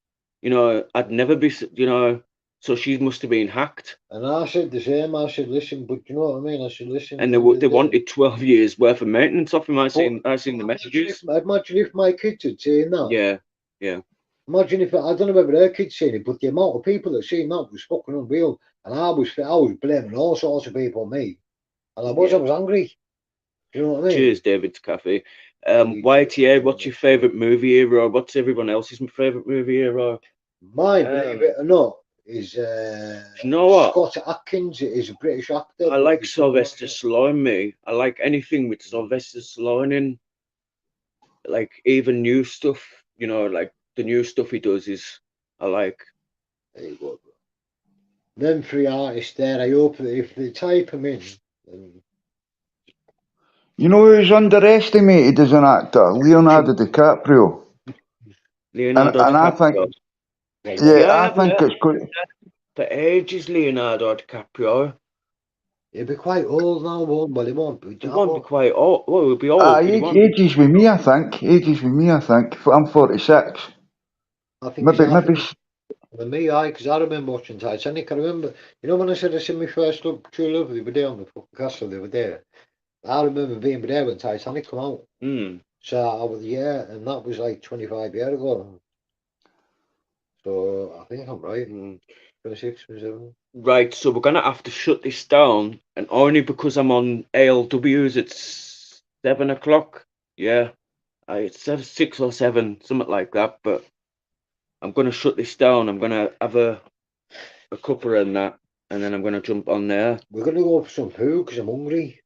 You know, I'd never be, you know, so she must have been hacked. And I said the same. I said, listen, but you know what I mean? I said, listen. And they wanted 12 years worth of maintenance off him. I seen the messages. Imagine if my kids had seen that. Yeah. Imagine if, I don't know whether her kids seen it, but the amount of people that seen that was fucking unreal. And I was blaming all sorts of people on me. And I was angry. Do you know what I mean? Cheers, David's Cafe. YTA, what's your favourite movie hero? What's everyone else's favourite movie hero? Mine, believe it or not, is you know what? Scott Atkins is a British actor. I but like he's Sylvester Stallone, me. I like anything with Sylvester Stallone in. Like even new stuff, you know, like the new stuff he does is I like. There you go, bro. Them three artists there, I hope that if they type them in, then You know who's underestimated as an actor? Leonardo DiCaprio. Leonardo And I DiCaprio. think, See, I I haven't think heard it's quite. for ages Leonardo DiCaprio. he'll be quite old now, won't? Well, he won't be. He won't be quite old. Well, he'll be old, but he won't. Ages with me, I think. Ages with me, I think. I'm 46. I think he's Maybe, half than me, because I remember watching Titanic. I remember, you know, when I said I seen my first true love the other day on the fucking castle the other day. I remember being there when Titanic come out. So I was and that was like 25 years ago. So I think I'm right. 26, 27. Right, so we're gonna have to shut this down, and only because I'm on ALWs, it's 7 o'clock. Yeah, it's 6 or 7, something like that. But I'm gonna shut this down. I'm gonna have a cuppa and that, and then I'm gonna jump on there. We're gonna go for some food because I'm hungry.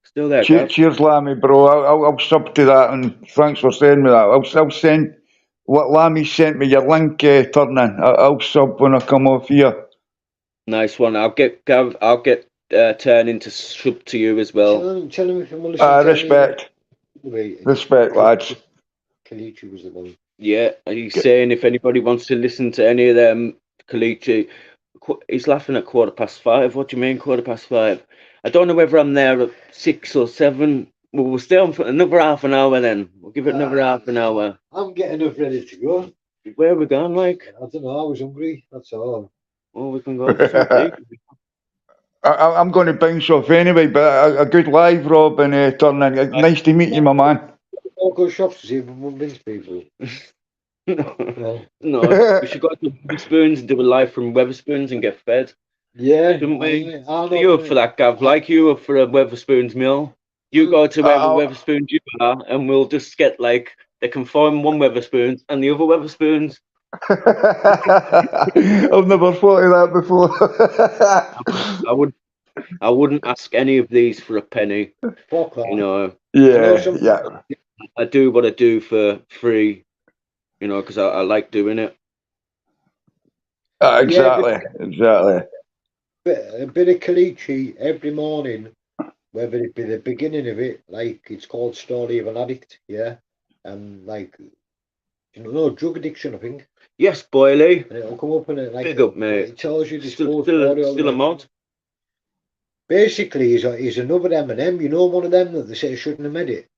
Still there, Cheers, Lammy, bro. I'll sub to that, and thanks for sending me that. I'll send what Lammy sent me your link, turning. I'll sub when I come off here. Nice one. I'll get turning to sub to you as well. Tell him if you want to listen to Respect. Respect, lads. Kalichi was the one. Yeah, he's saying if anybody wants to listen to any of them, Kalichi, he's laughing at 5:15. What do you mean 5:15? I don't know whether I'm there at 6 or 7. Well, we'll stay on for another half an hour then. We'll give it another half an hour. I'm getting up ready to go. Where are we going, like? I don't know, I was hungry, that's all. Well, we can go for some tea. I'm going to bounce off anyway, but a good live, Rob, and turning. Nice to meet you, my man. Local shops to see if we convince people. No, we should go to Weatherspoons and do a live from Weatherspoons and get fed. Yeah, shouldn't we? Are you up for that, Gav? Like you up for a Weatherspoons meal? You go to wherever Weatherspoons you are, and we'll just get like they can find one Weatherspoons and the other Weatherspoons. I've never thought of that before. I wouldn't ask any of these for a penny. Fuck that. You know. Yeah. I do what I do for free. You know, because I like doing it. Exactly. A bit of Kalichi every morning, whether it be the beginning of it, like it's called Story of an Addict, yeah, and like drug addiction, I think. Yes, Boyley. And it'll come up and it like big up, mate. It tells you this still a mod. Basically, he's another Eminem. You know, one of them that they say shouldn't have made it.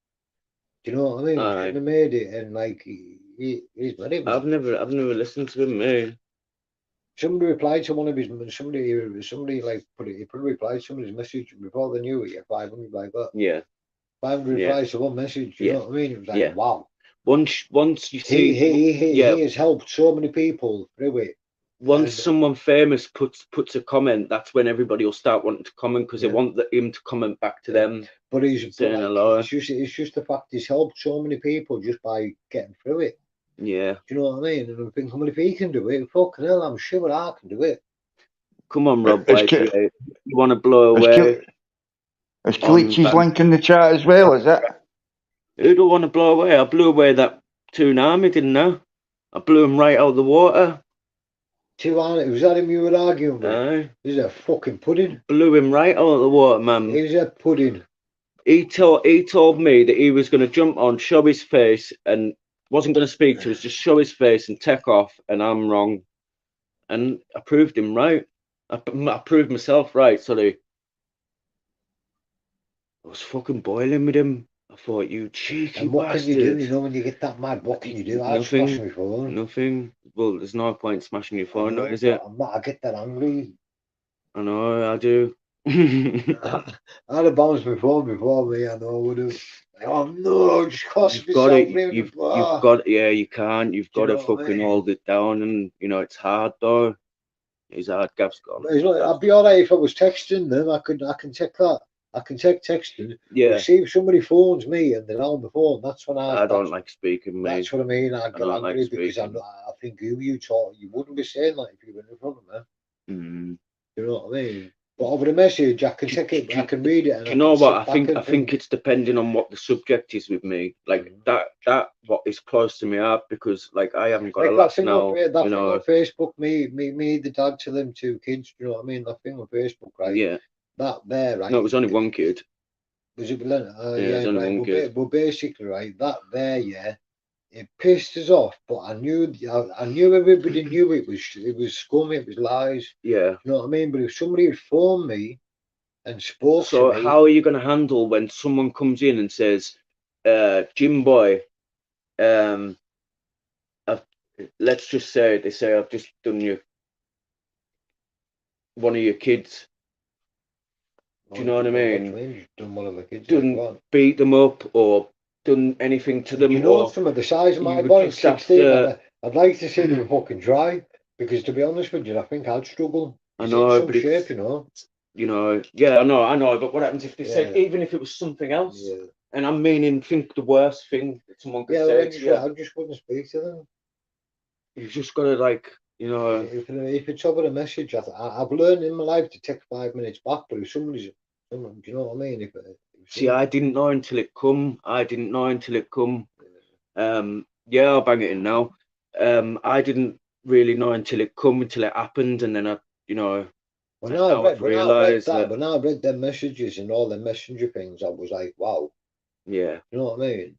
Do you know what I mean? Shouldn't have made it, and like he's made it. I've never listened to him, man. Somebody replied to one of his. Somebody like put a reply to somebody's message before they knew it. Yeah, 500 like that. Yeah. 500 replies to one message. You know what I mean? It was like wow. Once you see, he has helped so many people through it. Once someone famous puts a comment, that's when everybody will start wanting to comment because they want him to comment back to them. But he's saying hello. It's just the fact he's helped so many people just by getting through it. Yeah. Do you know what I mean? And I'm thinking, well, if he can do it, fucking hell, I'm sure I can do it. Come on, Rob. You want to blow away? Is Kalichi's link in the chat as well? Is it? Who do want to blow away? I blew away that tsunami, didn't I? I blew him right out of the water. Was that him you were arguing with? Aye. He's a fucking pudding. Blew him right out of the water, man. He's a pudding. He told me that he was going to jump on, show his face, and wasn't going to speak to us, just show his face and take off, and I'm wrong. And I proved him right. I proved myself right, sorry. I was fucking boiling with him. I thought, you cheeky and what bastard. Can you do? When you get that mad, what can you do? Nothing. Well, there's no point smashing your phone, is it? I get that angry. I know, I do. I'd have bounced my phone before me, I know, would have. Oh no, just cost you've got it. You've got you can't. You've got to fucking hold it down, and it's hard though. It's hard. Gav's gone. I'd be alright if I was texting them. I can take that. I can take texting. Yeah. But see if somebody phones me and they're on the phone, that's when I don't like speaking, mate. That's what I mean. I get don't angry like because speaking. I think you talk, you wouldn't be saying that if you were in front of me. Mm. You know what I mean? But over the message, I can take it, I can read it, and Do you know what? sit back I think it's depending on what the subject is with me. Like that what is close to me heart, because like I haven't got like a that laugh thing now. on, that thing on Facebook, me, the dad to them 2 kids. Do you know what I mean? That thing on Facebook, right? Yeah. That there, right? No, it was only one kid. Was it Belinda? Yeah, it was only right. one kid. But basically, right, that there, yeah, it pissed us off. But I knew everybody knew it was scummy, it was lies. Yeah. You know what I mean? But if somebody had phoned me and spoke So to me, how are you going to handle when someone comes in and says, Jim boy, let's just say they say I've just done one of your kids. Do you know what I mean? Done one of the kids. Done beat them up or done anything to them. You know, some of the size of my body, 16. I'd like to say they were fucking dry, because to be honest with you, I think I'd struggle. I know, some but shape, you know. You know, yeah, I know. But what happens if they said, even if it was something else? Yeah. And I'm meaning, think the worst thing that someone could say to you. I just wouldn't speak to them. You've just got to, like, you know. If it's over a message, I've learned in my life to take 5 minutes back. But if somebody's, do you know what I mean? See, I didn't know until it come. Yeah, I'll bang it in now. I didn't really know until it come, until it happened, and then when I read them messages and all the messenger things, I was like, wow. Yeah. You know what I mean?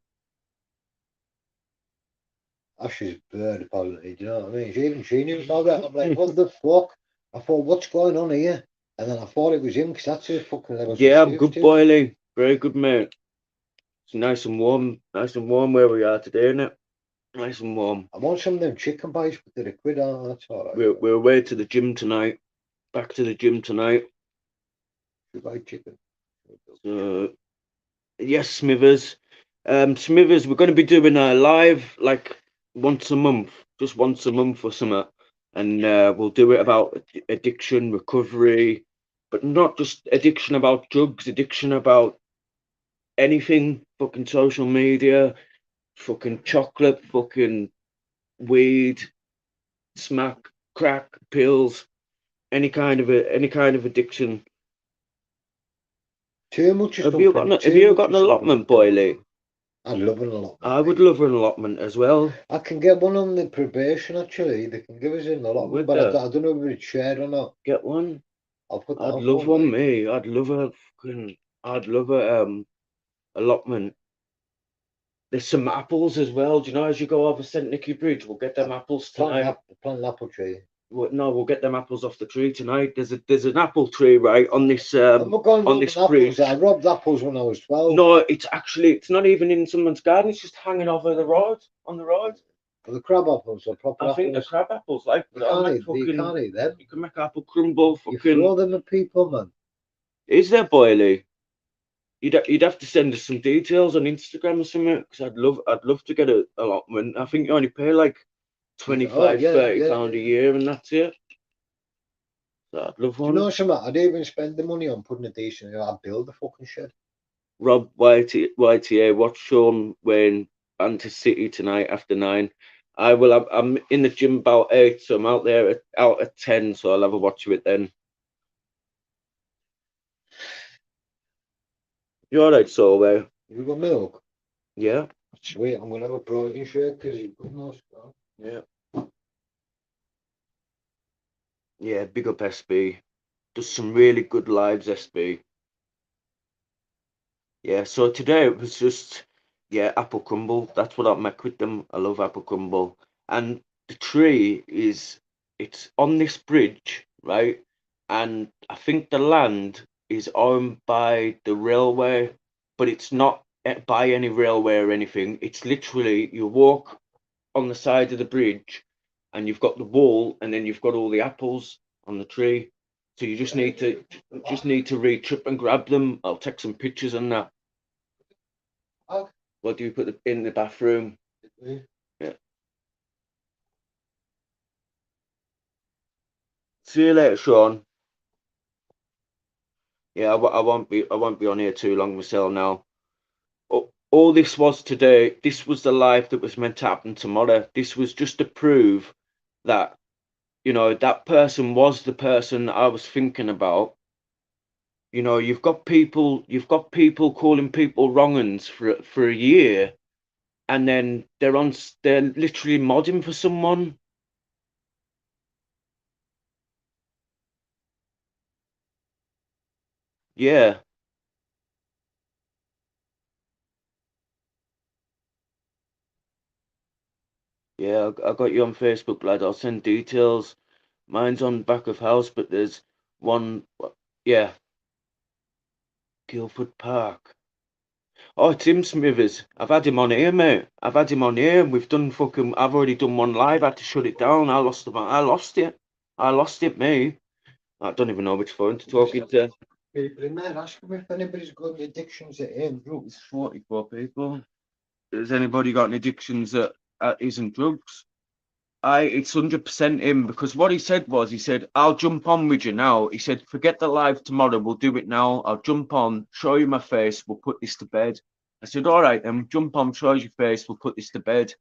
Ash's bird, apparently. Do you know what I mean? She knew about that. I'm like, what the fuck? I thought, what's going on here? And then I thought it was him, because that's his fucking level. Yeah, I'm good, boy, Lee. Very good, mate. It's nice and warm where we are today, isn't it? Nice and warm. I want some of them chicken pies, but they're £1. Oh, that's all right. We're away to the gym tonight. Back to the gym tonight. You buy chicken. Yes, Smithers. Smithers, we're going to be doing a live like once a month, just once a month or something, and we'll do it about addiction recovery, but not just addiction about drugs, addiction about anything. Fucking social media, fucking chocolate, fucking weed, smack, crack, pills, any kind of addiction. Too much. Have you got an allotment, boy, Lee? I'd love an allotment. I would love an allotment as well. I can get one on the probation, actually. They can give us an allotment, but I don't know if it's shared or not. Get one. I'd love one, me. I'd love a allotment. There's some apples as well. Do you know, as you go over St. Nicky Bridge, we'll get them apples tonight. Plant an apple tree. No, we'll get them apples off the tree tonight. There's an apple tree right on this bridge. I robbed apples when I was 12. No, it's not even in someone's garden. It's just hanging over the road, on the road. But the crab apples are proper apples. I think the crab apples, like you can't eat them. You can make apple crumble. You throw them at people, man. Is there, boily? You'd have to send us some details on Instagram or something, because I'd love to get an allotment. I think you only pay like 25, £30 a year, and that's it. So I'd love one. Do you know something? I'd even spend the money on putting a decent. I'd build a fucking shed. Rob YTA, watch Sean Wayne Banter City tonight after 9. I'm in the gym about 8, so I'm out at 10, so I'll have a watch of it then. You alright, Solway? You got milk? Yeah. Wait, I'm gonna have a protein shake because you've got no stuff. Yeah. Yeah, big up SB. Does some really good lives, SB. Yeah, so today it was just, apple crumble. That's what I make with them. I love apple crumble. And the tree it's on this bridge, right? And I think the land is owned by the railway, but it's not by any railway or anything. It's literally, you walk on the side of the bridge and you've got the wall, and then you've got all the apples on the tree. So you just need to reach up and grab them. I'll take some pictures on that. What do you put in the bathroom? Yeah. See you later, Sean. Yeah, I won't be on here too long myself now. All this was today, this was the life that was meant to happen tomorrow. This was just to prove that, you know, that person was the person I was thinking about. You know, you've got people calling people wrong uns for a year, and then they're literally modding for someone. Yeah. Yeah, I got you on Facebook, lad. I'll send details. Mine's on back of house, but there's one. Yeah, Guildford Park. Oh, Tim Smithers. I've had him on here, mate. I've had him on here. We've done fucking. I've already done one live. I had to shut it down. I lost it. I lost it, me. I don't even know which phone to talk into. People in there asking me if anybody's got any addictions that ain't drugs. 44 people. Has anybody got any addictions that isn't drugs? It's 100% him, because what he said was, he said, I'll jump on with you now. He said, forget the live tomorrow. We'll do it now. I'll jump on, show you my face. We'll put this to bed. I said, all right, then jump on, show us your face. We'll put this to bed.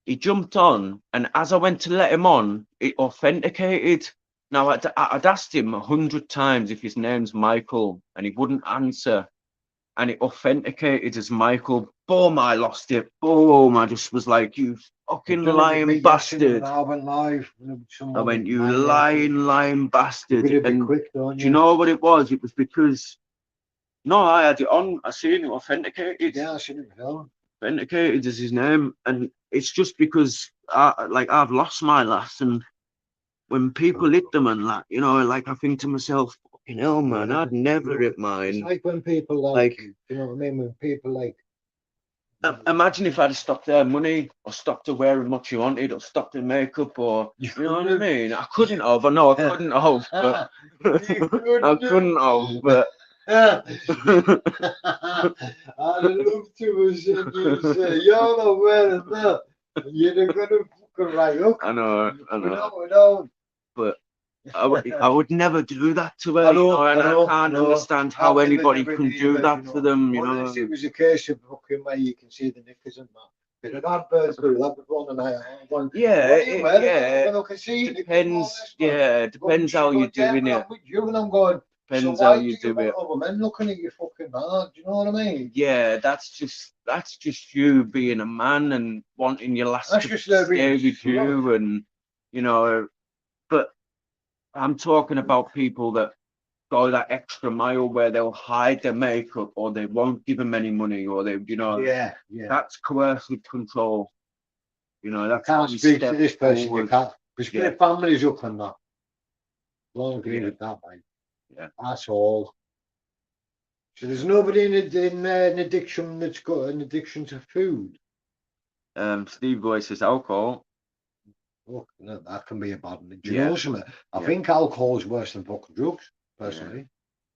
He jumped on, and as I went to let him on, it authenticated. Now, I'd asked him 100 times if his name's Michael, and he wouldn't answer. And it authenticated as Michael. Boom, I lost it. Boom, I just was like, you fucking lying bastard. I went live. I went, you lying bastard. And quick, do you know what it was? It was because, no, I had it on. I seen it authenticated. Yeah, I seen it film. Authenticated as his name. And it's just because, I've lost my last. And when people hit them and that, you know, like, I think to myself, fucking hell, man, I'd never hit mine. It's like when people like, you know what I mean? When people like, imagine if I'd have stopped their money, or stopped her wearing what she wanted, or stopped her makeup, or you know what I mean? I couldn't have. I know I couldn't have, but I couldn't have. But I'd love to say, you're not wearing that. You're gonna fucking right up. I know. No. But I would never do that to her. I can't understand how anybody can do that to them. You know, unless it was a case of fucking where you can see the knickers and that. But at that birds do that before the night. Depends. Yeah, depends how you're doing it. And I'm going. Depends how you do it. Other men looking at you fucking hard. Do you know what I mean? Yeah, that's just you being a man and wanting your lass to stay with you, and you know. But I'm talking about people that go that extra mile where they'll hide their makeup, or they won't give them any money, or they, you know, that's coercive control. You know, that's can't speak to this person. You can't. Because families up and that. Don't agree with that, mate. Yeah, that's all. So there's nobody in an addiction that's got an addiction to food. Steve Boy says alcohol. Look, that can be a bad one. Do you know something? I think alcohol is worse than fucking drugs, personally.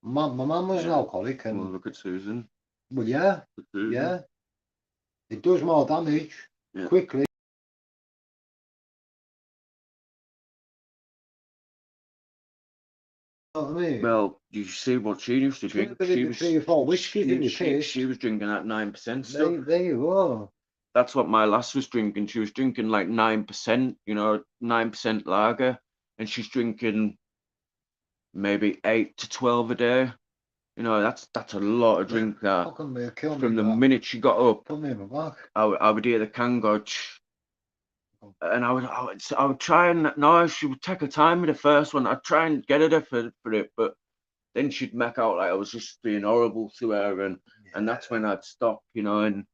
My mum was an alcoholic, and well, look at Susan. Well, yeah, it does more damage quickly. You know what I mean? Well, you see what she used to drink. She was 3 or 4 whiskeys in your face. She was drinking at 9% stuff. There you go. That's what my lass was drinking. She was drinking like 9%, you know, 9% lager, and she's drinking maybe 8 to 12 a day. You know, that's a lot of drink. That from the minute she got up, I would hear the can go, and I would try and no, she would take her time with the first one. I'd try and get her for it, but then she'd make out like I was just being horrible to her, and that's when I'd stop, you know. And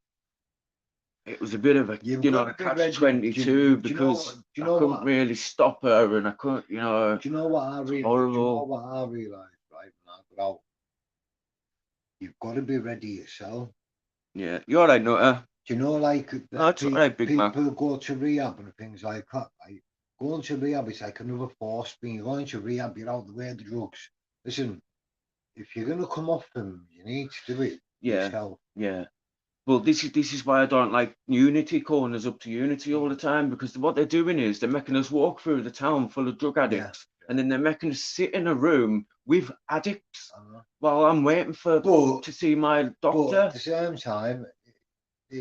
it was a bit of a catch-22 because I couldn't really stop her, and I couldn't, you know. Do you know what I realized? Horrible. Right when I got out? You've got to be ready yourself. Yeah, you're all right, Nutter. Do you know, like, people go to rehab and things like that, right? Going to rehab is like another force. When you're going to rehab, you're out the way of the drugs. Listen, if you're going to come off them, you need to do it yourself. Yeah. Well, this is why I don't like Unity calling us up to Unity all the time, because what they're doing is they're making us walk through the town full of drug addicts. and then they're making us sit in a room with addicts while I'm waiting to see my doctor. But at the same time,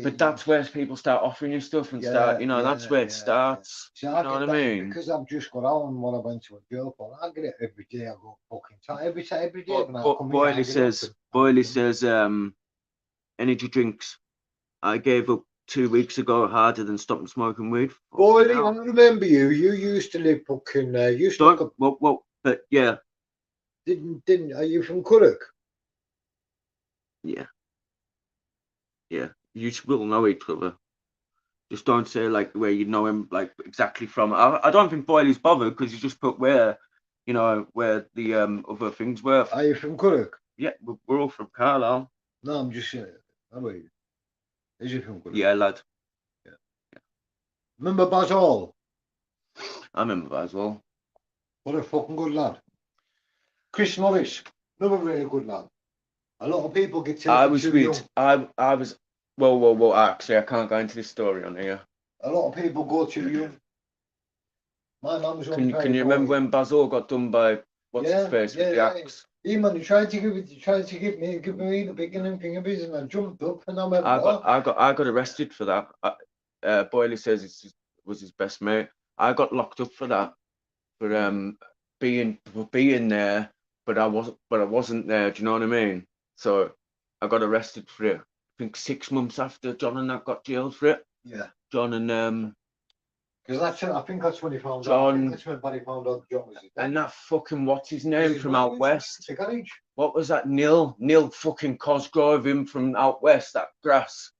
but that's where people start offering you stuff and start, you know, that's where it starts. See, You I know get what I that mean? because I've just got on when I went to a jail for. I get it every day. I go fucking tired every day. But When I come here, I get up Boyley says, energy drinks. I gave up 2 weeks ago harder than stopping smoking weed. Boyley, I remember you. You used to live fucking. But yeah. Didn't? Are you from Curragh? Yeah. Yeah. You will know each other. Just don't say like where you know him like exactly from. I don't think Boyley's bothered because you just put where, you know, where the other things were. Are you from Curragh? Yeah, we're all from Carlisle. No, I'm just saying. How about you? Is he from Curragh? Yeah, lad. Yeah. Remember Baz Hall? I remember Baz Hall. What a fucking good lad. Chris Morris, another really good lad. A lot of people get taken I was too with. young. I was. Whoa. Actually, I can't go into this story on here. A lot of people go too young. My mum was on. Can you remember when Baz Hall got done by what's his face with the axe? Yeah, man, he tried to give me the beginning thing of his, and I jumped up and I went. I got arrested for that. Boyley says it was his best mate. I got locked up for that, for being there, but I wasn't there. Do you know what I mean? So I got arrested for it. I think 6 months after John and that got jailed for it. Yeah. John and because I think that's when he found John, out. I think that's when Barry found out John was his dad. And that fucking what's his name from out west? The garage. What was that? Neil fucking Cosgrove, him from out west. That grass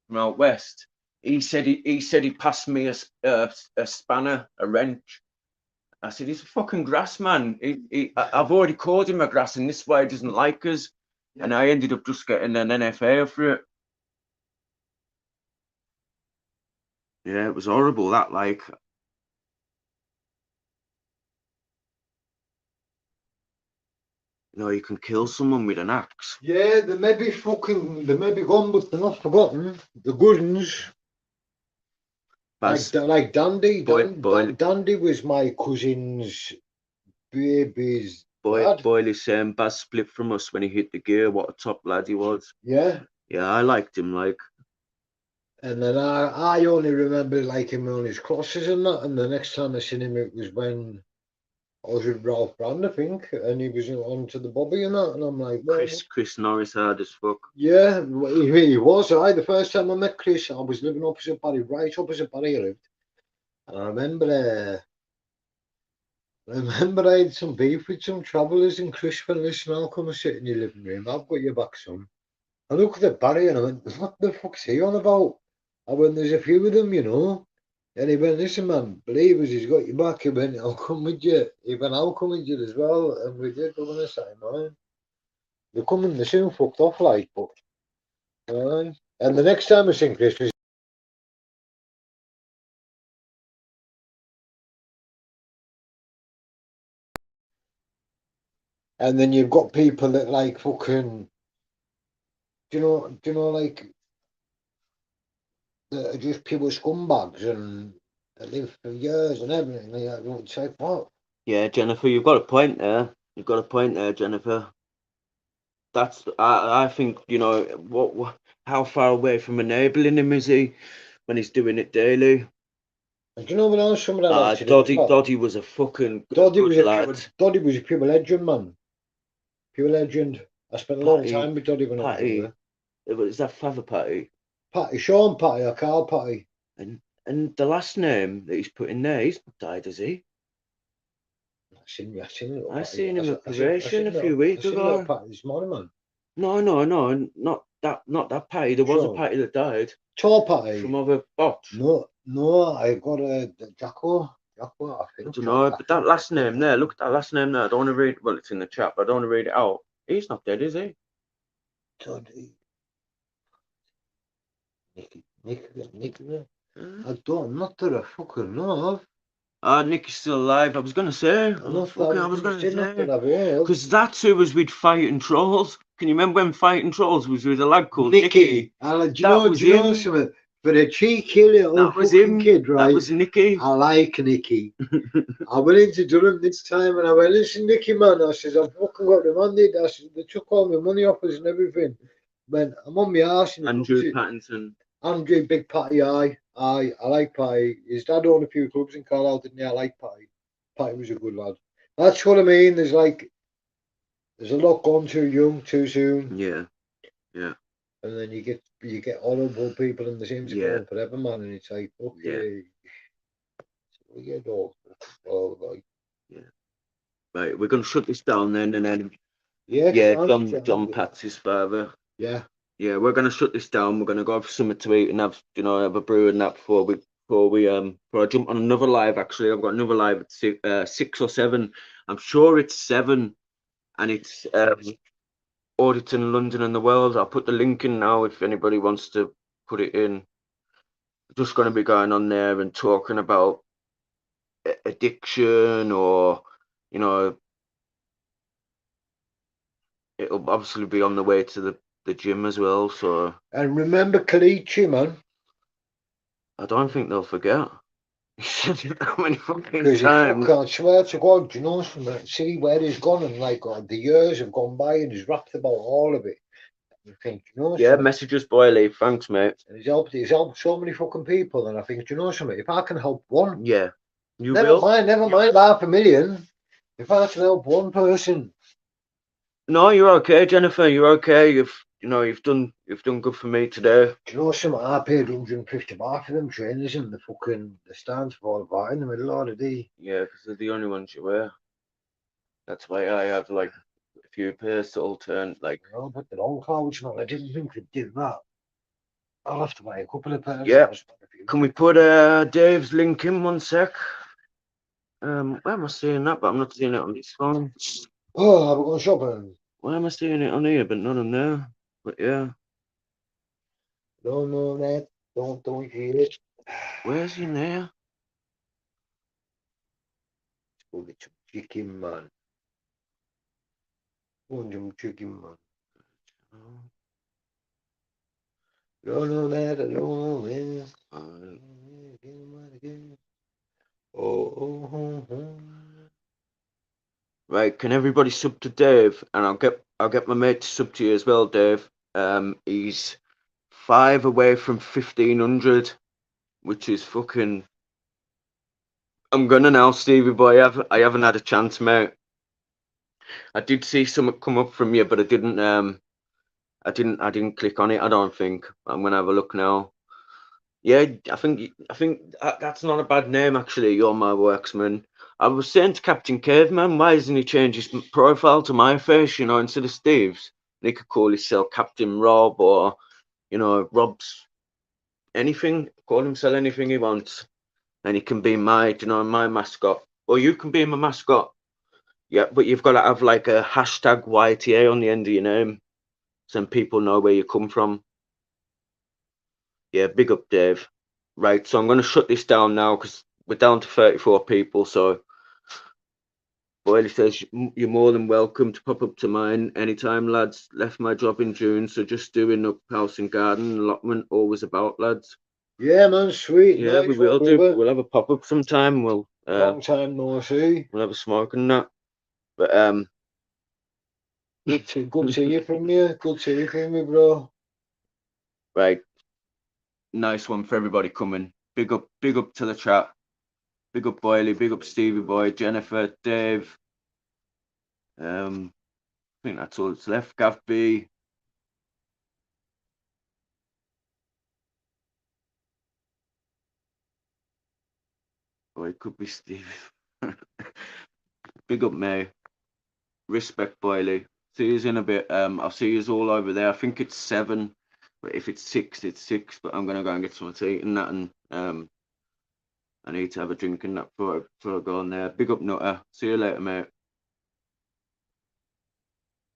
from out west. He said he passed me a spanner, a wrench. I said he's a fucking grass man. I've already called him a grass, and this way he doesn't like us. Yeah. And I ended up just getting an NFA for it. Yeah, it was horrible. That like. You know, you can kill someone with an axe. Yeah, they may be gone, but they're not forgotten. The good ones. Like Dandy. Dandy was my cousin's baby's dad. Boyley's saying Baz split from us when he hit the gear. What a top lad he was. Yeah. Yeah, I liked him, like. And then I only remember liking him on his crosses and that. And the next time I seen him, it was when I was with Ralph Brand, I think, and he was on to the Bobby and that. And I'm like, well, Chris Norris hard as fuck. Yeah, he was. The first time I met Chris, I was living opposite Barry, right opposite Barry I lived. And I remember I had some beef with some travellers, and Chris went, listen, I'll come and sit in your living room. I've got your back, son. I looked at Barry and I went, what the fuck's he on about? I went, there's a few of them, you know. And he went, listen, man, believe us, he's got your back. He went, I'll come with you. He went, I'll come with you as well. And we did, go on the same line. They soon fucked off, like, but. And the next time I seen Chris was. And then you've got people that like fucking. Do you know, like. That are just people scumbags and that live for years and everything. It's like, what? Yeah, Jennifer, you've got a point there. Jennifer. That's I think, you know, how far away from enabling him is he when he's doing it daily? And do you know what else some of that Doddy was a fucking good lad. Doddy was a pure legend, man. Pure legend. I spent a long time with Doddy when I was there. Is that Father Patty? Sean Patty or Carl Patty. And the last name that he's put in there, he's not died, has he? I seen him at probation a few weeks ago. Patty this morning, man. No, not that Patty. There was a Patty that died. Tall Patty. From other box. No, I got a Jacko, I think. I don't know, but that last name there, look at that last name there. I don't want to read, well, it's in the chat, but I don't want to read it out. He's not dead, is he? Doddy. Nicky. I'm not that I fucking know of. Nicky's still alive. I was going to say. Because that's who was with Fighting Trolls. Can you remember when Fighting Trolls was with a lad called Nicky? Do you know something? For a cheeky little That was fucking him. kid, right? That was Nicky. I like Nicky. I went into Durham this time and I went, listen, Nicky, man. I says, I've fucking got remanded. I said, they took all my money off us and everything. Man, I'm on my arse. Andrew Pattinson. Andrew, big Patty, I like Patty. His dad owned a few clubs in Carlisle, didn't he? I like Patty. Patty was a good lad. That's what I mean. There's a lot gone too young, too soon. Yeah. And then you get horrible people in the same Yeah. forever, man. And it's like, okay. We get all like. Yeah. Right, we're gonna shut this down then, and then Yeah, John Pat's father. Yeah. Yeah, we're gonna shut this down. We're gonna go have something to eat and have a brew and that before I jump on another live. Actually, I've got another live at 6 or 7. I'm sure it's 7, and it's auditing London and the world. I'll put the link in now if anybody wants to put it in. Just gonna be going on there and talking about addiction, or it'll obviously be on the way to the gym as well. So, and remember Kalichi, man. I don't think they'll forget. He said it that many fucking Because times. I swear to God, do you know something? See where he's gone, and like the years have gone by, and he's rapped about all of it. You think, Yeah, messages, Boyley. Thanks, mate. And he's helped so many fucking people, and I think, do you know something? If I can help one, Yeah, never mind 500,000. If I can help one person. No, you're okay, Jennifer. You're okay. You've done good for me today. Do you know something? I paid £150 for them trainers and the stands fall apart in the middle of the day. Yeah, because they're the only ones you wear. That's why I have like a few pairs to alternate. Like, but they're all clouds, man. I didn't think they'd do that. I'll have to buy a couple of pairs. Yeah. Can we put Dave's link in 1 sec? Where am I seeing that? But I'm not seeing it on this phone. Oh, we're going shopping. Why am I seeing it on here, but not on there? But yeah. No, that. Don't hear it. Where's he there? Let's go get some chicken, man. Some chicken, man. No, that. I don't know, man. Oh. Right, can everybody sub to Dave? And I'll get my mate to sub to you as well, Dave. He's 5 away from 1,500, which is fucking. I'm gonna now, Stevie boy. I haven't had a chance, mate. I did see something come up from you, but I didn't. I didn't click on it. I don't think. I'm gonna have a look now. Yeah, I think that's not a bad name actually. You're my worksman. I was saying to Captain Caveman, why doesn't he change his profile to my face? Instead of Steve's, he could call himself Captain Rob, or Rob's anything. Call himself anything he wants, and he can be my mascot, or you can be my mascot. Yeah, but you've got to have like a hashtag YTA on the end of your name, so people know where you come from. Yeah, big up, Dave. Right, so I'm going to shut this down now because we're down to 34 people. So, Boyle says you're more than welcome to pop up to mine anytime, lads. Left my job in June, so just doing up house and garden allotment. Always about, lads. Yeah, man, sweet. Yeah, nice, we will do. We'll have a pop up sometime. We'll long time no see. We'll have a smoke and that. But good to hear from you. Good to hear from you, bro. Right. Nice one for everybody coming. Big up to the chat. Big up Boyley, big up Stevie boy, Jennifer, Dave. I think that's all that's left. Gav B. Oh, it could be Steve. Big up May. Respect Boyley. See you in a bit. I'll see you all over there. I think it's 7. But if it's 6, it's 6. But I'm gonna go and get something to eat and that, and I need to have a drink and that before I go on there. Big up Nutter. See you later, mate.